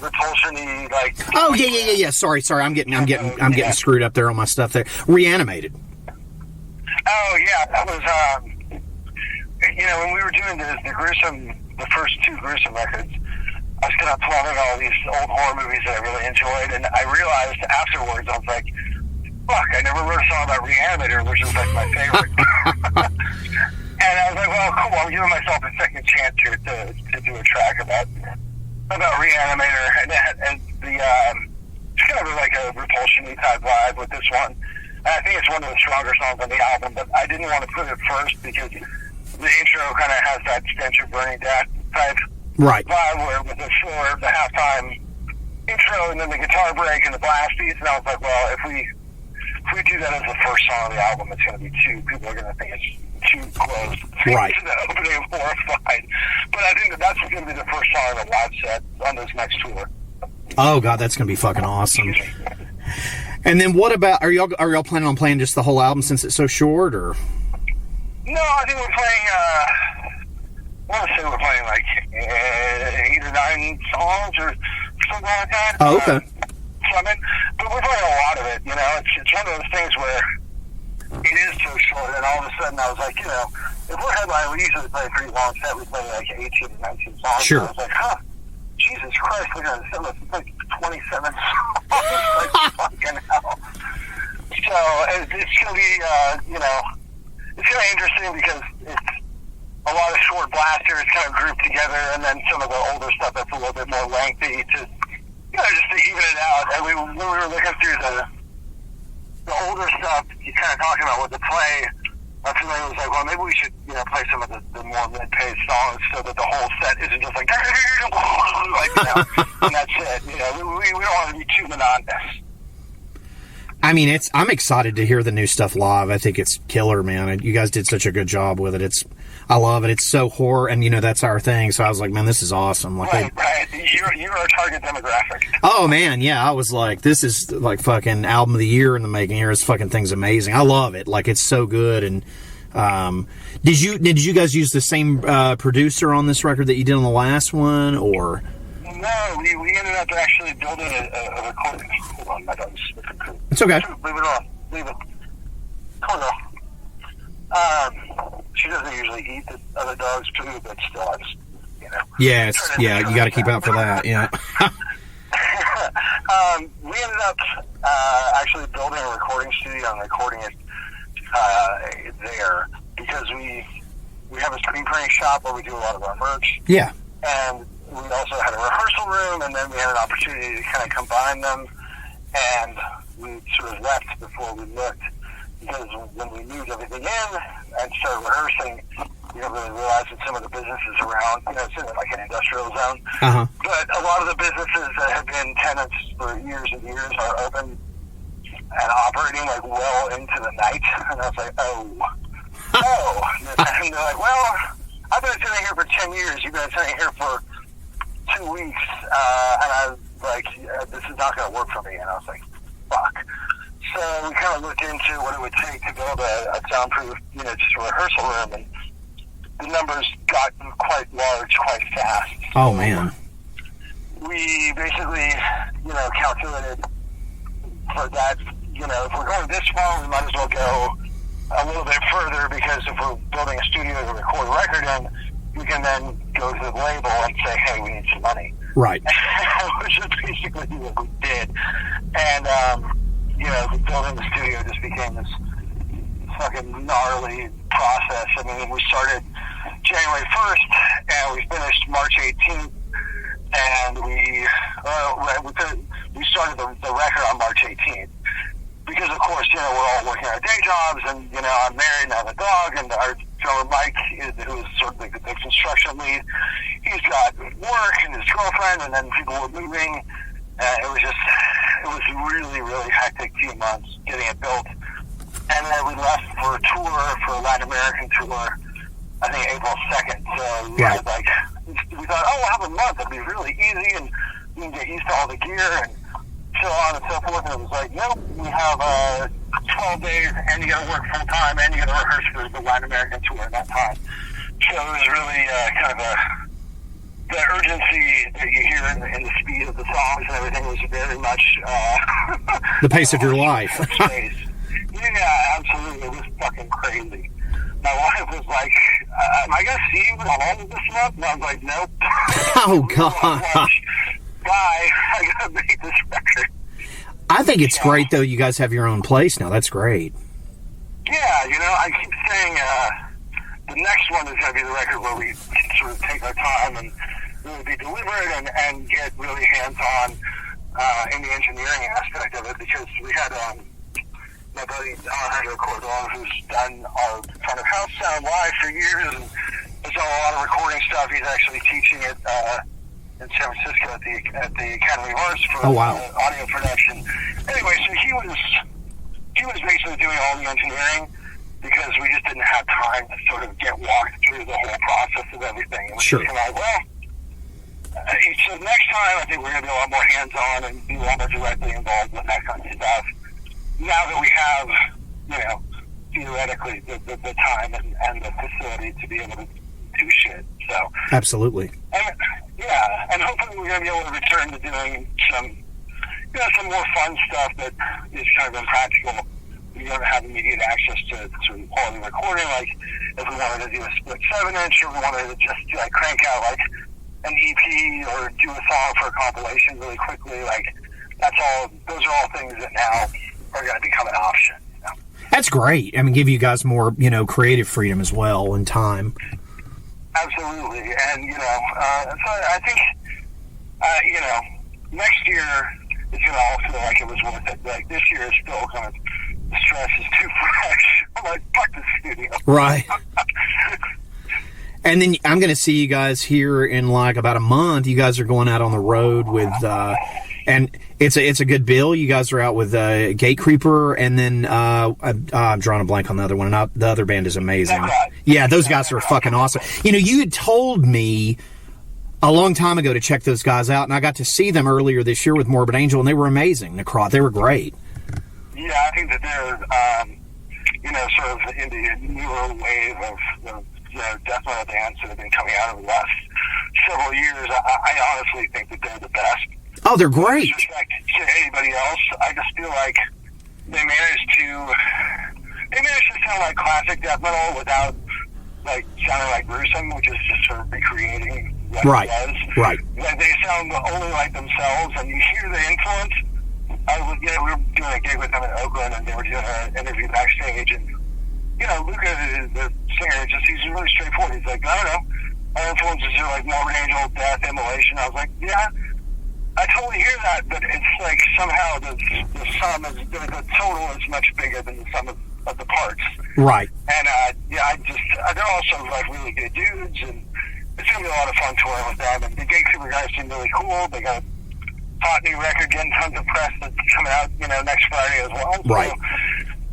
repulsion-y, like... Oh, yeah. Sorry. I'm getting screwed up there on my stuff there. Reanimated. Oh, yeah. That was, you know, when we were doing the first two gruesome records, I was kind of plumbing all these old horror movies that I really enjoyed, and I realized afterwards, I was like, fuck, I never wrote a song about Reanimator, which is like my favorite. And I was like, well, cool, I'm giving myself a second chance here to do a track about Reanimator, and the it's kind of like a repulsion-y type vibe with this one. And I think it's one of the stronger songs on the album, but I didn't want to put it first because the intro kind of has that stench of burning death type vibe, where with the halftime intro and then the guitar break and the blast piece, and I was like, well, if we do that as the first song on the album, it's going to be people are going to think it's too close to the opening of Horrified. But I think that's going to be the first song on the live set on this next tour. Oh God, that's going to be fucking awesome. And then what about, are y'all planning on playing just the whole album since it's so short, or? No, I think we're playing, I want to say we're playing like 8 or 9 songs or something like that. Oh, okay. But we're playing a lot of it, you know. It's one of those things where it is so short, and all of a sudden I was like, you know, if we're headlining, we usually play a pretty long set. We play like 18 or 19 songs. Sure. And I was like, Jesus Christ, we're going to sell us like 27 songs. Like, fucking hell. So it's going to be, you know, it's kind of interesting because it's a lot of short blasters kind of grouped together, and then some of the older stuff that's a little bit more lengthy to, you know, just to even it out. And when we were looking through the older stuff, you kind of talking about what to play, my feeling was like, well, maybe we should, you know, play some of the more mid-paced songs so that the whole set isn't just like, like, you know, and that's it. You know, we don't want to be too monotonous. I mean, I'm excited to hear the new stuff live. I think it's killer, man. You guys did such a good job with it. I love it. It's so horror, and you know that's our thing. So I was like, man, this is awesome. Like, right. You're our target demographic. Oh man, yeah. I was like, this is like fucking album of the year in the making. Here, this fucking thing's amazing. I love it. Like, it's so good. And did you guys use the same producer on this record that you did on the last one, or? No, we ended up actually building a recording. Hold on, my dog's. It's okay. Leave it on. Leave it. Come on. She doesn't usually eat the other dog's food, but still, I just, you know. Yeah, you got to keep out for that. Yeah. We ended up actually building a recording studio and recording it there because we have a screen printing shop where we do a lot of our merch. Yeah. And we also had a rehearsal room, and then we had an opportunity to kind of combine them, and we sort of left before we looked, because when we moved everything in and started rehearsing, we didn't really realize that some of the businesses around, you know, it's in like an industrial zone, but a lot of the businesses that have been tenants for years and years are open and operating like well into the night, and I was like, and they're like, well, I've been sitting here for 10 years, you've been sitting here for 2 weeks, and I was like, this is not going to work for me. And I was like, fuck. So we kind of looked into what it would take to build a soundproof, just a rehearsal room, and the numbers got quite large quite fast. Oh, man. We basically, calculated for that, if we're going this far, we might as well go a little bit further, because if we're building a studio to record a record in, we can then go to the label and say, hey, we need some money. Right. Which is basically what we did. And, building the studio just became this fucking gnarly process. I mean, we started January 1st, and we finished March 18th, and we started the record on March 18th. Because, of course, we're all working our day jobs, and, I'm married and I have a dog, and our drummer Mike, who is sort of the construction lead, he's got work and his girlfriend, and then people were moving. It was really, really hectic few months getting it built. And then we left for a tour, for a Latin American tour, I think April 2nd. So we had we thought, we'll have a month, it'll be really easy, and we can get used to all the gear, and so on and so forth. And it was like, nope, we have 12 days, and you got to work full time, and you got to rehearse for the Latin American tour at that time. So it was really kind of the urgency that you hear in the speed of the songs and everything was very much the pace of your life. Yeah, absolutely. It was fucking crazy. My wife was like, am I going to see you at home this month? And I was like, nope. Oh, God. Bye. I got to make this record. I think it's great, though, you guys have your own place now. That's great. Yeah, I keep saying the next one is going to be the record where we can sort of take our time and really be deliberate and get really hands-on in the engineering aspect of it, because we had my buddy Alejandro Cordon, who's done our front of house sound live for years and has done a lot of recording stuff. He's actually teaching it in San Francisco at the Academy of Arts for audio production. Anyway, so he was basically doing all the engineering, because we just didn't have time to sort of get walked through the whole process of everything. And sure. He said, next time I think we're going to be a lot more hands-on and be a lot more directly involved with that kind of stuff. Now that we have, theoretically, the time and the facility to be able to do shit. So absolutely. And hopefully we're going to be able to return to doing some more fun stuff that is kind of impractical. We don't have immediate access to quality recording. Like, if we wanted to do a split 7-inch, or we wanted to just crank out like an EP or do a song for a compilation really quickly, those are all things that now are going to become an option. That's great. I mean, give you guys more, creative freedom as well and time. Absolutely. And, so I think, next year it's going to all feel like it was worth it. Like, this year is still kind of, the stress is too fresh. I'm like, fuck the studio. Right. And then I'm going to see you guys here in about a month. You guys are going out on the road with, and it's a good bill. You guys are out with Gatecreeper, and then I'm drawing a blank on the other one. And the other band is amazing. Right. Yeah, those guys are fucking awesome. You had told me a long time ago to check those guys out, and I got to see them earlier this year with Morbid Angel, and they were amazing. They were great. Yeah, I think that they're, sort of in the newer wave of death metal bands that have been coming out over the last several years. I honestly think that they're the best. Oh, they're great. With respect to anybody else, I just feel like they managed to sound like classic death metal without sounding like gruesome, which is just sort of recreating what it was. Right. They sound only like themselves, and you hear the influence. We were doing a gig with them in Oakland, and they were doing an interview backstage, and Luca, the singer, he's really straightforward. He's like, I don't know, our influences are like Morbid Angel, Death, Immolation. I was like, yeah, I totally hear that, but it's like somehow the sum is, the total is much bigger than the sum of the parts. Right. And they're also really good dudes, and it's gonna be a lot of fun touring with them. And the Gatekeeper guys seem really cool. They got a hot new record, getting tons of press that's coming out, next Friday as well. Right. So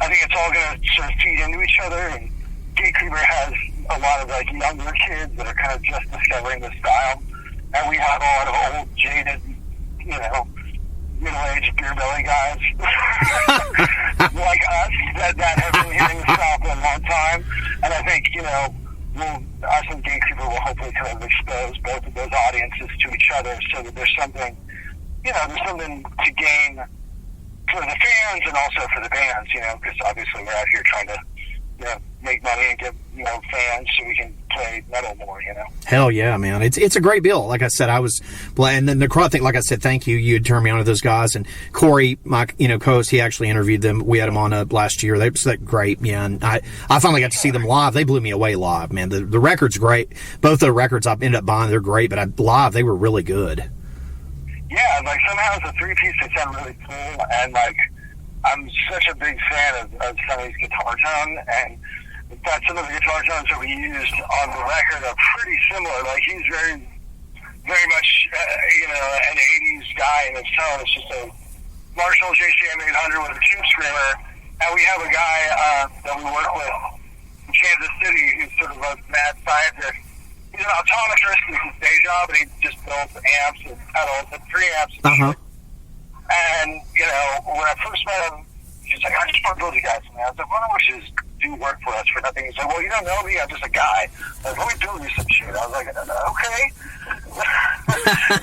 I think it's all going to sort of feed into each other, and Gatecreeper has a lot of younger kids that are kind of just discovering the style, and we have a lot of old, jaded, you know, middle-aged beer belly guys like us that have been hearing the stuff for a long time. And I think, you know, us and Gatekeeper will hopefully kind of expose both of those audiences to each other so that there's something, you know, there's something to gain for the fans and also for the bands, you know, because obviously we're out here trying to, you know, make money and get, you know, fans so we can play metal more, you know. Hell yeah, man. It's a great bill. Like I said, I was, and then the crowd thing, like I said, thank you. You had turned me on to those guys. And Corey, my, you know, co-host, he actually interviewed them. We had them on last year. They were great, yeah. And I finally got to see them live. They blew me away live, man. The record's great. Both the records I've ended up buying, they're great, but live, they were really good. Yeah, like somehow it's a three-piece that sound really cool, and like I'm such a big fan of Sonny's guitar tone, and in fact, some of the guitar tones that we used on the record are pretty similar. Like he's very, very much, you know, an '80s guy in his tone. It's just a Marshall JCM 800 with a tube screamer, and we have a guy that we work with in Kansas City who's sort of a mad scientist. He's an optometrist. It's his day job, and he just builds amps and pedals and preamps and shit. And, you know, when I first met him, he's like, I just want to build you guys. And I was like, why don't we just do work for us for nothing? He's like, well, you don't know me. I'm just a guy. Like, let me build you some shit. I was like, okay.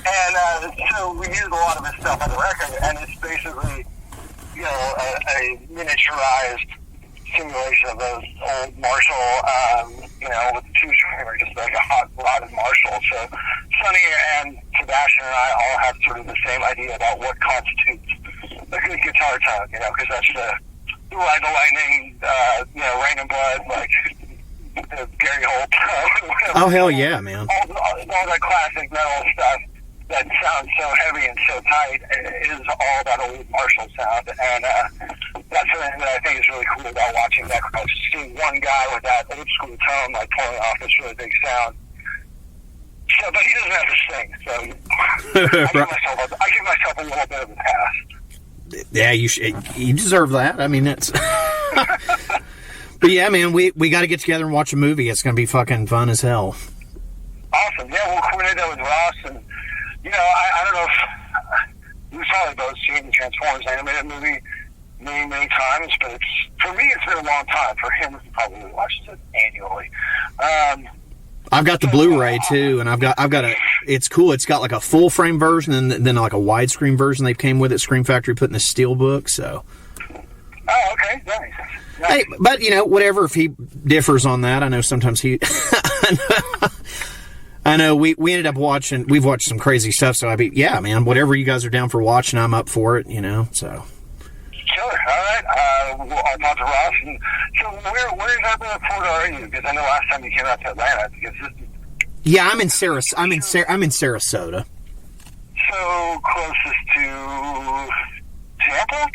And so we used a lot of his stuff on the record, and it's basically, you know, a miniaturized simulation of those old Marshall, you know, with the tube screamer, just like a hot-rodded Marshall. So Sonny and Sebastian and I all have sort of the same idea about what constitutes a good guitar tone, you know, because that's the Ride the Lightning, you know, Rain and Blood, like the Gary Holt. Oh, hell yeah, man. All that classic metal stuff that sounds so heavy and so tight is all that old Marshall sound, and that's something that I think is really cool about watching that crowd. Seeing one guy with that old school tone, like pulling off this really big sound. So, but he doesn't have to sing, so I give myself a little bit of a pass. Yeah, you deserve that. I mean, that's. But yeah, man, we got to get together and watch a movie. It's going to be fucking fun as hell. Awesome. Yeah, we'll coordinate that with Ross, and you know, I don't know if we've probably both seen the Transformers animated movie many times, but for me it's been a long time. For him, he probably watches it annually. I've got the Blu-ray too, and I've got a. It's cool. It's got like a full frame version, and then like a widescreen version they came with at Scream Factory, put in the steel book. So. Oh, okay, nice. Hey, but you know, whatever. If he differs on that, I know sometimes he. I know we ended up watching. We've watched some crazy stuff. So yeah, man. Whatever you guys are down for watching, I'm up for it. You know, so. Sure. All right. I'll talk to Ross. And so where's up in Florida are you? Because I know last time you came out to Atlanta. Yeah, I'm in Sarasota. So closest to Tampa?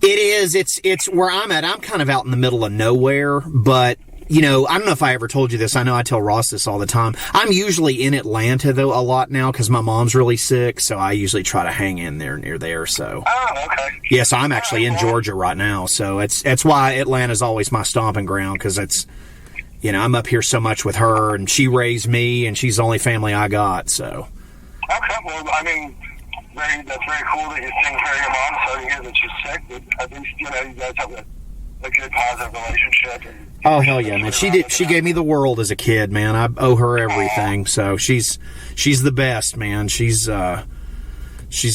It is. It's where I'm at. I'm kind of out in the middle of nowhere, but you know, I don't know if I ever told you this. I know I tell Ross this all the time. I'm usually in Atlanta though a lot now because my mom's really sick, so I usually try to hang in there near there. So. Oh, okay. Yeah, so I'm actually in Georgia right now, so it's why Atlanta's always my stomping ground because it's, you know, I'm up here so much with her, and she raised me, and she's the only family I got. So. Okay, well, I mean, that's very cool that you take care of your mom. Sorry to hear that she's sick, but at least you know you guys have a good positive relationship. And, oh hell yeah, man! She gave me the world as a kid, man. I owe her everything. So she's the best, man. She's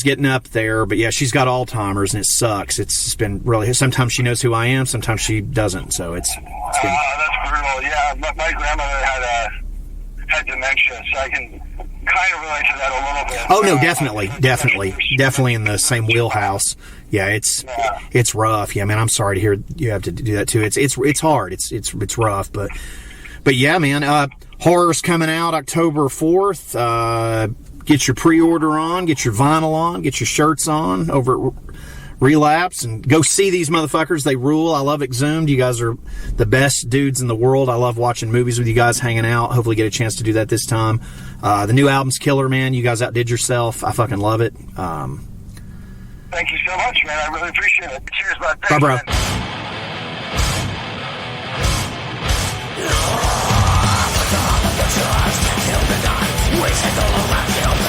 getting up there, but yeah, she's got Alzheimer's and it sucks. It's been really. Sometimes she knows who I am, sometimes she doesn't. So it's been. That's brutal. Yeah, my grandmother had dementia, so I can kind of relate to that a little bit. Oh no, definitely in the same wheelhouse. Yeah, it's rough. Yeah, man, I'm sorry to hear you have to do that too. It's hard. It's rough, but yeah, man. Horror's coming out October 4th. Get your pre-order on, get your vinyl on, get your shirts on over at Relapse, and go see these motherfuckers. They rule. I love Exhumed. You guys are the best dudes in the world. I love watching movies with you guys, hanging out. Hopefully get a chance to do that this time. The new album's killer, man. You guys outdid yourself. I fucking love it. Thank you so much, man. I really appreciate it. Cheers, bud. Bye, bro. Wishes all around you.